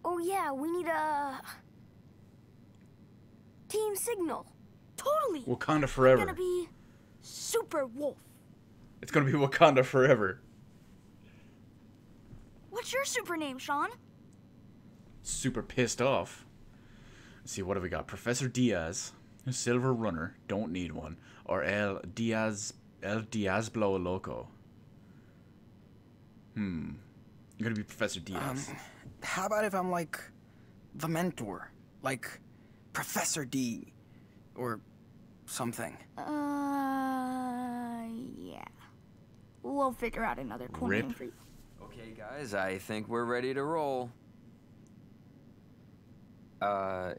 Oh yeah, we need a team signal. Totally. Wakanda forever. Gonna be Super Wolf. It's gonna be Wakanda forever. What's your super name, Sean? Super pissed off. Let's see, what have we got? Professor Diaz, Silver Runner, don't need one, or El Diablo Loco. I'm gonna be Professor Diaz. How about if I'm like the mentor? Like Professor D or something. Yeah. We'll figure out another cool Rip. name for you. Okay, guys, I think we're ready to roll.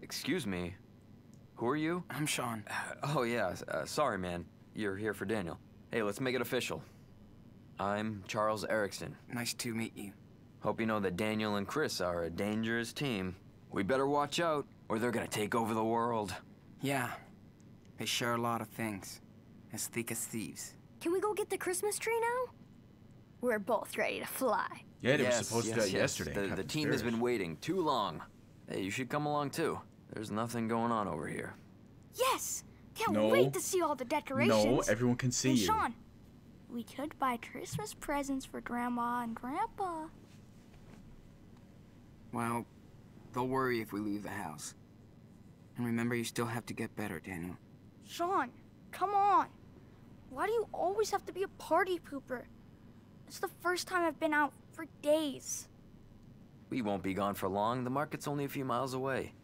Excuse me. Who are you? I'm Sean. Oh, yeah, sorry, man. You're here for Daniel. Hey, let's make it official. I'm Charles Erickson. Nice to meet you. Hope you know that Daniel and Chris are a dangerous team. We better watch out, or they're gonna take over the world. Yeah, they share a lot of things. As thick as thieves. Can we go get the Christmas tree now? We're both ready to fly. Yeah, they were supposed to do that yes. yesterday. The Captain team has Spirit. been waiting too long. Hey, you should come along too. There's nothing going on over here. Yes. Can't No. wait to see all the decorations. No, everyone can see And you. Sean, we could buy Christmas presents for Grandma and Grandpa. Well, they'll worry if we leave the house. And remember, you still have to get better, Daniel. Sean, come on. Why do you always have to be a party pooper? It's the first time I've been out for days. We won't be gone for long. The market's only a few miles away.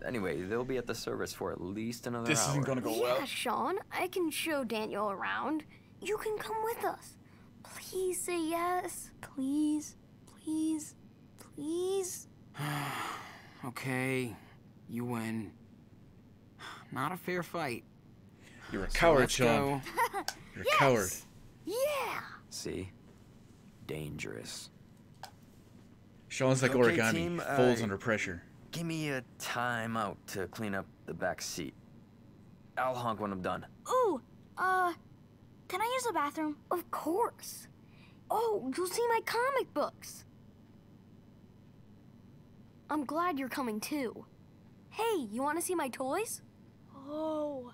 Anyway, they'll be at the service for at least another This hour. isn't gonna go Yeah, well. Sean, I can show Daniel around. You can come with us. Please say yes. Please, please, please. Okay, you win. Not a fair fight. You're a So coward, let's Sean. go. You're a coward. Yeah. See? Dangerous. Sean's like Okay, origami. team, Folds under pressure. Give me a time out to clean up the back seat. I'll honk when I'm done. Ooh, can I use the bathroom? Of course. Oh, you'll see my comic books. I'm glad you're coming too. Hey, you want to see my toys? Oh,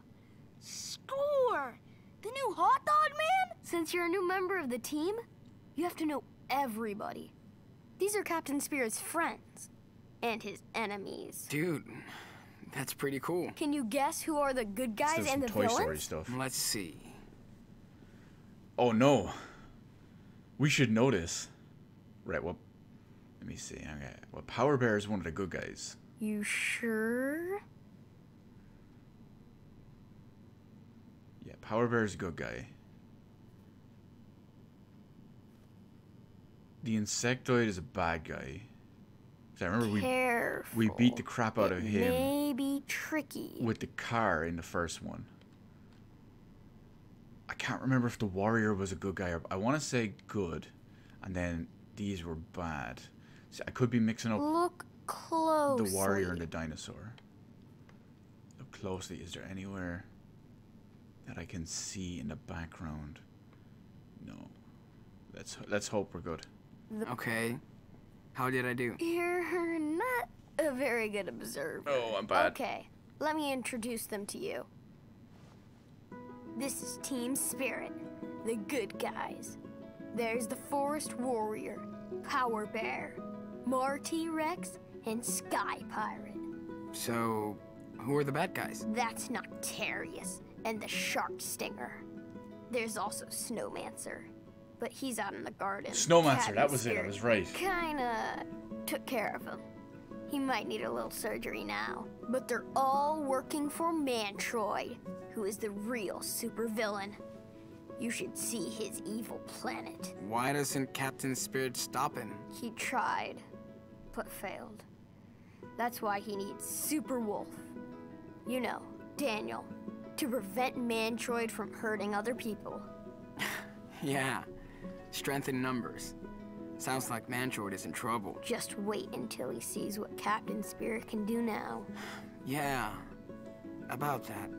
score! The new hot dog man? Since you're a new member of the team, you have to know everybody. These are Captain Spirit's friends and his enemies. Dude, that's pretty cool. Can you guess who are the good guys Still and some the Toy Story villains? stuff. Let's see. Oh no. We should know this. Right, well, let me see. Okay. Well, Power Bear is one of the good guys. You sure? Yeah, Power Bear is a good guy. The Insectoid is a bad guy. 'Cause I remember we beat the crap out of him. May be tricky. With the car in the first one. I can't remember if the warrior was a good guy or... I want to say good. And then these were bad. So I could be mixing up Look closely. the warrior and the dinosaur. Look closely. Is there anywhere that I can see in the background? No. Let's hope we're good. Okay. How did I do? You're not a very good observer. Oh, I'm bad. Okay, let me introduce them to you. This is Team Spirit, the good guys. There's the Forest Warrior, Power Bear, Marty Rex, and Sky Pirate. So, who are the bad guys? That's Noctarius and the Shark Stinger. There's also Snowmancer, but he's out in the garden. Snowmancer, that was it. I was right. Kinda took care of him. He might need a little surgery now, but they're all working for Mantroid, who is the real supervillain. You should see his evil planet. Why doesn't Captain Spirit stop him? He tried, but failed. That's why he needs Super Wolf. You know, Daniel, to prevent Mantroid from hurting other people. Yeah, strength in numbers. Sounds like Mantroid is in trouble. Just wait until he sees what Captain Spirit can do now. Yeah, about that.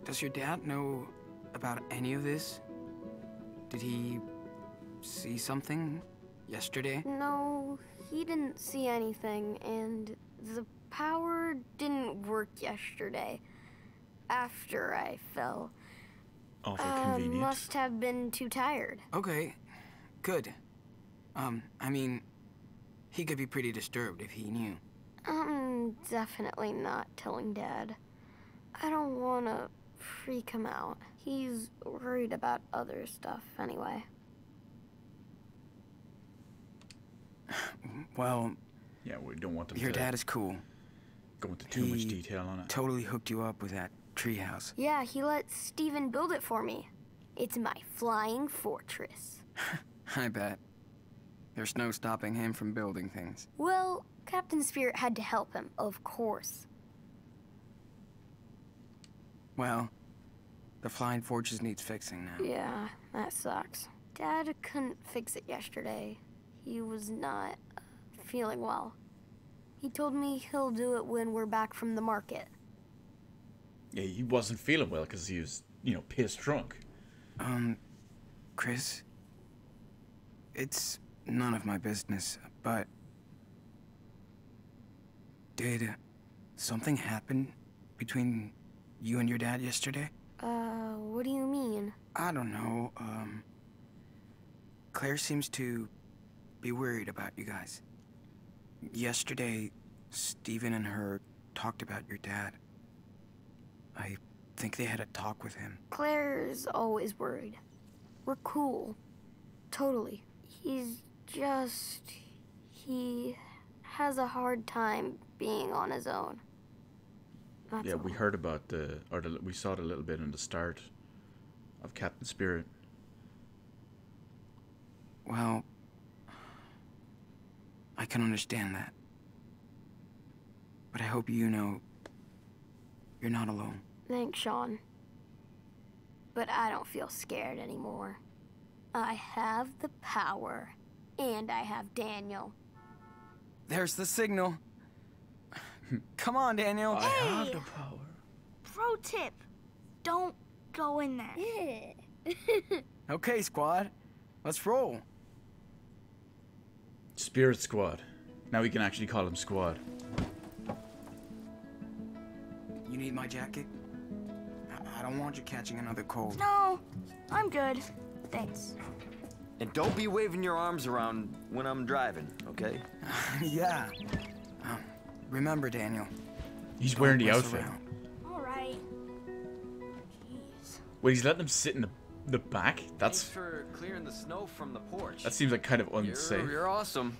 Does your dad know about any of this? Did he see something yesterday? No, he didn't see anything, and the power didn't work yesterday after I fell. Awful convenient. Must have been too tired. Okay, good. I mean, he could be pretty disturbed if he knew. I'm definitely not telling Dad. I don't want to freak him out. He's worried about other stuff anyway. Well, yeah, we don't want them your to dad is cool. go into too much detail on it. Totally hooked you up with that treehouse. Yeah, he let Steven build it for me. It's my flying fortress. I bet. There's no stopping him from building things. Well, Captain Spirit had to help him, of course. Well, the flying fortress needs fixing now. Yeah, that sucks. Dad couldn't fix it yesterday. He was not feeling well. He told me he'll do it when we're back from the market. Yeah, he wasn't feeling well because he was, you know, pissed drunk. Chris, it's none of my business, but did something happen between you and your dad yesterday? What do you mean? I don't know, Claire seems to be worried about you guys. Yesterday, Steven and her talked about your dad. I think they had a talk with him. Claire's always worried. We're cool. Totally. He has a hard time being on his own. That's Yeah, all. we heard about we saw it a little bit in the start of Captain Spirit. Well, I can understand that. But I hope you know you're not alone. Thanks, Sean. But I don't feel scared anymore. I have the power, and I have Daniel. There's the signal. Come on, Daniel. I have the power. Pro tip, don't go in there. Okay, squad. Let's roll. Spirit Squad. Now we can actually call him Squad. You need my jacket? I don't want you catching another cold. No, I'm good. Thanks. And don't be waving your arms around when I'm driving, okay? Yeah. Remember, Daniel. He's wearing the don't mess outfit. around. All right. Jeez. Wait, he's letting him sit in the back? Thanks That's for clearing the snow from the porch. that seems like kind of unsafe. You're awesome.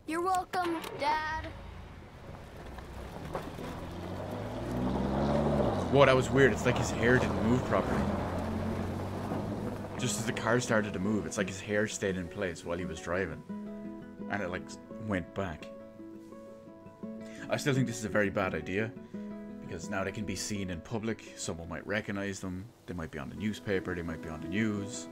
You're welcome, Dad. Whoa, that was weird. It's like his hair didn't move properly. Just as the car started to move, it's like his hair stayed in place while he was driving. And it like went back. I still think this is a very bad idea. Because now they can be seen in public. Someone might recognize them. They might be on the newspaper. They might be on the news.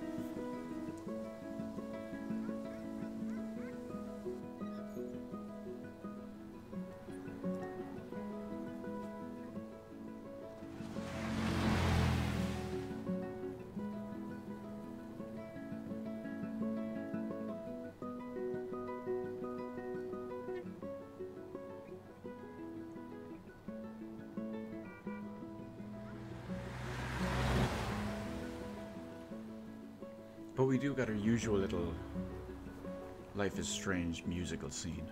But we do got our usual little Life is Strange musical scene.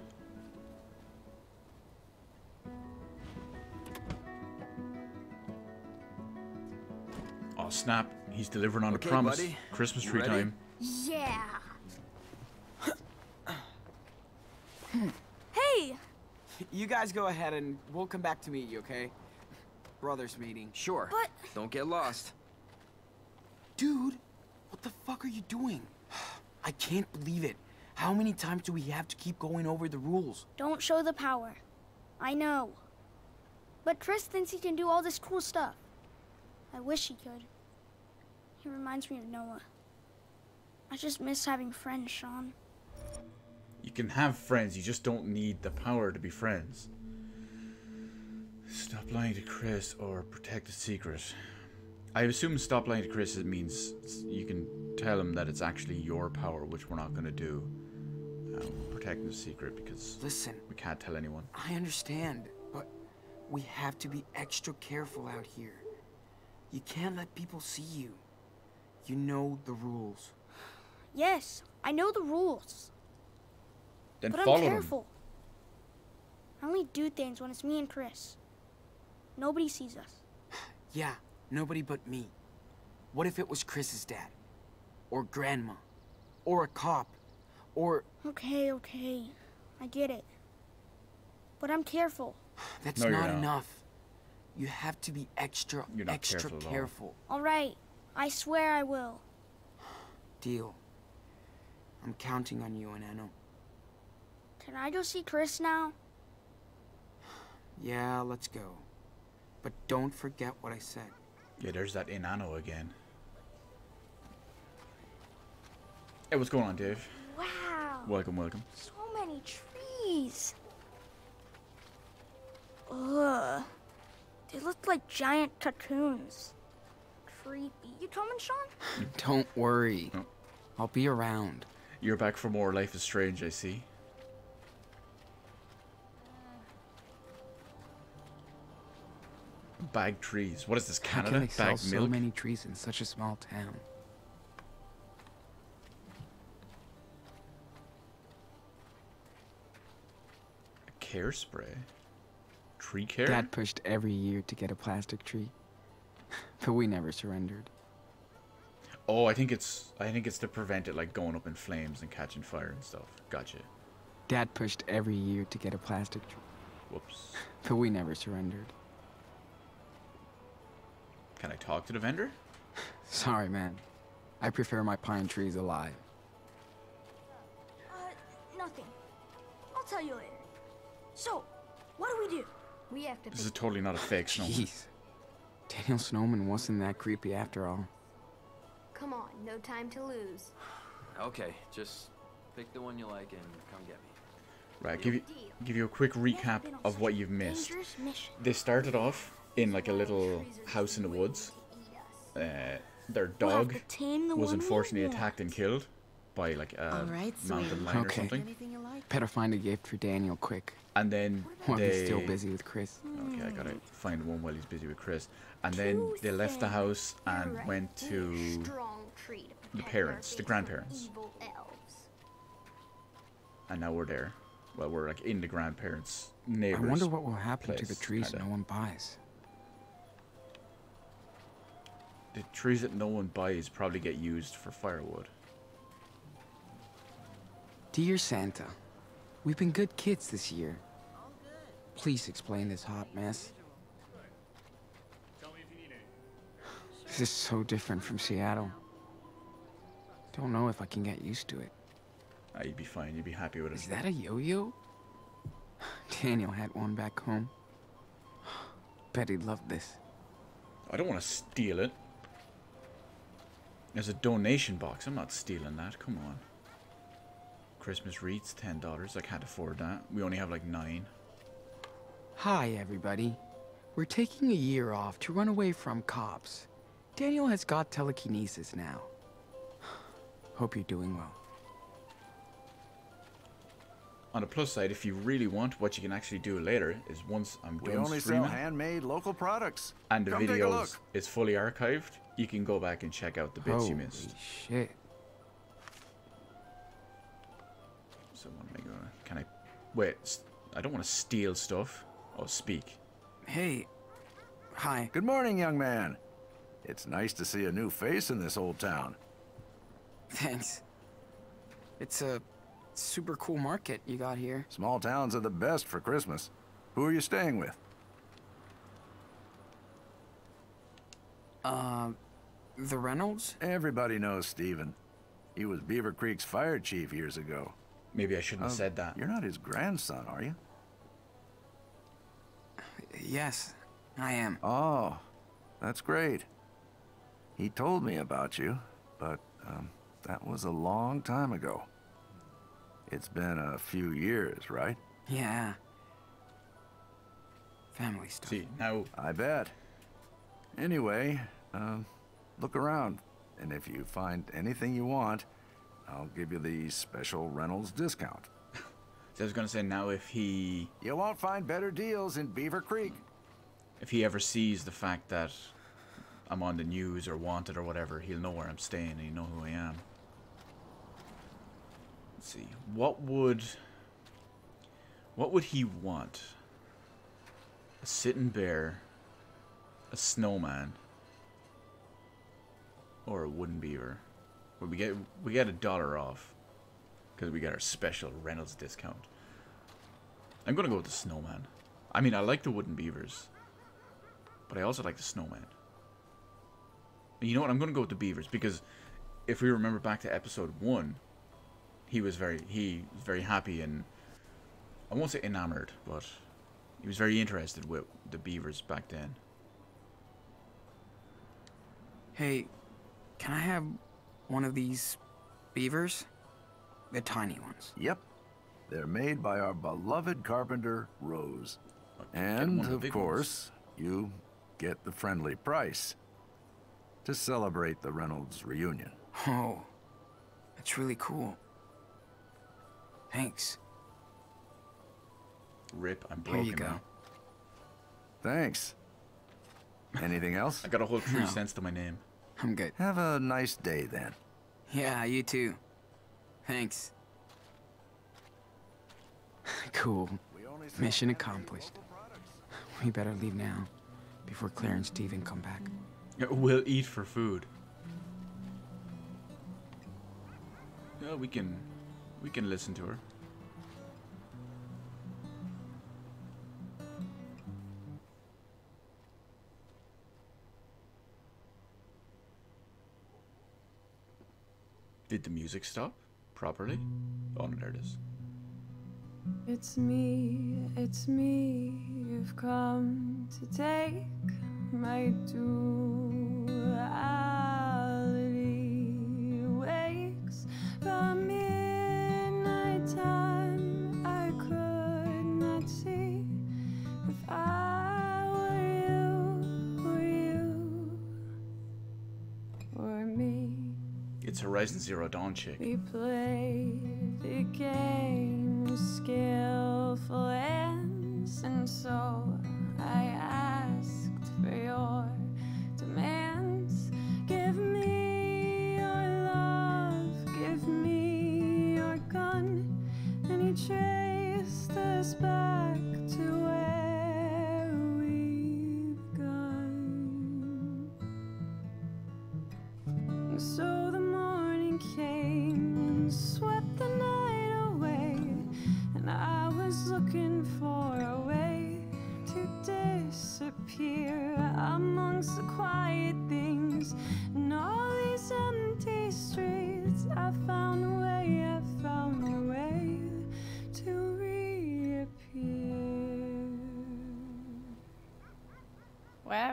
Oh snap, he's delivering on Okay, a promise. buddy. Christmas You tree ready? time. Yeah. Hey! You guys go ahead and we'll come back to meet you, okay? Brothers meeting. Sure. But- Don't get lost. Dude, what the fuck are you doing? I can't believe it. How many times do we have to keep going over the rules? Don't show the power. I know. But Chris thinks he can do all this cool stuff. I wish he could. He reminds me of Noah. I just miss having friends, Sean. You can have friends, you just don't need the power to be friends. Stop lying to Chris or protect a secret. I assume stop lying to Chris, it means you can tell him that it's actually your power, which we're not going to do. Protecting the secret because Listen, we can't tell anyone. I understand, but we have to be extra careful out here. You can't let people see you. You know the rules. Yes, I know the rules. Then But I'm follow them. careful. I only do things when it's me and Chris. Nobody sees us. Yeah, nobody but me. What if it was Chris's dad? Or grandma? Or a cop? Or... Okay. I get it. But I'm careful. That's No, you're not not. enough. You have to be extra You're not careful at all. careful. All right. I swear I will. Deal. I'm counting on you, Enano. Can I go see Chris now? Yeah, let's go. But don't forget what I said. Yeah, there's that Inanno again. Hey, what's going on, Dave? Wow. Welcome. So many trees. Ugh. They look like giant cocoons. Creepy. You coming, Sean? Don't worry. No. I'll be around. You're back for more Life is Strange, I see. Bag trees. What is this, How Canada? can they sell Bag so milk? many trees in such a small town? Care spray? Tree care? Dad pushed every year to get a plastic tree, but we never surrendered. Oh, I think it's to prevent it like going up in flames and catching fire and stuff. Gotcha. Dad pushed every year to get a plastic tree, Whoops. but we never surrendered. Can I talk to the vendor? Sorry, man. I prefer my pine trees alive. Nothing. I'll tell you later. So, what do we do? We have to This is totally not a fake snowman. Jeez. Daniel Snowman wasn't that creepy after all. Come on, no time to lose. Okay, just pick the one you like and come get me. Right, give you a quick recap of what you've missed. Dangerous mission. They started off in like a little house in the woods. Their We'll have dog to tame the was one we unfortunately want. attacked and killed by like a Alright, mountain sweetie. lion or Okay. something. Anything you like? Better find a gift for Daniel quick, And then while they he's still busy with Chris. Okay, I gotta find one while he's busy with Chris. And then Too they left the thin. house and You're right. went Need a to strong tree to the protect parents, our the base from grandparents. evil elves. and now we're there. Well, we're like in the grandparents' I neighbors. wonder what will happen to the place, trees kinda. no one buys. The trees that no one buys probably get used for firewood. Dear Santa, we've been good kids this year. Please explain this hot mess. This is so different from Seattle. Don't know if I can get used to it. Ah, you'd be fine. You'd be happy with it. Is that a yo-yo? Daniel had one back home. Bet he'd love this. I don't want to steal it. There's a donation box. I'm not stealing that. Come on. Christmas wreaths, $10. I can't afford that. We only have like 9. Hi, everybody. We're taking a year off to run away from cops. Daniel has got telekinesis now. Hope you're doing well. On the plus side, if you really want, what you can actually do later is once I'm We done only streaming sell handmade local products. and the Come take a video look. is fully archived, you can go back and check out the bits you missed. Shit. So what am I gonna? Can I? Wait, I don't want to steal stuff. Oh, speak. Hey. Hi. Good morning, young man. It's nice to see a new face in this old town. Thanks. It's a super cool market you got here. Small towns are the best for Christmas. Who are you staying with? The Reynolds? Everybody knows Steven. He was Beaver Creek's fire chief years ago. Maybe I shouldn't have said that. You're not his grandson, are you? Yes, I am. Oh, that's great. He told me about you, but that was a long time ago. It's been a few years, right? Yeah. Family stuff. See, now I bet. Anyway, look around, and if you find anything you want, I'll give you the special Reynolds discount. I was gonna say, now if he You won't find better deals in Beaver Creek. ever sees the fact that I'm on the news or wanted or whatever, he'll know where I'm staying and he'll know who I am. Let's see. What would he want? A sitting bear, a snowman, or a wooden beaver? Well, we get $1 off because we got our special Reynolds discount. I'm gonna go with the snowman. I mean, I like the wooden beavers, but I also like the snowman. And you know what? I'm gonna go with the beavers because if we remember back to episode 1, he was very happy and I won't say enamored, but he was very interested with the beavers back then. Hey, can I have one of these beavers? The tiny ones. Yep. They're made by our beloved carpenter, Rose. Get And, one of the of big course, you get the friendly price to celebrate the Reynolds reunion. Oh, that's really cool. Thanks. Rip, I'm Here broken you go. now. Thanks. Anything else? I got a whole 3 No. cents to my name. I'm good. Have a nice day then. Yeah, you too. Thanks. Cool. Mission accomplished. We better leave now, before Claire and Steven come back. We'll eat for food. Yeah, we can listen to her. Did the music stop properly? Oh, no, there it is. It's me, you've come to take my duality. Wakes from midnight time, I could not see if I were you or me. It's Horizon Zero Dawn chick. We played a game with skillful ends, and so I asked for your demands. Give me your love, give me your gun, and he traced us back to where we begun. And so the morning came and swept the night away, and I was looking for a way to disappear. I'm on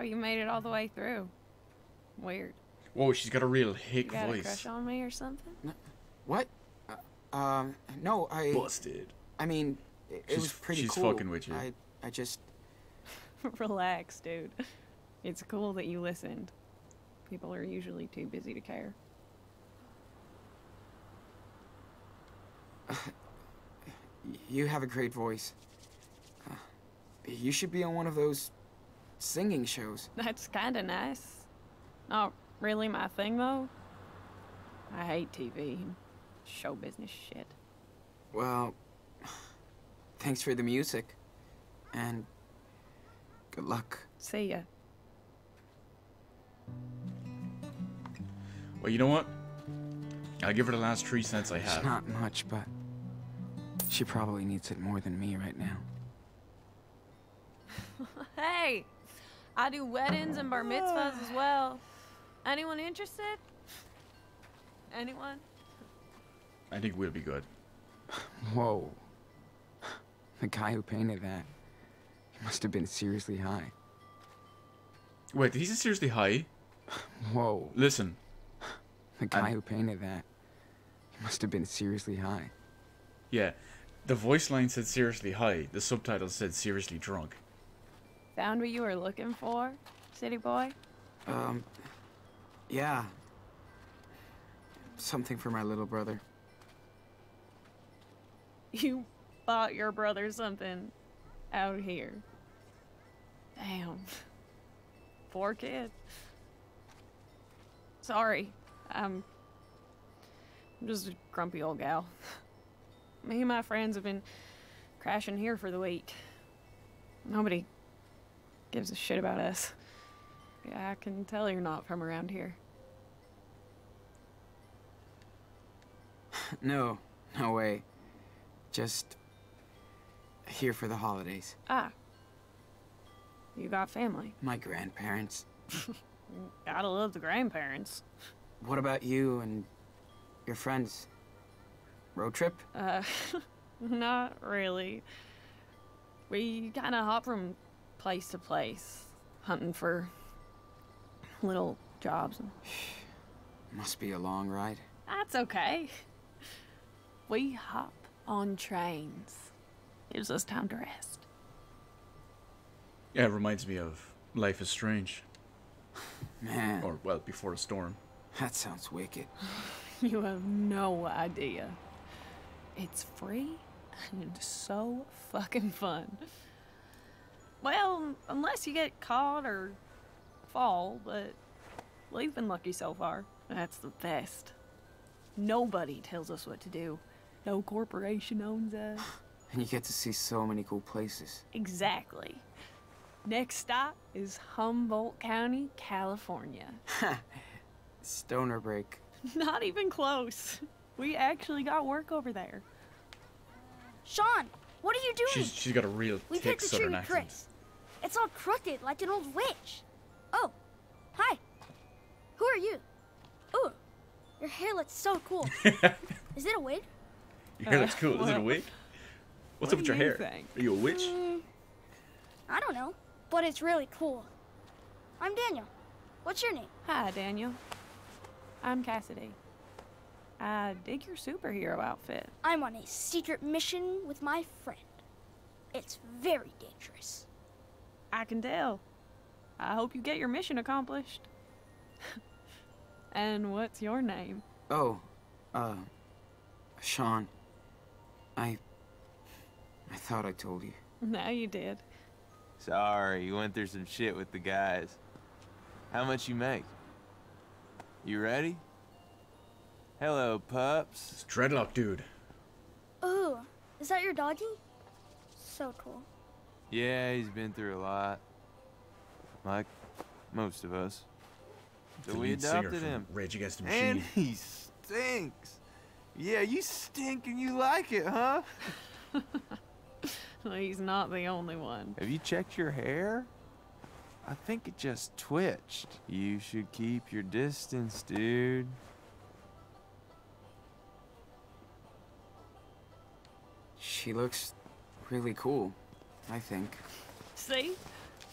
you made it all the way through. Weird. Whoa, she's got a real You hick got a voice. crush on me or something? What? No, Busted. I mean, it was pretty she's cool. fucking with you. I just... Relax, dude. It's cool that you listened. People are usually too busy to care. You have a great voice. You should be on one of those singing shows. That's kinda nice. Not really my thing, though. I hate TV and show business shit. Well, thanks for the music. And good luck. See ya. Well, you know what? I'll give her the last 3 cents I have. It's not much, but she probably needs it more than me right now. Hey! I do weddings and bar mitzvahs as well. Anyone interested? Anyone? I think we'll be good. Whoa. The guy who painted that, he must have been seriously high. Wait, he's seriously high? Whoa. Listen. The guy who painted that, he must have been seriously high. Yeah, the voice line said seriously high. The subtitles said seriously drunk. Found what you were looking for, city boy? Yeah. Something for my little brother. You bought your brother something out here. Damn. Poor kid. Sorry. I'm just a grumpy old gal. Me and my friends have been crashing here for the week. Nobody gives a shit about us. Yeah, I can tell you're not from around here. No way. Just here for the holidays. Ah. You got family. My grandparents. Gotta love the grandparents. What about you and your friends? Road trip? Not really. We kinda hop from place to place, hunting for little jobs. Must be a long ride. That's okay. We hop on trains. Gives us time to rest. Yeah, it reminds me of Life is Strange. Man. Or, well, Before a Storm. That sounds wicked. You have no idea. It's free and so fucking fun. Well, unless you get caught or fall, but we've been lucky so far. That's the best. Nobody tells us what to do. No corporation owns us. And you get to see so many cool places. Exactly. Next stop is Humboldt County, California. Stoner break. Not even close. We actually got work over there. Sean, what are you doing? She's got a real We thick picked the tree southern with accent. Chris. It's all crooked like an old witch. Oh, hi. Who are you? Ooh, your hair looks so cool. Is it a wig? Your hair looks cool. Is it a wig? What's up with your hair? Think? Are you a witch? I don't know, but it's really cool. I'm Daniel. What's your name? Hi, Daniel. I'm Cassidy. I dig your superhero outfit. I'm on a secret mission with my friend. It's very dangerous. I can tell. I hope you get your mission accomplished. And what's your name? Oh, Sean. I thought I told you. Now you did. Sorry, you went through some shit with the guys. How much you make? You ready? Hello, pups. It's Dreadlock Dude. Ooh, is that your doggy? So cool. Yeah, he's been through a lot. Like most of us. So The we lead singer adopted from him. Rage Against the Machine. And he stinks. Yeah, you stink and you like it, huh? Well, he's not the only one. Have you checked your hair? I think it just twitched. You should keep your distance, dude. She looks really cool, I think. See?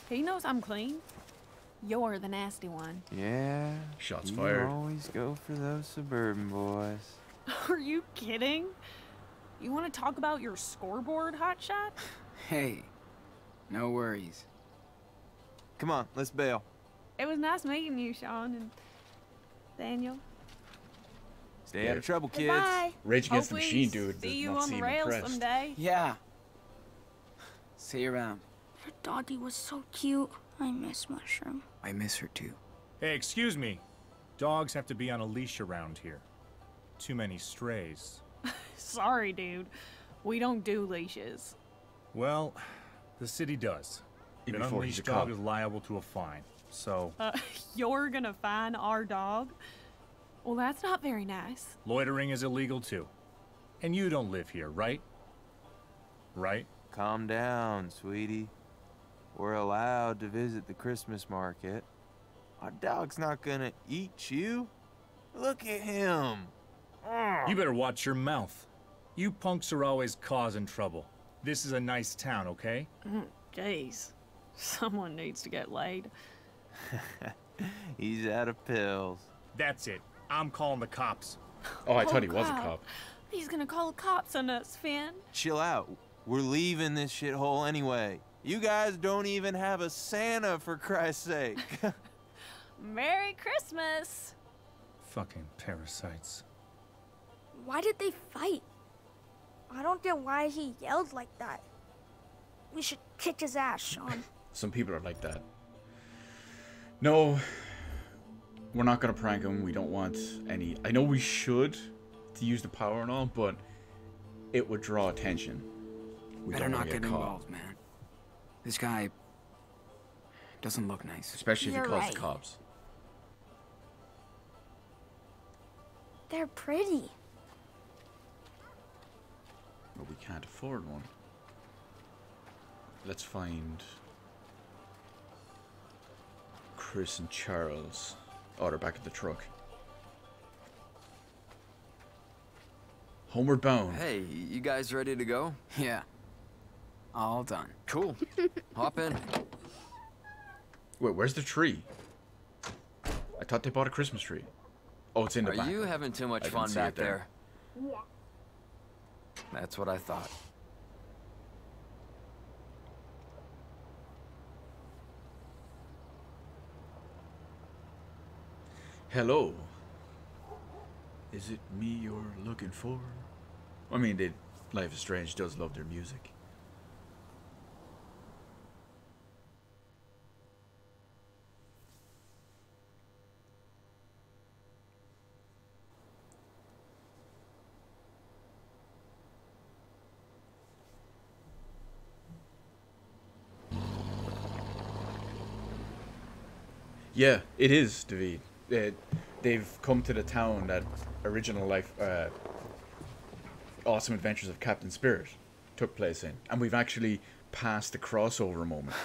He knows I'm clean. You're the nasty one. Yeah. Shots you fired. always go for those suburban boys. Are you kidding? You want to talk about your scoreboard, hotshot? Hey, no worries. Come on, let's bail. It was nice meeting you, Sean and Daniel. Stay out of trouble, kids. Goodbye. Rage Against the Hopefully Machine dude see does you not on the seem rails impressed. someday. Yeah. See you around. Your doggy was so cute. I miss Mushroom. I miss her too. Hey, excuse me. Dogs have to be on a leash around here. Too many strays. Sorry, dude. We don't do leashes. Well, the city does. Even An before he's unleashed a dog cop. is liable to a fine. So, You're gonna fine our dog? Well, that's not very nice. loitering is illegal too. And you don't live here, right? Right? Calm down, sweetie. We're allowed to visit the Christmas market. Our dog's not gonna eat you. Look at him. You better watch your mouth. You punks are always causing trouble. This is a nice town, okay? Jeez. Someone needs to get laid. He's out of pills. That's it. I'm calling the cops. Oh, I thought he Oh, was a God. cop. He's gonna call the cops on us, Finn. Chill out. We're leaving this shithole anyway. You guys don't even have a Santa, for Christ's sake. Merry Christmas! Fucking parasites. Why did they fight? I don't get why he yelled like that. We should kick his ass, Sean. Some people are like that. No, we're not gonna prank him. We don't want any. I know we should to use the power and all, but it would draw attention. We Better don't not wanna get caught. involved, man. This guy doesn't look nice. Especially if he You're calls right. the cops. They're pretty. But we can't afford one. Let's find Chris and Charles. Oh, they're back at the truck. Homeward bound. Hey, you guys ready to go? Yeah. All done. Cool. Hop in. Wait, where's the tree? I thought they bought a Christmas tree. Oh, it's in the Are back. you having too much I didn't fun see back it there. there? That's what I thought. Hello. Is it me you're looking for? I mean, Life is Strange does love their music. Yeah, it is, David. They've come to the town that original Awesome Adventures of Captain Spirit took place in, and we've actually passed the crossover moment.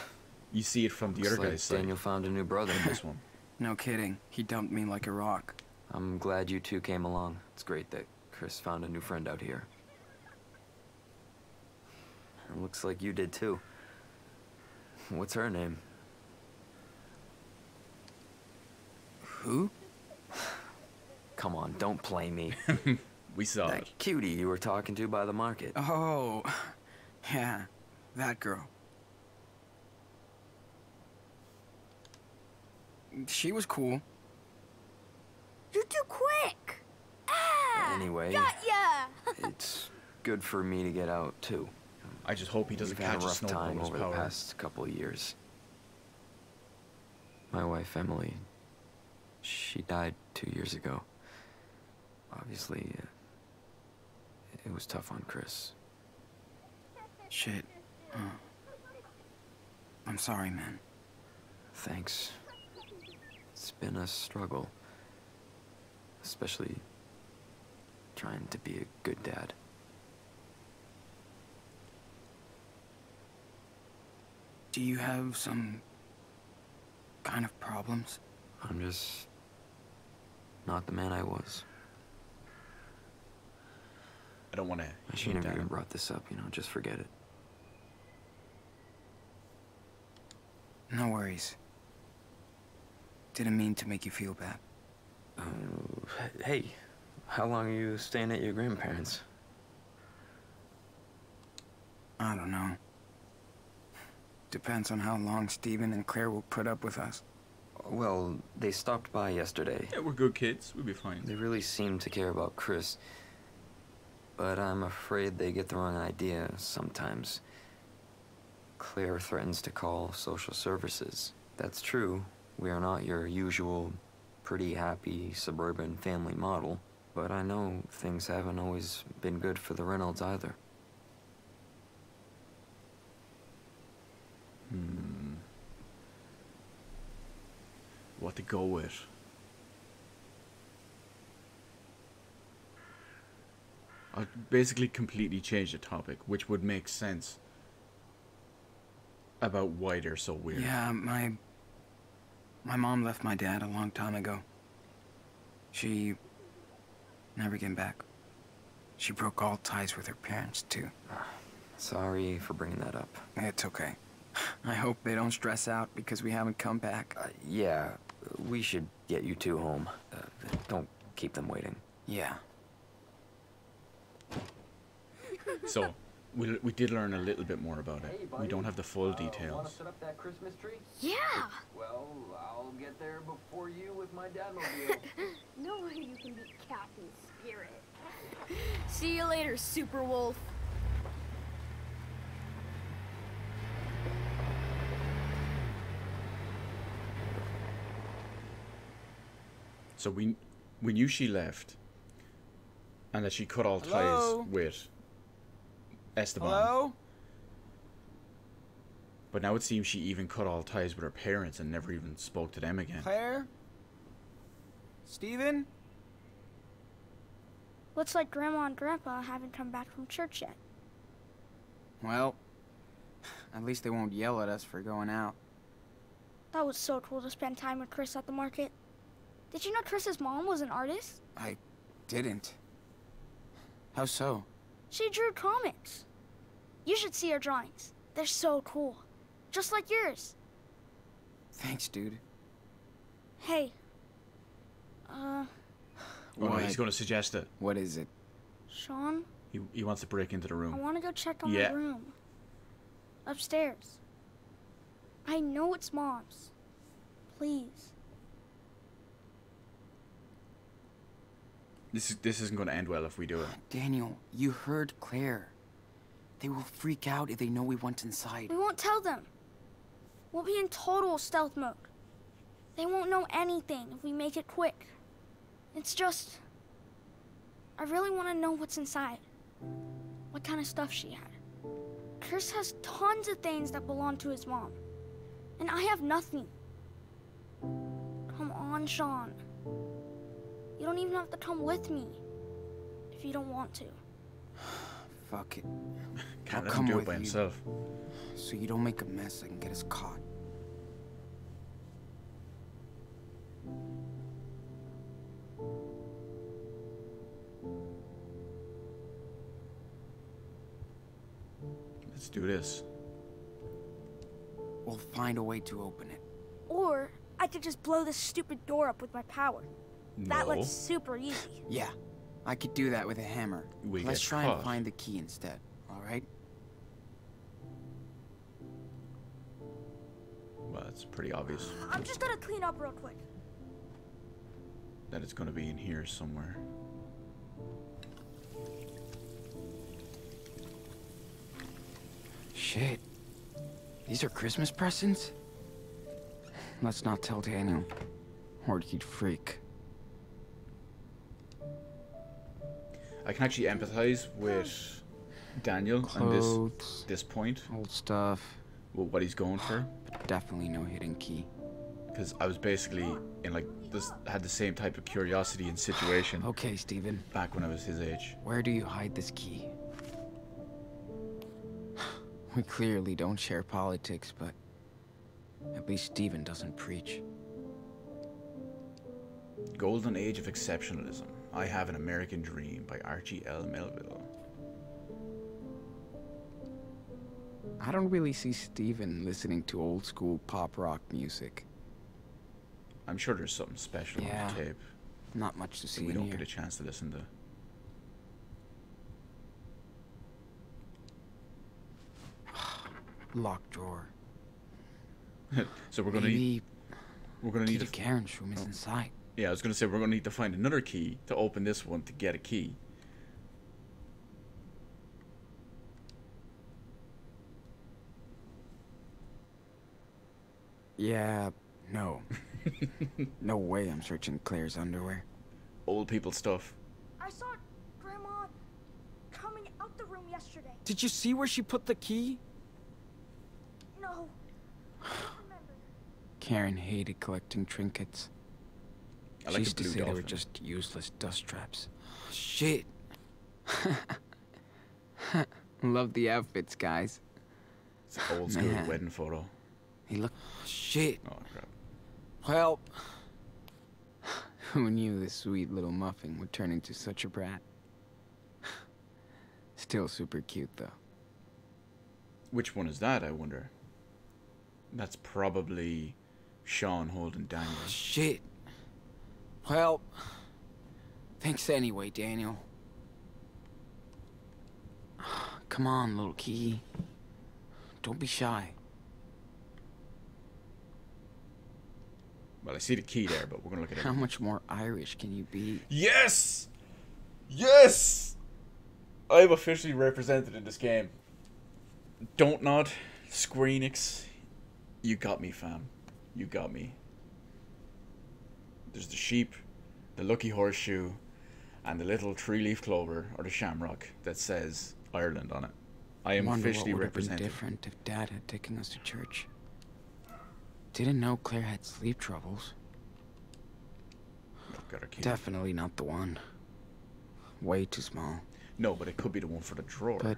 You see it from the Looks other like guy's side. Daniel found a new brother. This one. No kidding. He dumped me like a rock. I'm glad you two came along. It's great that Chris found a new friend out here. It looks like you did too. What's her name? Who? Come on, don't play me. We saw That it. cutie you were talking to by the market. Oh, yeah. That girl. She was cool. You're too quick. Ah! Anyway, Got ya! it's good for me to get out too. I just hope he doesn't We've had catch a a rough snowball time with his over the power. past couple of years. My wife Emily, she died 2 years ago. Obviously, it was tough on Chris. Shit. I'm sorry, man. Thanks. It's been a struggle. Especially trying to be a good dad. Do you have some kind of problems? I'm just not the man I was. I don't want to I shouldn't have even brought this up, just forget it. No worries. Didn't mean to make you feel bad. Hey, how long are you staying at your grandparents'? I don't know. Depends on how long Steven and Claire will put up with us. Well, they stopped by yesterday. Yeah, we're good kids. We'll be fine. They really seem to care about Chris. But I'm afraid they get the wrong idea sometimes. Claire threatens to call social services. That's true. We are not your usual pretty happy suburban family model. But I know things haven't always been good for the Reynolds either. What to go with? I'll basically completely change the topic, which would make sense about why they're so weird. Yeah, my mom left my dad a long time ago. She never came back. She broke all ties with her parents, too. Sorry for bringing that up. It's okay. I hope they don't stress out because we haven't come back. Yeah, we should get you two home. Don't keep them waiting. Yeah. So, we did learn a little bit more about it. We don't have the full details. Want to set up that Christmas tree? Yeah! Well, I'll get there before you with my dadmobile. No way you can beat Captain Spirit. See you later, Super Wolf. So we knew she left, and that she cut all Hello? ties with Esteban. Hello? But now it seems she even cut all ties with her parents and never even spoke to them again. Claire? Steven? Looks like Grandma and Grandpa haven't come back from church yet. Well, at least they won't yell at us for going out. That was so cool to spend time with Chris at the market. Did you know Chris's mom was an artist? I didn't. How so? She drew comics. You should see her drawings. They're so cool. Just like yours. Thanks, dude. Hey. Oh, no, he's going to suggest it. What is it? Sean? He wants to break into the I room. want to go check on Yeah. the room. Upstairs. I know it's Mom's. Please. This isn't going to end well if we do it. Daniel, you heard Claire. They will freak out if they know we went inside. We won't tell them. We'll be in total stealth mode. They won't know anything if we make it quick. It's just... I really want to know what's inside. What kind of stuff she had. Chris has tons of things that belong to his mom. And I have nothing. Come on, Sean. You don't even have to come with me. If you don't want to. Fuck it. Can't I'll let him come do it with by you. himself. So you don't make a mess and get us caught. Let's do this. We'll find a way to open it. Or I could just blow this stupid door up with my power. That No. looks super easy. Yeah, I could do that with a hammer. We Let's get try caught. and find the key instead, all right? Well, it's pretty obvious I'm just gonna clean up real quick. that it's going to be in here somewhere. Shit. These are Christmas presents? Let's not tell Daniel, or he'd freak. I can actually empathize with Daniel on this point. Old stuff. Well, what he's going for. But definitely no hidden key. Because I was basically in like this, had the same type of curiosity and situation. Okay, Steven. Back when I was his age. Where do you hide this key? We clearly don't share politics, but at least Steven doesn't preach. Golden Age of Exceptionalism. I Have an American Dream by Archie L. Melville. I don't really see Steven listening to old school pop rock music. I'm sure there's something special on Yeah. the tape. Not much to that see we in don't here. get a chance to listen to. Locked drawer. So we're gonna Maybe we're gonna key need to to Karen's room is inside. Yeah, I was gonna say we're gonna need to find another key to open this one to get a key. Yeah, no. No way I'm searching Claire's underwear. Old people stuff. I saw Grandma coming out the room yesterday. Did you see where she put the key? No. I don't remember. Karen hated collecting trinkets. I She like used the to blue say they were dolphin. just useless dust traps. Shit. Love the outfits, guys. It's an old school Man. wedding photo. He looked... Shit. Oh crap. Well... Who knew this sweet little muffin would turn into such a brat? Still super cute, though. Which one is that, I wonder? That's probably Sean holding Daniel. Shit. Well... Thanks anyway, Daniel. Come on, little key. Don't be shy. Well, I see the key there, but we're gonna look at it. How much more Irish can you be? Yes! Yes! I'm officially represented in this game. Don't nod. Squeenix. You got me, fam. You got me. There's the sheep, the lucky horseshoe, and the little three-leaf clover, or the shamrock, that says Ireland on it. I am Wonder officially what would have been represented. different if Dad had taken us to church. Didn't know Claire had sleep troubles. Got our key. Definitely not the one. Way too small. No, but it could be the one for the drawer. But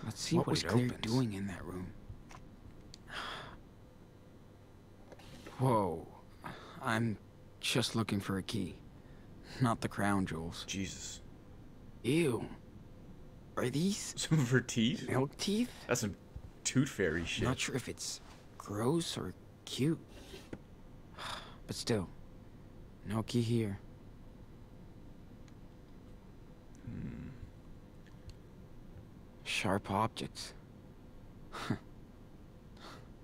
let's see what was Claire doing in that room. Whoa. I'm just looking for a key. Not the crown jewels. Jesus. Ew. Are these Some of her teeth? milk teeth? That's some tooth fairy shit. Not sure if it's gross or cute. But still, no key here. Sharp objects.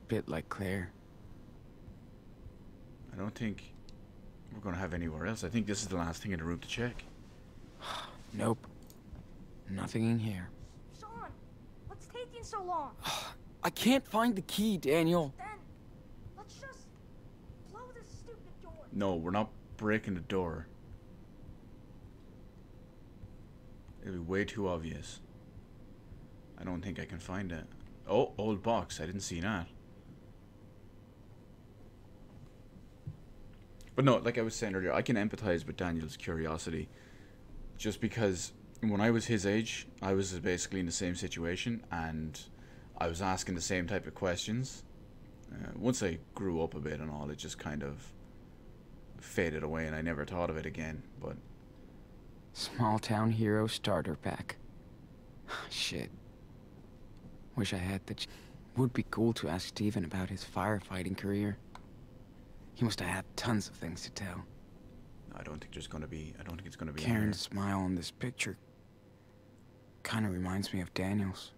Bit like Claire. I don't think we're gonna have anywhere else. I think this is the last thing in the room to check. Nope. Nothing in here. Sean, what's taking so long? I can't find the key, Daniel. Then, let's just blow this stupid door. No, we're not breaking the door. It'll be way too obvious. I don't think I can find it. Oh, old box. I didn't see that. But no, like I was saying earlier, I can empathize with Daniel's curiosity. Just because when I was his age, I was basically in the same situation, and I was asking the same type of questions. Once I grew up a bit and all, it just kind of faded away, and I never thought of it again. But Small town hero starter pack. Shit. Wish I had the... Would be cool to ask Steven about his firefighting career. He must have had tons of things to tell. I don't think there's gonna be. I don't think it's gonna be. Karen's smile in this picture kind of reminds me of Daniel's.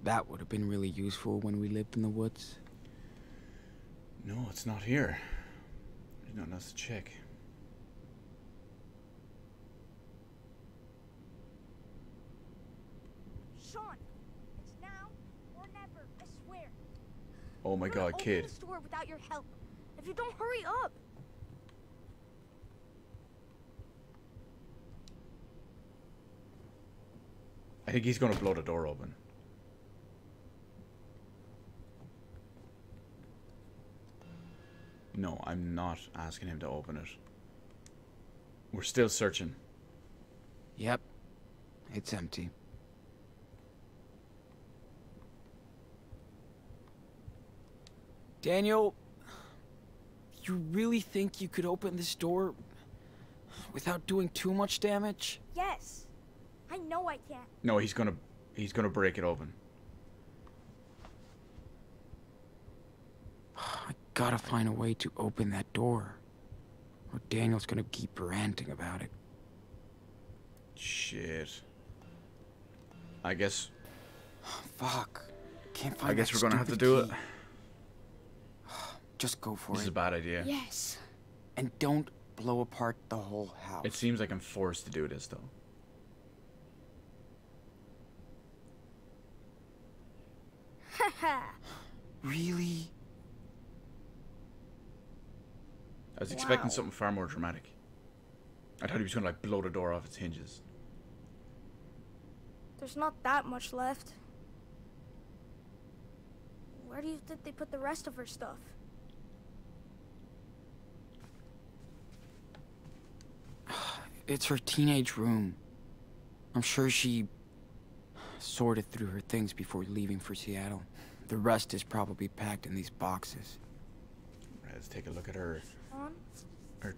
That would have been really useful when we lived in the woods. No, it's not here. There's nothing else to check. Sean, it's now or never, I swear. Oh my I'm gonna God, open kid. this door without your help. If you don't hurry up. I think he's gonna blow the door open. No, I'm not asking him to open it. We're still searching. Yep. It's empty. Daniel, you really think you could open this door without doing too much damage? Yes. I know I can. No, he's gonna break it open. gotta find a way to open that door, or Daniel's gonna keep ranting about it. Shit. I guess... Fuck. Can't find I guess that we're gonna have to stupid do it. key. Just go for This it. is a bad idea. Yes. And don't blow apart the whole house. It seems like I'm forced to do this, though. Haha. Really? I was expecting Wow. something far more dramatic. I thought he was gonna, like, blow the door off its hinges. There's not that much left. Where do you think they put the rest of her stuff? It's her teenage room. I'm sure she sorted through her things before leaving for Seattle. The rest is probably packed in these boxes. Right, let's take a look at her On?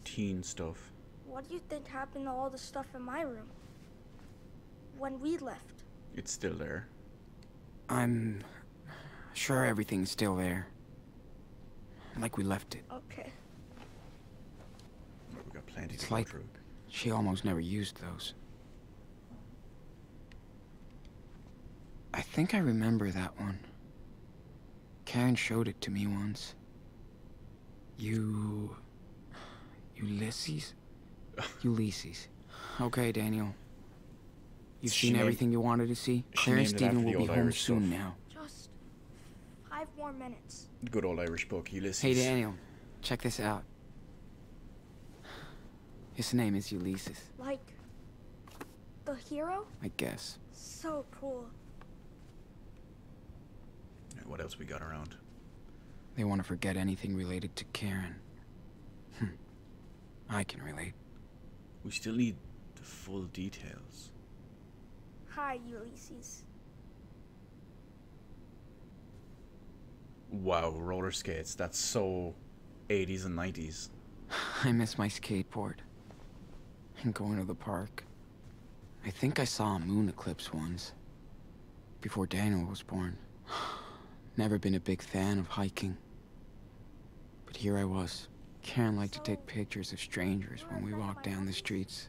teen stuff. What do you think happened to all the stuff in my room? When we left? It's still there. I'm sure everything's still there. Like we left it. Okay. We got plenty It's to go like through. she almost never used those. I think I remember that one. Karen showed it to me once. Ulysses? Ulysses. Okay, Daniel. You've She seen named- everything you wanted to see? she Claire and named it Stephen after will the be old home Irish soon stuff. now. Just 5 more minutes. Good old Irish book, Ulysses. Hey, Daniel. Check this out. His name is Ulysses, Like, the hero? I guess. So cool. Right, what else we got around? They want to forget anything related to Karen. I can relate. We still need the full details. Hi, Ulysses. Wow, roller skates. That's so 80s and 90s. I miss my skateboard. And going to the park. I think I saw a moon eclipse once. Before Daniel was born. Never been a big fan of hiking. But here I was. Karen liked to take pictures of strangers when we walked down the streets.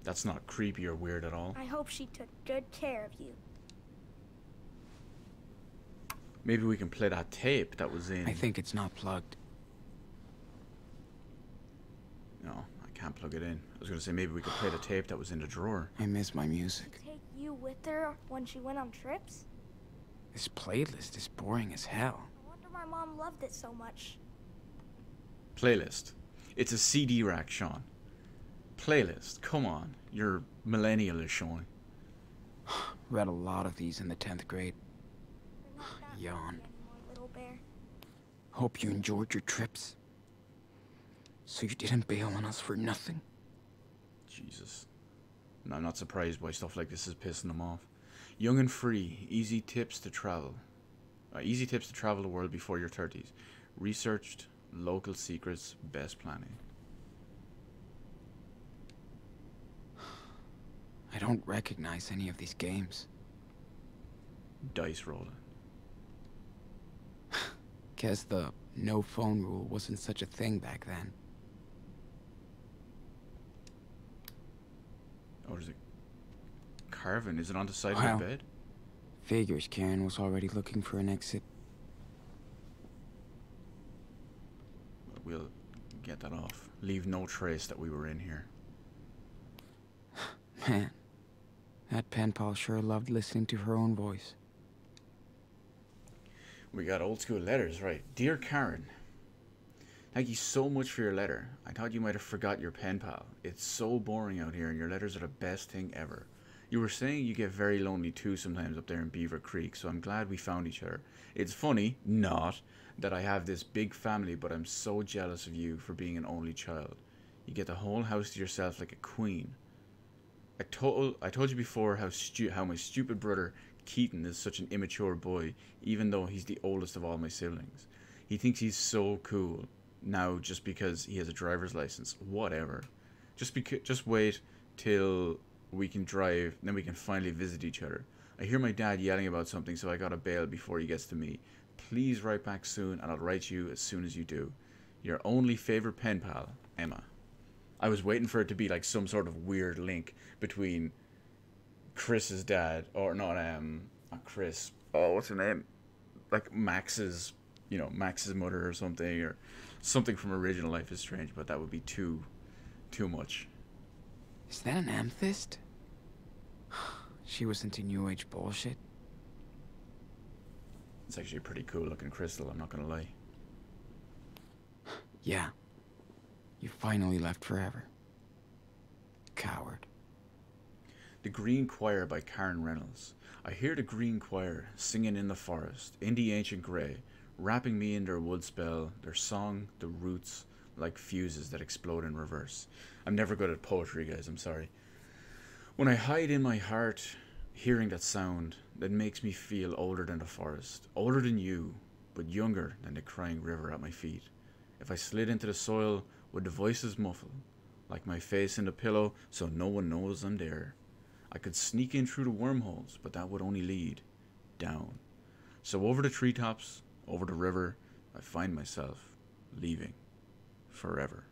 That's not creepy or weird at all. I hope she took good care of you. Maybe we can play that tape that was in... I think it's not plugged. No, I can't plug it in. I was gonna say maybe we could play the tape that was in the drawer. I miss my music. Take you with her when she went on trips? This playlist is boring as hell. I wonder my mom loved it so much. Playlist. It's a CD rack, Sean. Playlist. Come on. You're millennial-ish, Sean. Read a lot of these in the 10th grade. You're not that Yawn. lucky anymore, little bear. Hope you enjoyed your trips. So you didn't bail on us for nothing. Jesus. No, I'm not surprised why stuff like this is pissing them off. Young and free. Easy tips to travel. Easy tips to travel the world before your 30s. Researched. Local secrets. Best planning. I don't recognize any of these games. Dice rolling. Guess the no phone rule wasn't such a thing back then. Oh, there's a carving. Is it on the side Wow. of the bed? Figures Karen was already looking for an exit. We'll get that off. Leave no trace that we were in here. Man, that pen pal sure loved listening to her own voice. We got old school letters, right. Dear Karen, thank you so much for your letter. I thought you might have forgot your pen pal. It's so boring out here and your letters are the best thing ever. You were saying you get very lonely too sometimes up there in Beaver Creek, so I'm glad we found each other. It's funny, not, that I have this big family, but I'm so jealous of you for being an only child. You get the whole house to yourself like a queen. I told you before how my stupid brother Keaton is such an immature boy, even though he's the oldest of all my siblings. He thinks he's so cool now just because he has a driver's license. Whatever. Just wait till we can drive, then we can finally visit each other. I hear my dad yelling about something, so I gotta bail before he gets to me. Please write back soon, and I'll write you as soon as you do. Your only favorite pen pal, Emma. I was waiting for it to be like some sort of weird link between Chris's dad, or not Chris. Oh, what's her name? Like Max's, you know, Max's mother or something, or something from original Life is Strange. But that would be too much. Is that an amethyst? She was into New Age bullshit. It's actually a pretty cool looking crystal, I'm not gonna lie. Yeah. You finally left forever. Coward. The Green Choir by Karen Reynolds. I hear the Green Choir singing in the forest, in the ancient grey, wrapping me in their wood spell, their song, the roots, like fuses that explode in reverse. I'm never good at poetry, guys, I'm sorry. When I hide in my heart, hearing that sound that makes me feel older than the forest, older than you, but younger than the crying river at my feet. If I slid into the soil, would the voices muffle, like my face in the pillow, so no one knows I'm there? I could sneak in through the wormholes, but that would only lead down. So over the treetops, over the river, I find myself leaving forever.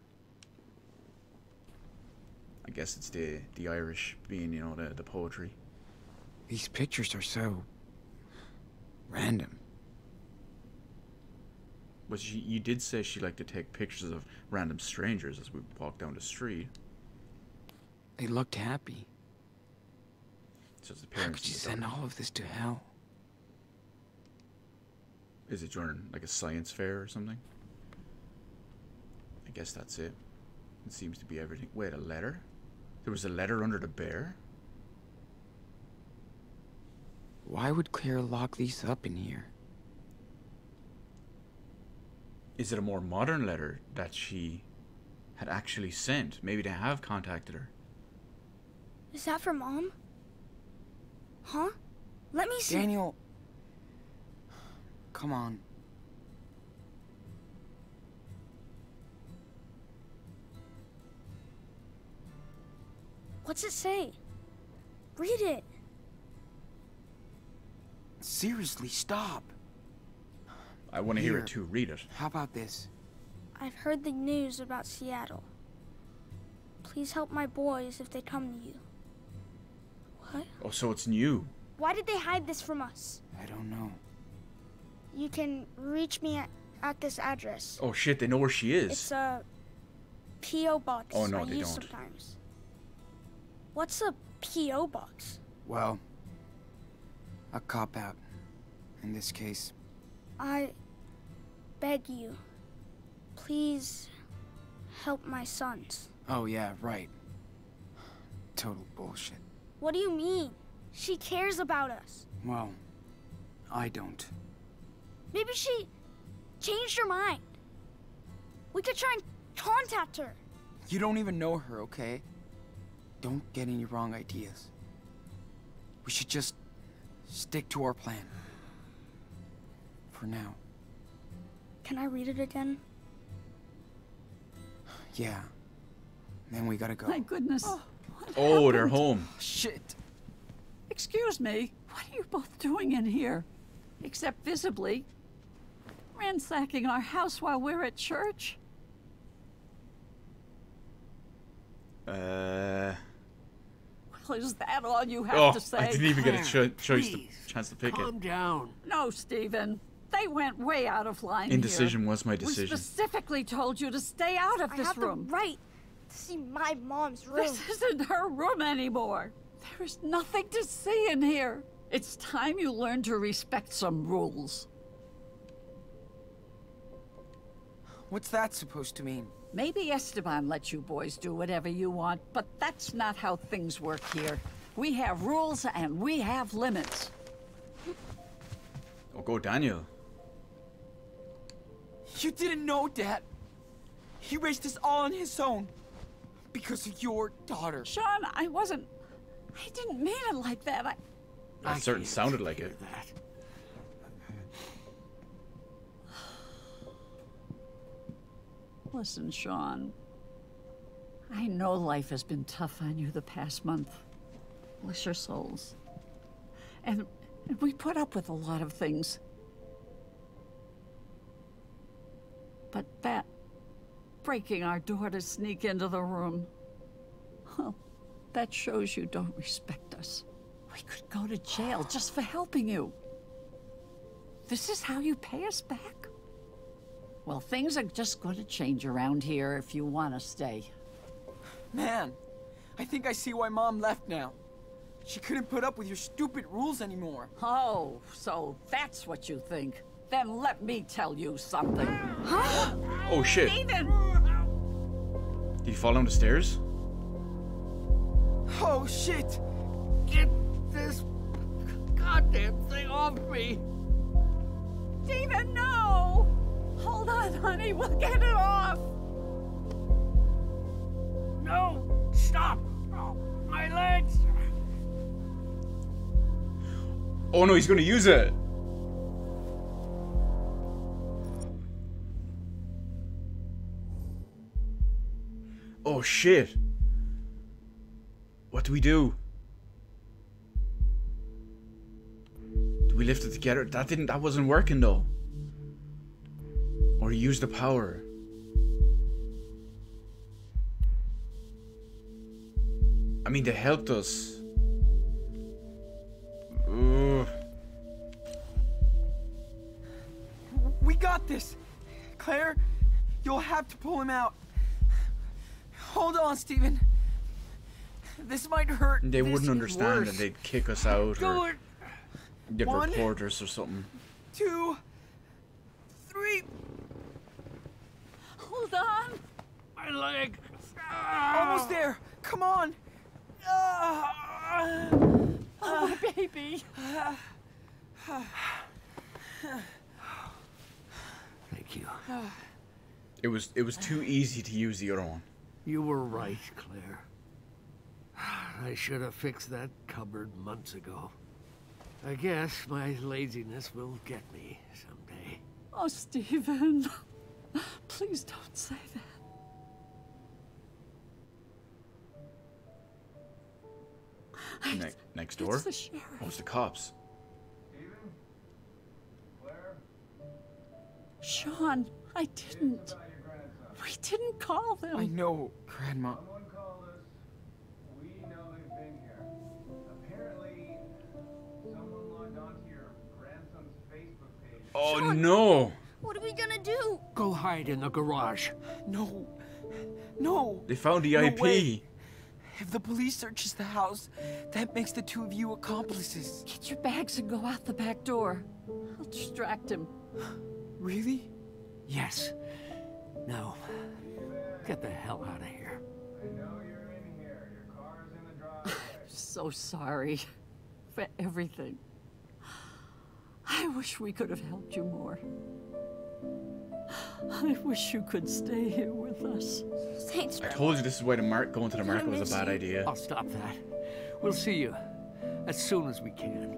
I guess it's the Irish being, you know, the poetry. These pictures are so random. But you did say she liked to take pictures of random strangers as we walked down the street. They looked happy. So it's the How parents. could you send all of this to hell? Is it during like a science fair or something? I guess that's it. It seems to be everything. Wait, a letter? There was a letter under the bear? Why would Claire lock these up in here? Is it a more modern letter that she had actually sent? Maybe they have contacted her. Is that for Mom? Huh? Let me see. Daniel. Come on. What's it say? Read it. Seriously, stop. I want to hear Here. it too. Read it. How about this? I've heard the news about Seattle. Please help my boys if they come to you. What? Oh, so it's new. Why did they hide this from us? I don't know. You can reach me at this address. Oh shit, they know where she is. It's a P.O. box Oh, no, I they use don't. sometimes. What's a P.O. box? Well, a cop-out. In this case. I beg you, please help my sons. Oh yeah, right. Total bullshit. What do you mean? She cares about us. Well, I don't. Maybe she changed her mind. We could try and contact her. You don't even know her, okay? Don't get any wrong ideas. We should just stick to our plan. For now. Can I read it again? Yeah. Then we gotta go. My goodness. Oh, they're home. Shit. Excuse me. What are you both doing in here? Except visibly ransacking our house while we're at church? Well, is that all you have to say? I didn't even get a Claire, chance to pick calm it. down. No, Stephen. They went way out of line Indecision here. was my We decision. specifically told you to stay out of I this have room. the right to see my mom's room. This isn't her room anymore. There is nothing to see in here. It's time you learn to respect some rules. What's that supposed to mean? Maybe Esteban lets you boys do whatever you want, but that's not how things work here. We have rules and we have limits. Oh, go Daniel. You didn't know, Dad. He raised us all on his own. Because of your daughter. Sean, I didn't mean it like that. That certainly sounded like it. That. Listen, Sean. I know life has been tough on you the past month. Bless your souls. And we put up with a lot of things. But that, breaking our door to sneak into the room, well, that shows you don't respect us. We could go to jail just for helping you. This is how you pay us back? Well, things are just going to change around here if you want to stay. Man, I think I see why Mom left now. She couldn't put up with your stupid rules anymore. Oh, so that's what you think. Then let me tell you something. Huh? Oh, shit. Steven! Did he fall down the stairs? Oh, shit! Get this goddamn thing off me! Steven, no! Hold on, honey, we'll get it off! No! Stop! Oh, my legs! Oh no, he's gonna use it! Oh shit! What do we do? Do we lift it together? That wasn't working though. Or use the power. I mean, they helped us. Ugh. We got this! Claire, you'll have to pull him out. Hold on, Steven. This might hurt. They wouldn't understand and they'd kick us out or get One, reporters or something. 2, 3. Hold on. My leg. Almost there. Come on. Oh, my baby. Thank you. It was too easy to use the other one. You were right, Claire. I should have fixed that cupboard months ago. I guess my laziness will get me someday. Oh, Steven. Please don't say that. Next door? It's the sheriff. Oh, it's the cops. Sean, I didn't. We didn't call them. I know, Grandma. Oh no! What are we gonna do? Go hide in the garage. No. No. They found the No IP. way. If the police searches the house, that makes the two of you accomplices. Get your bags and go out the back door. I'll distract him. Really? Yes. Now, get the hell out of here. I know you're in here. Your car's in the driveway. So sorry for everything. I wish we could have helped you more. I wish you could stay here with us. Thanks, I told you this is why going to the market was a bad idea. I'll stop that. We'll see you as soon as we can.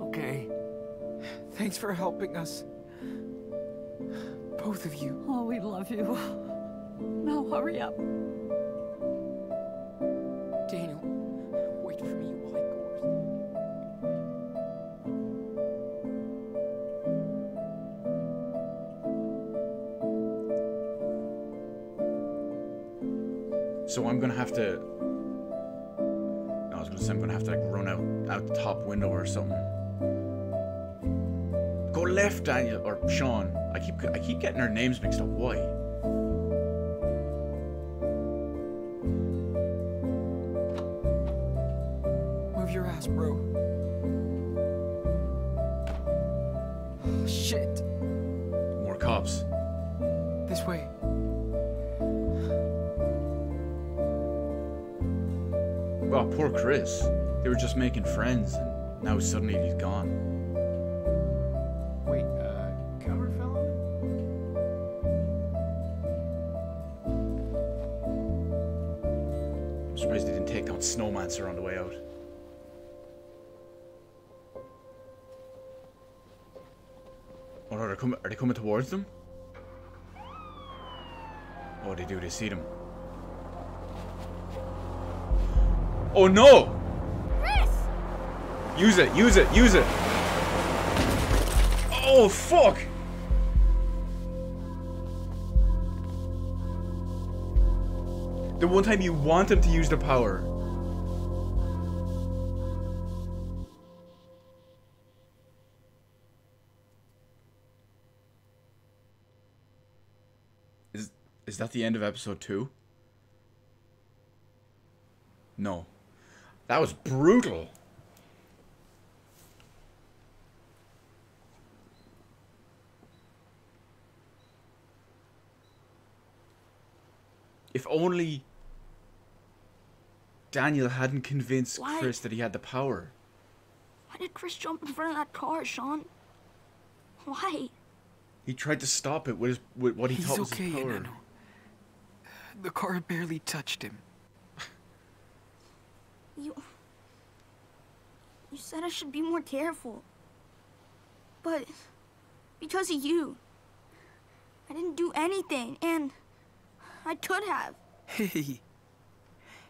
Okay? Thanks for helping us. Both of you. Oh, we love you. Now hurry up. Daniel, wait for me while I go. So I'm gonna have to. I was gonna say I'm gonna have to like run out the top window or something. Go left, Daniel or Sean. I keep getting our names mixed up. Why? Move your ass, bro. Shit. More cops. This way. Oh, poor Chris. They were just making friends, and now suddenly he's gone. Wait, cover fell on I'm surprised they didn't take down Snowmancer on the way out. Oh no, are they coming towards them? Oh, they do. They see them. Oh no! Chris! Use it, use it, use it! The one time you want him to use the power. Is that the end of episode 2? No. That was brutal. If only Daniel hadn't convinced Why? Chris that he had the power. Why did Chris jump in front of that car, Sean? Why? He tried to stop it with what he He's thought was okay, his power. Nano. The car barely touched him. You said I should be more careful. But because of you, I didn't do anything, and I could have. Hey,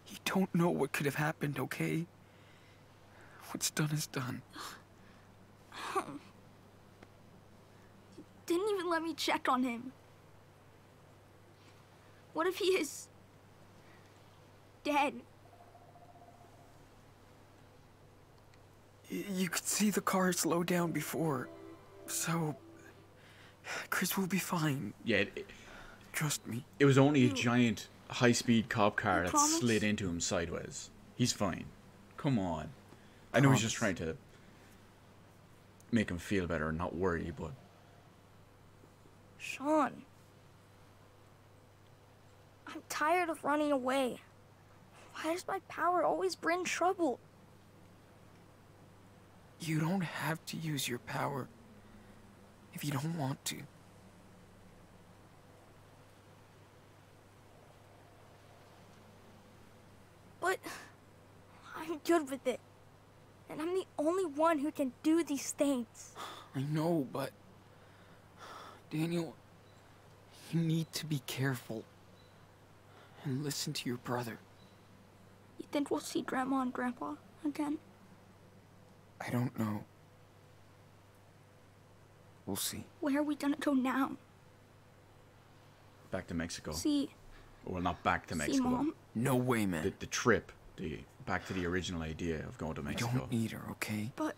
you don't know what could have happened, okay? What's done is done. You didn't even let me check on him. What if he is dead? You could see the car slow down before, so Chris will be fine. Yeah, trust me. It was only a giant high-speed cop car that promise? slid into him sideways. He's fine. Come on. I know he's just trying to make him feel better and not worry, but... Sean, I'm tired of running away. Why does my power always bring trouble? You don't have to use your power if you don't want to. But I'm good with it. And I'm the only one who can do these things. I know, but... Daniel, you need to be careful. And listen to your brother. You think we'll see Grandma and Grandpa again? I don't know. We'll see. Where are we gonna go now? Back to Mexico. See... Well, not back to See, Mexico. Mom? No way, man. The trip. Back to the original idea of going to Mexico. I don't need her, okay? But...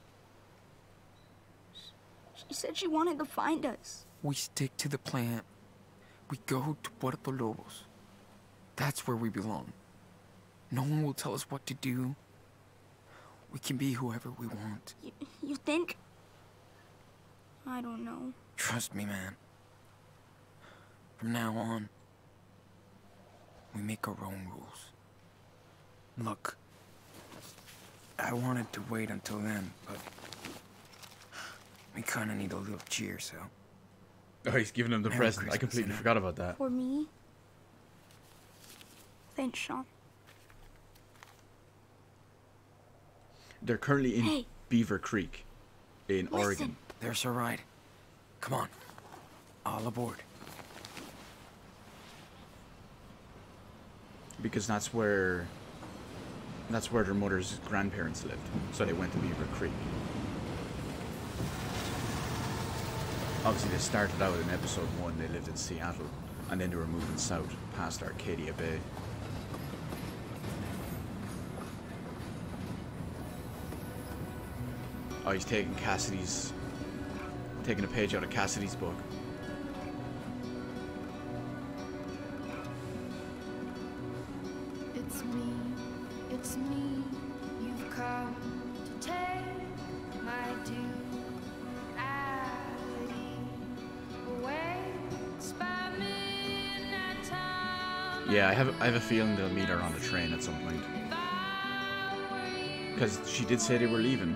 She said she wanted to find us. We stick to the plan. We go to Puerto Lobos. That's where we belong. No one will tell us what to do. We can be whoever we want. You think? I don't know. Trust me, man. From now on, we make our own rules. Look, I wanted to wait until then, but we kind of need a little cheer, so... Oh, he's giving him the Merry present. I Christmas, completely Anna. forgot about that. For me? Thanks, Sean. They're currently in Hey. Beaver Creek in Oregon. There's our ride. Come on. All aboard. Because that's where their mother's grandparents lived. So they went to Beaver Creek. Obviously they started out in episode 1, they lived in Seattle, and then they were moving south past Arcadia Bay. Oh, he's taking a page out of Cassidy's book. It's me, you've come to take my duality away. By midnight time, Yeah, I have a feeling they'll meet her on the train at some point. Because she did say they were leaving.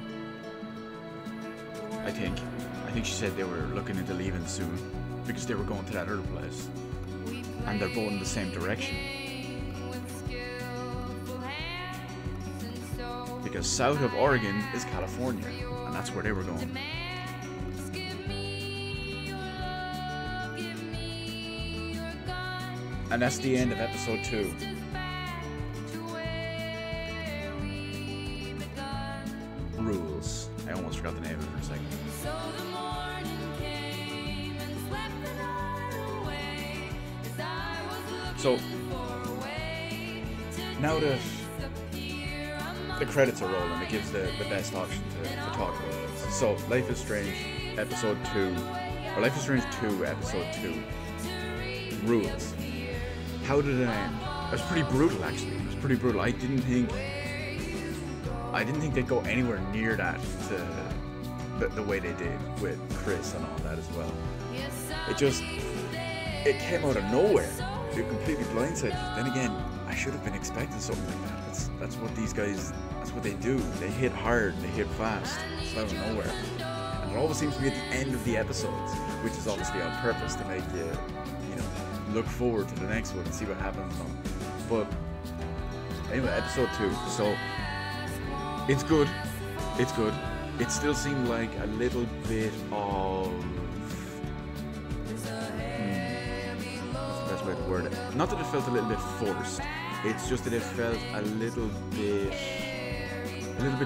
I think she said they were looking into leaving soon. Because they were going to that other place. And they're both in the same direction. Because south of Oregon is California. And that's where they were going. And that's the end of episode 2. Rules. I almost forgot the name of it for a second. So, now that the credits are rolling, it gives the best option to talk about this. So, Life is Strange, Episode 2, or Life is Strange 2, Episode 2, rules. How did it end? It was pretty brutal, actually. It was pretty brutal. I didn't think they'd go anywhere near that the way they did with Chris and all that as well. It came out of nowhere. It completely blindsided. Then again, I should have been expecting something like that. That's what these guys, that's what they do. They hit hard, they hit fast. It's out of nowhere. And it always seems to be at the end of the episodes, which is obviously on purpose to make you, look forward to the next one and see what happens. But anyway, episode 2. So it's good. It's good. It still seemed like a little bit of what's the best way to word it? Not that it felt a little bit forced. It's just that it felt a little bit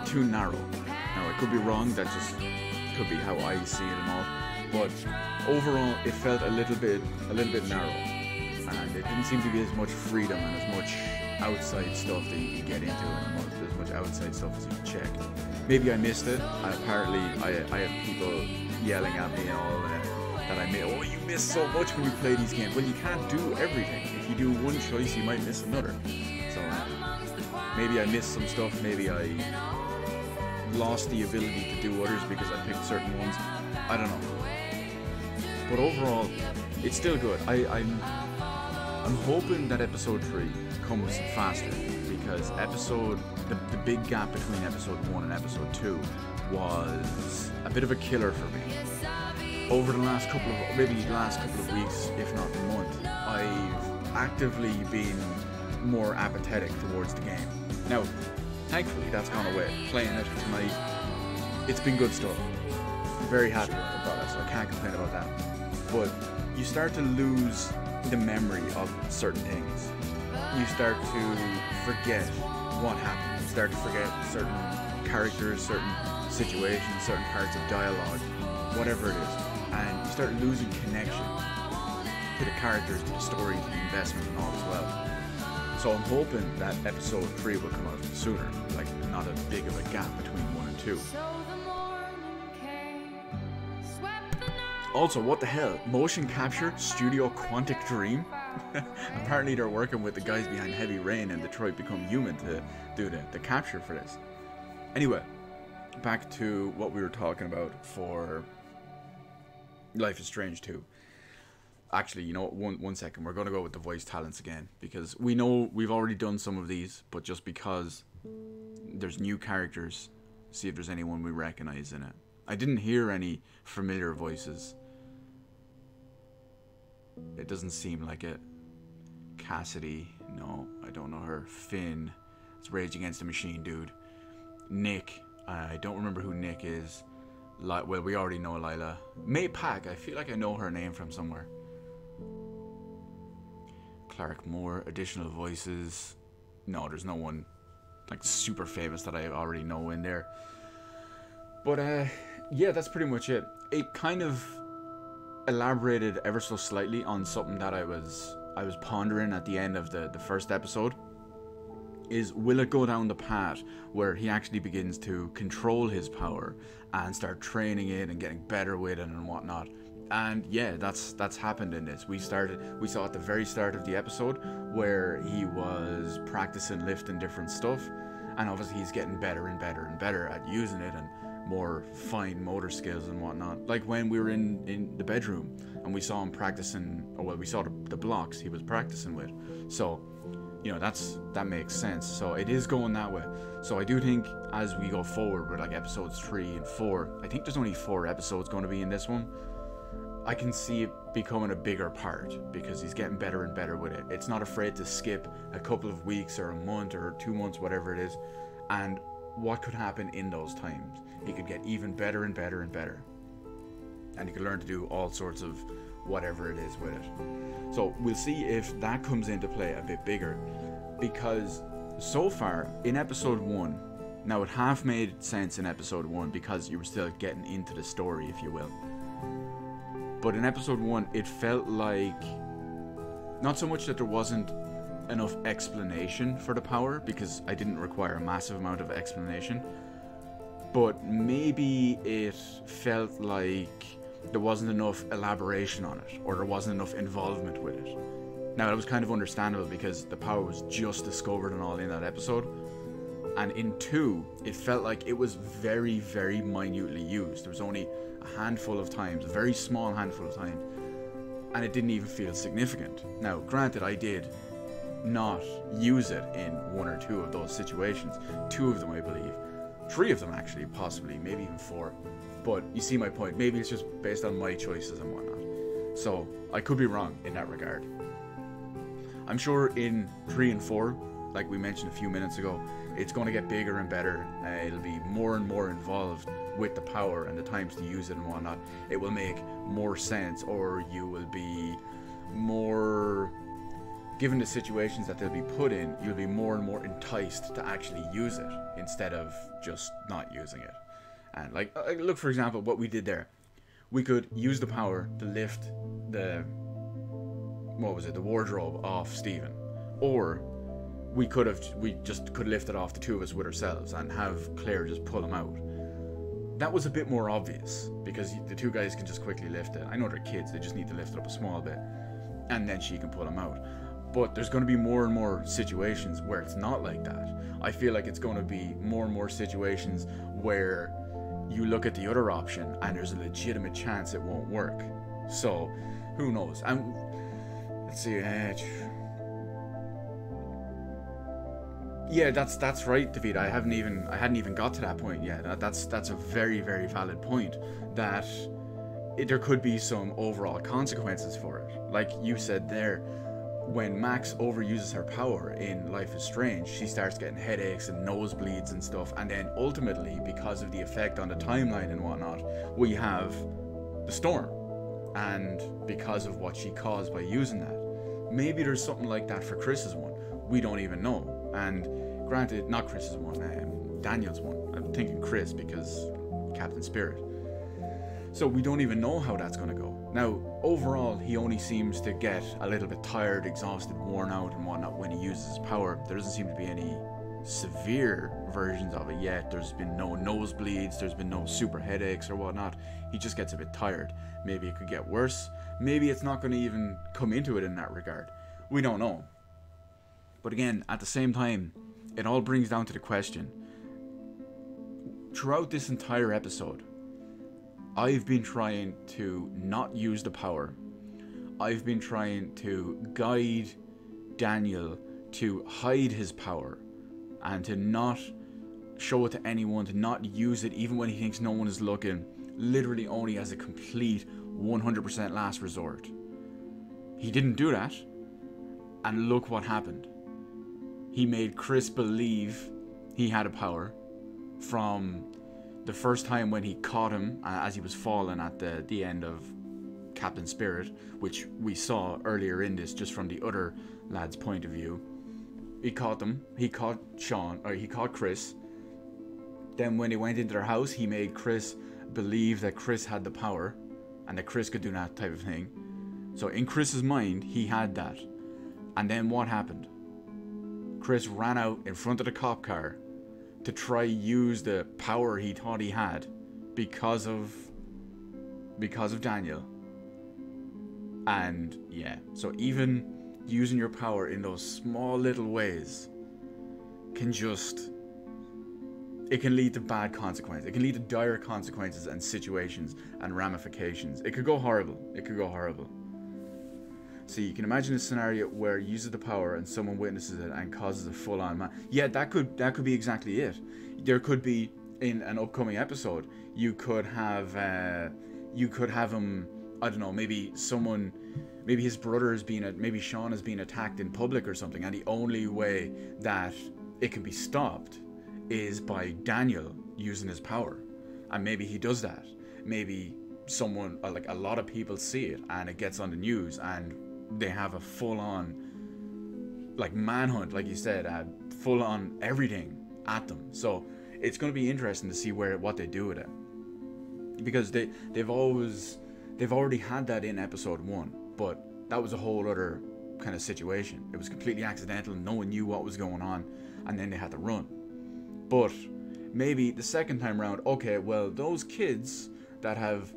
too narrow. Now I could be wrong. That just could be how I see it and all. But overall, it felt a little bit narrow, and it didn't seem to be as much freedom and as much outside stuff that you could get into, and as much outside stuff as you could check. Maybe I missed it, and apparently I have people yelling at me and all that I missed. Oh, you miss so much when you play these games. Well, you can't do everything. If you do one choice, you might miss another. So maybe I missed some stuff. Maybe I lost the ability to do others because I picked certain ones. I don't know. But overall, it's still good. I'm hoping that episode 3 comes faster, because the big gap between episode 1 and episode 2 was a bit of a killer for me. Over the last couple of weeks, if not a month, I've actively been more apathetic towards the game. Now, thankfully, that's gone away. Playing it tonight, it's been good stuff. I'm very happy about it, so I can't complain about that. But you start to lose the memory of certain things. You start to forget what happened. You start to forget certain characters, certain situations, certain parts of dialogue, whatever it is. And you start losing connection to the characters, to the story, to the investment and all as well. So I'm hoping that episode 3 will come out sooner, like not as big of a gap between 1 and 2. Also, what the hell? Motion capture Studio Quantic Dream? Apparently they're working with the guys behind Heavy Rain and Detroit Become Human to do the capture for this. Anyway, back to what we were talking about for Life is Strange 2. Actually, you know what, one second, we're going to go with the voice talents again, because we know we've already done some of these, but just because there's new characters, see if there's anyone we recognize in it. I didn't hear any familiar voices. It doesn't seem like it. Cassidy, no, I don't know her. Finn, it's Rage Against the Machine dude. Nick, I don't remember who Nick is. Well, we already know Lila. May Pack, I feel like I know her name from somewhere. Clark Moore, additional voices. No, there's no one like super famous that I already know in there. But yeah, that's pretty much it. It kind of elaborated ever so slightly on something that I was pondering at the end of the first episode. Is, will it go down the path where he actually begins to control his power and start training it and getting better with it and whatnot? And yeah, that's happened in this. We saw at the very start of the episode where he was practicing lifting different stuff, and obviously he's getting better and better and better at using it, and more fine motor skills and whatnot. Like when we were in the bedroom and we saw him practicing, or well, we saw the blocks he was practicing with. So, you know, that makes sense. So it is going that way. So I do think as we go forward with like episodes 3 and 4, I think there's only 4 episodes going to be in this one. I can see it becoming a bigger part because he's getting better and better with it. It's not afraid to skip a couple of weeks or a month or 2 months, whatever it is. And what could happen in those times? He could get even better and better and better. And he could learn to do all sorts of whatever it is with it. So we'll see if that comes into play a bit bigger. Because so far in episode 1, now it half made sense in episode 1 because you were still getting into the story, if you will. But in episode 1, it felt like not so much that there wasn't enough explanation for the power, because I didn't require a massive amount of explanation. But maybe it felt like there wasn't enough elaboration on it, or there wasn't enough involvement with it. Now, that was kind of understandable because the power was just discovered and all in that episode. And in 2, it felt like it was very, very minutely used. There was only a handful of times, a very small handful of times, and it didn't even feel significant. Now, granted, I did not use it in 1 or 2 of those situations. 2 of them, I believe. 3 of them, actually, possibly, maybe even 4. But you see my point. Maybe it's just based on my choices and whatnot. So, I could be wrong in that regard. I'm sure in 3 and 4, like we mentioned a few minutes ago, it's going to get bigger and better. It'll be more and more involved with the power and the times to use it and whatnot. It will make more sense, or you will be more... Given the situations that they'll be put in, you'll be more and more enticed to actually use it instead of just not using it. And like, look, for example, what we did there. We could use the power to lift the... What was it? The wardrobe off Stephen. Or we just could lift it off the 2 of us with ourselves and have Claire just pull him out. That was a bit more obvious because the 2 guys can just quickly lift it. I know they're kids, they just need to lift it up a small bit and then she can pull him out. But there's going to be more and more situations where it's not like that. I feel like it's going to be more and more situations where you look at the other option and there's a legitimate chance it won't work. So, who knows? And let's see. Yeah, that's right, David. I hadn't even got to that point yet. That's a very, very valid point. That there could be some overall consequences for it. Like you said there, when Max overuses her power in Life is Strange, she starts getting headaches and nosebleeds and stuff, and then ultimately, because of the effect on the timeline and whatnot, we have the storm, and because of what she caused by using that. Maybe there's something like that for Chris's one. We don't even know. And granted, not Chris's one, Daniel's one. I'm thinking Chris because Captain Spirit. So we don't even know how that's going to go. Now, overall, he only seems to get a little bit tired, exhausted, worn out and whatnot when he uses his power. There doesn't seem to be any severe versions of it yet. There's been no nosebleeds, there's been no super headaches or whatnot. He just gets a bit tired. Maybe it could get worse. Maybe it's not going to even come into it in that regard. We don't know. But again, at the same time, it all brings down to the question. Throughout this entire episode, I've been trying to not use the power. I've been trying to guide Daniel to hide his power and to not show it to anyone, to not use it even when he thinks no one is looking, literally only as a complete 100% last resort. He didn't do that, and look what happened. He made Chris believe he had a power from the first time when he caught him as he was falling at the end of Captain Spirit, which we saw earlier in this just from the other lad's point of view. He caught them. He caught he caught Chris. Then when he went into their house, he made Chris believe that Chris had the power and that Chris could do that type of thing. So in Chris's mind, he had that. And then what happened? Chris ran out in front of the cop car to try use the power he thought he had because of Daniel. And yeah, so even using your power in those small little ways it can lead to bad consequences. It can lead to dire consequences and situations and ramifications. It could go horrible. It could go horrible. So you can imagine a scenario where you use the power and someone witnesses it and causes a full-on yeah, that could be exactly it. There could be, in an upcoming episode, you could have him, I don't know, maybe his brother is maybe Sean is being attacked in public or something, and the only way that it can be stopped is by Daniel using his power. And maybe he does that. Maybe someone, like a lot of people see it and it gets on the news and they have a full-on like manhunt, like you said, full-on everything at them. So it's going to be interesting to see what they do with it, because they've already had that in episode 1, but that was a whole other kind of situation. It was completely accidental, no one knew what was going on, and then they had to run. But maybe the second time round, okay, well, those kids that have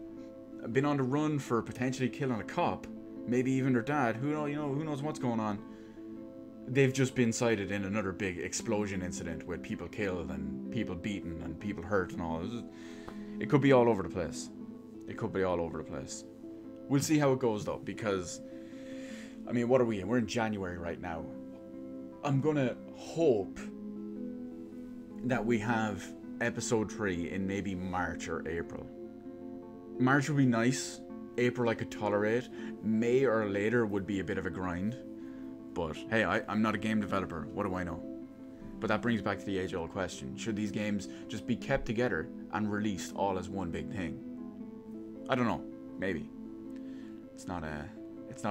been on the run for potentially killing a cop, maybe even their dad, who knows what's going on, they've just been cited in another big explosion incident with people killed and people beaten and people hurt and all. It could be all over the place. It could be all over the place. We'll see how it goes though, because, I mean, what are we in? We're in January right now. I'm gonna hope that we have episode 3 in maybe March or April. March would be nice. April I could tolerate. May or later would be a bit of a grind. But hey, I'm not a game developer. What do I know? But that brings back to the age-old question. Should these games just be kept together and released all as one big thing? I don't know. Maybe. It's not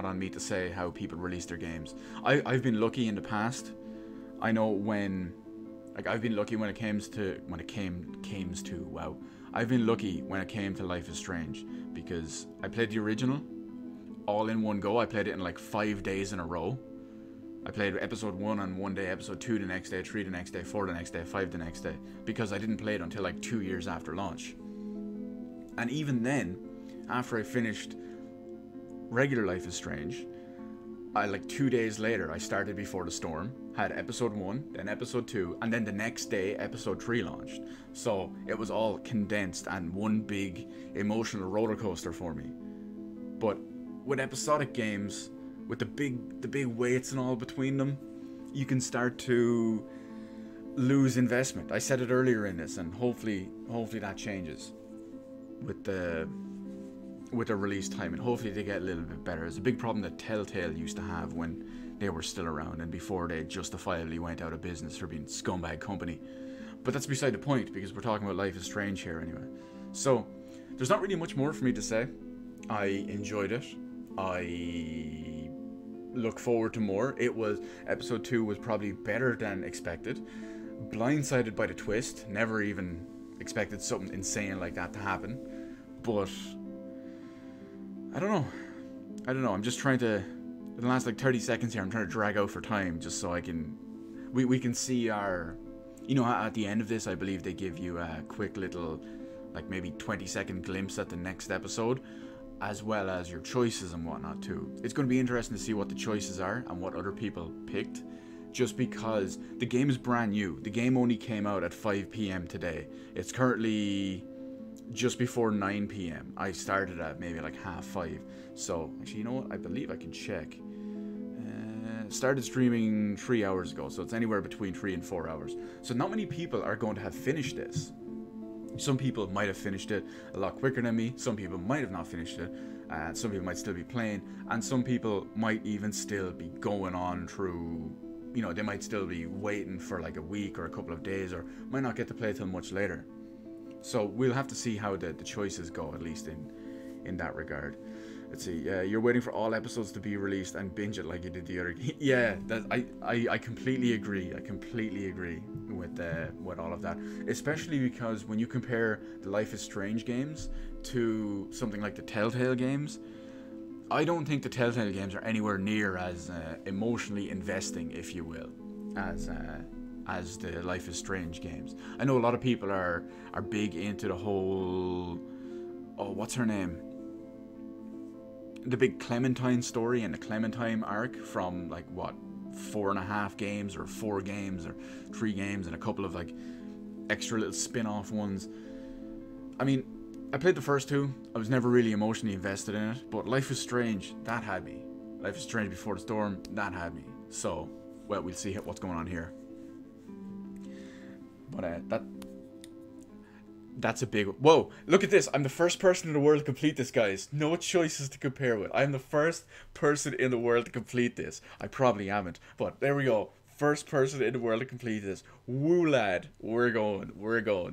on me to say how people release their games. I've been lucky in the past. I know when... Like, I've been lucky when it came to... Wow. I've been lucky when it came to Life is Strange. Because I played the original all in one go. I played it in like 5 days in a row. I played episode 1 on one day, episode 2 the next day, 3 the next day, 4 the next day, 5 the next day. Because I didn't play it until like 2 years after launch. And even then, after I finished regular Life is Strange, like 2 days later, I started Before the Storm, had episode 1, then episode 2, and then the next day, episode 3 launched. So it was all condensed and one big emotional roller coaster for me. But with episodic games, with the big weights and all between them, you can start to lose investment. I said it earlier in this, and hopefully that changes with the release time, and hopefully they get a little bit better. It's a big problem that Telltale used to have when they were still around and before they justifiably went out of business for being a scumbag company. But that's beside the point, because we're talking about Life is Strange here anyway. So there's not really much more for me to say. I enjoyed it. I look forward to more. Episode 2 was probably better than expected. Blindsided by the twist. Never even expected something insane like that to happen. But I don't know. I'm just trying to, in the last like 30 seconds here, I'm trying to drag out for time just so I can, we can see our, at the end of this, I believe they give you a quick little, like maybe 20-second glimpse at the next episode, as well as your choices and whatnot too. It's going to be interesting to see what the choices are and what other people picked, just because the game is brand new. The game only came out at 5 p.m. today. It's currently just before 9 p.m. I started at maybe like 5:30. So, actually, you know what? I believe I can check. Started streaming 3 hours ago, so it's anywhere between 3 and 4 hours. So not many people are going to have finished this. Some people might have finished it a lot quicker than me. Some people might have not finished it. Some people might still be playing. And some people might even still be going on through, they might still be waiting for like a week or a couple of days, or might not get to play till much later. So we'll have to see how the choices go, at least in that regard. Let's see. You're waiting for all episodes to be released and binge it like you did the other. Yeah, I completely agree. I completely agree with all of that. Especially because when you compare the Life is Strange games to something like the Telltale games, I don't think the Telltale games are anywhere near as emotionally investing, if you will, as the Life is Strange games. I know a lot of people are big into the whole, what's her name? The big Clementine story and the Clementine arc from like what, 4.5 games or 4 games or 3 games and a couple of like extra little spin-off ones. I mean, I played the first 2. I was never really emotionally invested in it, but Life is Strange, that had me. Life is Strange Before the Storm, that had me. So, well, we'll see what's going on here. But that's a big... Whoa, look at this. I'm the first person in the world to complete this, guys. No choices to compare with. I'm the first person in the world to complete this. I probably haven't, but there we go. First person in the world to complete this. Woo, lad. We're going.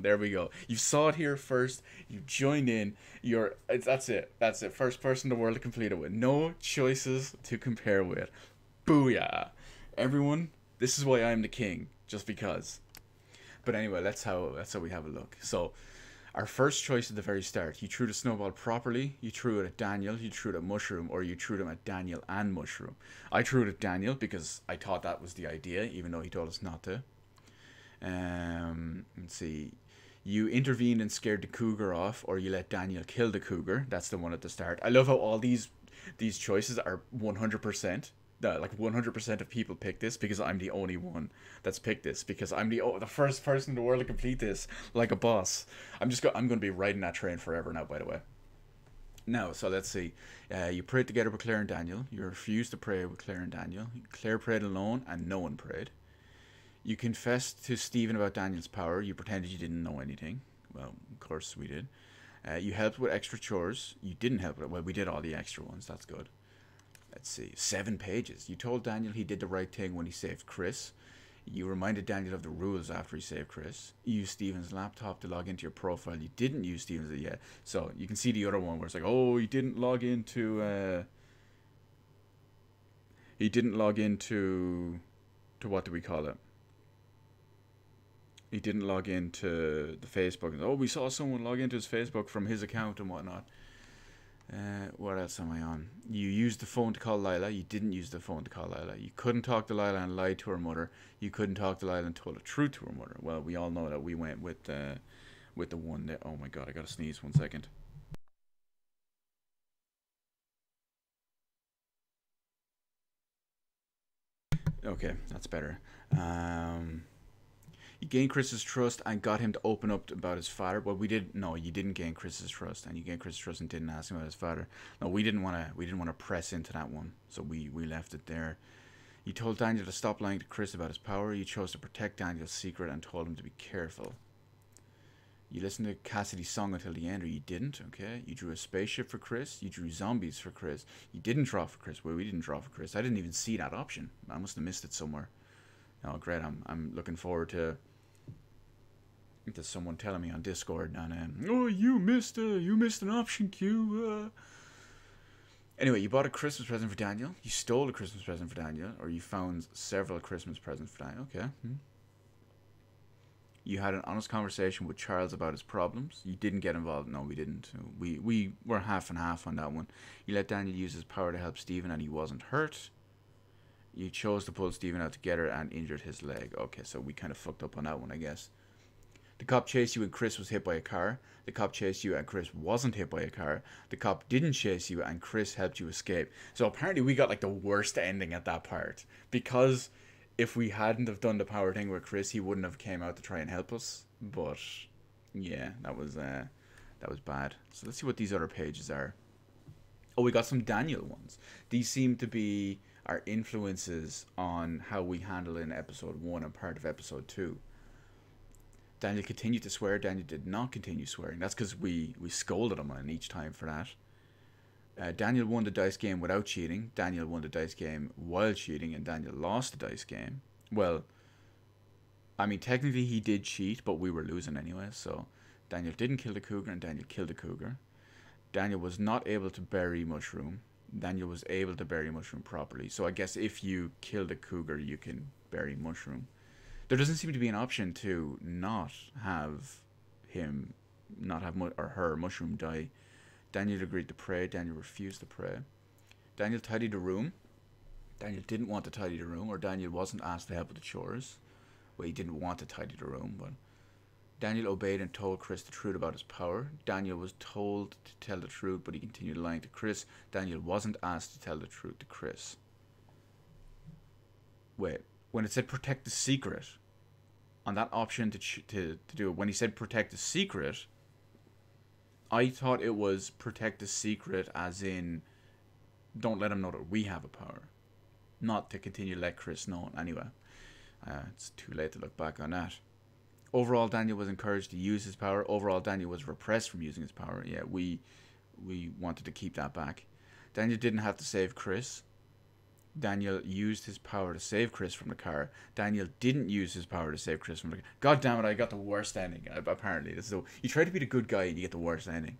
There we go. You saw it here first. You joined in. That's it. First person in the world to complete it with. No choices to compare with. Booyah. Everyone, this is why I'm the king. Just because. But anyway, that's how we have a look. So, Our first choice at the very start, you threw the snowball properly, you threw it at Daniel, you threw it at Mushroom, or you threw them at Daniel and Mushroom. I threw it at Daniel because I thought that was the idea, even though he told us not to. Let's see. You intervened and scared the cougar off, or you let Daniel kill the cougar. That's the one at the start. I love how all these choices are 100%. Like 100% of people pick this because I'm the only one that's picked this, because I'm the first person in the world to complete this like a boss. I'm going to be riding that train forever now, by the way. Now, so let's see. You prayed together with Claire and Daniel. You refused to pray with Claire and Daniel. Claire prayed alone and no one prayed. You confessed to Stephen about Daniel's power. You pretended you didn't know anything. Well, of course we did. You helped with extra chores. You didn't help with it. Well, we did all the extra ones. That's good. Let's see. 7 pages. You told Daniel he did the right thing when he saved Chris. You reminded Daniel of the rules after he saved Chris. You used Stephen's laptop to log into your profile. You didn't use Stephen's yet. So you can see the other one where it's like, oh, he didn't log into... he didn't log into... To what do we call it? He didn't log into the Facebook. Oh, we saw someone log into his Facebook from his account and whatnot. What else am I on? You used the phone to call Lila. You didn't use the phone to call Lila. You couldn't talk to Lila and lied to her mother. You couldn't talk to Lila and told the truth to her mother. Well, we all know that we went with the one that... Oh my god, I gotta sneeze 1 second. Okay, that's better. You gained Chris's trust and got him to open up about his father. Well, we did. No, you didn't gain Chris's trust, and you gained Chris's trust and didn't ask him about his father. No, we didn't want to press into that one, so we left it there. You told Daniel to stop lying to Chris about his power. You chose to protect Daniel's secret and told him to be careful. You listened to Cassidy's song until the end, or you didn't. Okay. You drew a spaceship for Chris. You drew zombies for Chris. You didn't draw for Chris. Well, we didn't draw for Chris. I didn't even see that option. I must have missed it somewhere. Oh, great. I'm looking forward to someone telling me on Discord and oh, you missed an option, Q. Anyway, you bought a Christmas present for Daniel. You stole a Christmas present for Daniel, or you found several Christmas presents for Daniel. Okay. You had an honest conversation with Charles about his problems. You didn't get involved. No, we didn't. We were half and half on that one. You let Daniel use his power to help Stephen, and he wasn't hurt. You chose to pull Stephen out together and injured his leg. Okay, so we kind of fucked up on that one, I guess. The cop chased you and Chris was hit by a car. The cop chased you and Chris wasn't hit by a car. The cop didn't chase you and Chris helped you escape. So apparently we got like the worst ending at that part. Because if we hadn't have done the power thing with Chris, he wouldn't have came out to try and help us. But yeah, that was bad. So let's see what these other pages are. Oh, we got some Daniel ones. These seem to be our influences on how we handle in episode 1 and part of episode 2. Daniel continued to swear. Daniel did not continue swearing. That's because we scolded him on each time for that. Daniel won the dice game without cheating. Daniel won the dice game while cheating, and Daniel lost the dice game. Well, I mean, technically he did cheat, but we were losing anyway, so Daniel didn't kill the cougar, and Daniel killed the cougar. Daniel was not able to bury Mushroom. Daniel was able to bury Mushroom properly. So I guess if you kill the cougar, you can bury Mushroom. There doesn't seem to be an option to not have her Mushroom die. Daniel agreed to pray. Daniel refused to pray. Daniel tidied the room. Daniel didn't want to tidy the room, or Daniel wasn't asked to help with the chores. Well, he didn't want to tidy the room, but Daniel obeyed and told Chris the truth about his power. Daniel was told to tell the truth, but he continued lying to Chris. Daniel wasn't asked to tell the truth to Chris. Wait, when it said protect the secret, on that option to do it, when he said protect the secret, I thought it was protect the secret as in don't let him know that we have a power, not to continue to let Chris know. Anyway, it's too late to look back on that. Overall, Daniel was encouraged to use his power. Overall, Daniel was repressed from using his power. Yeah, we wanted to keep that back. Daniel didn't have to save Chris. Daniel used his power to save Chris from the car. Daniel didn't use his power to save Chris from the car. God damn it, I got the worst ending, apparently. You try to be the good guy and you get the worst ending.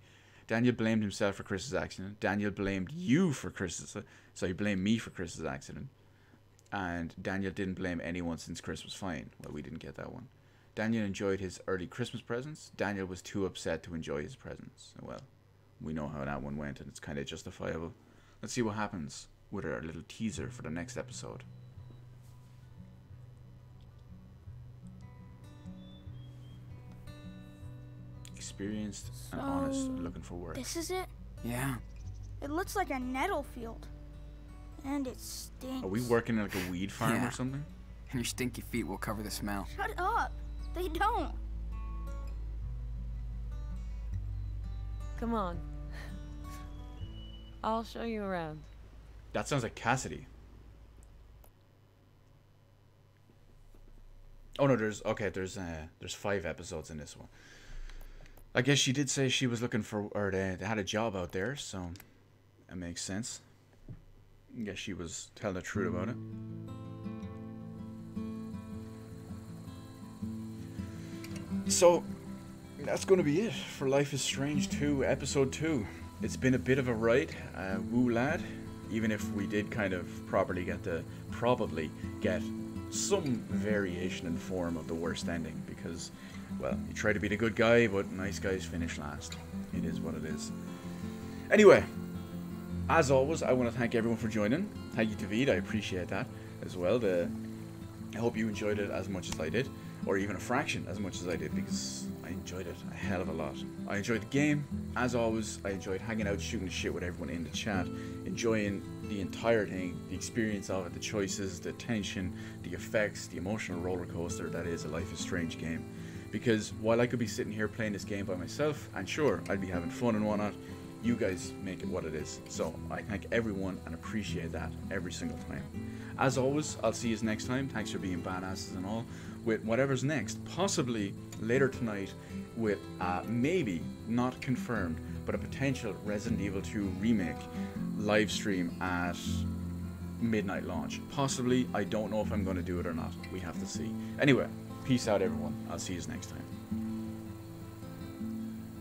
Daniel blamed himself for Chris's accident. Daniel blamed you for Chris's... So he blamed me for Chris's accident. And Daniel didn't blame anyone since Chris was fine. Well, we didn't get that one. Daniel enjoyed his early Christmas presents. Daniel was too upset to enjoy his presents. Well, we know how that one went, and it's kind of justifiable. Let's see what happens with our little teaser for the next episode. Experienced and honest, looking for work. This is it? Yeah. It looks like a nettle field. And it stinks. Are we working in like a weed farm Yeah. or something? And your stinky feet will cover the smell. Shut up. They don't. Come on. I'll show you around. That sounds like Cassidy. Oh no, there's 5 episodes in this one. I guess she did say she was looking for, or they had a job out there, so that makes sense. I guess she was telling the truth about it. So, that's going to be it for Life is Strange 2, Episode 2. It's been a bit of a ride, woo lad, even if we did kind of probably get some variation in form of the worst ending, because, well, you try to be the good guy, but nice guys finish last. It is what it is. Anyway, as always, I want to thank everyone for joining. Thank you, David, I appreciate that as well. I hope you enjoyed it as much as I did, or even a fraction as much as I did, because I enjoyed it a hell of a lot. I enjoyed the game, as always. I enjoyed hanging out, shooting the shit with everyone in the chat, enjoying the entire thing, the experience of it, the choices, the tension, the effects, the emotional roller coaster that is a Life is Strange game. Because while I could be sitting here playing this game by myself, and sure, I'd be having fun and whatnot, you guys make it what it is. So I thank everyone and appreciate that every single time. As always, I'll see you next time. Thanks for being badasses and all. With whatever's next, possibly later tonight with maybe, not confirmed, but a potential Resident Evil 2 remake live stream at midnight launch. Possibly, I don't know if I'm going to do it or not. We have to see. Anyway, peace out everyone. I'll see you next time.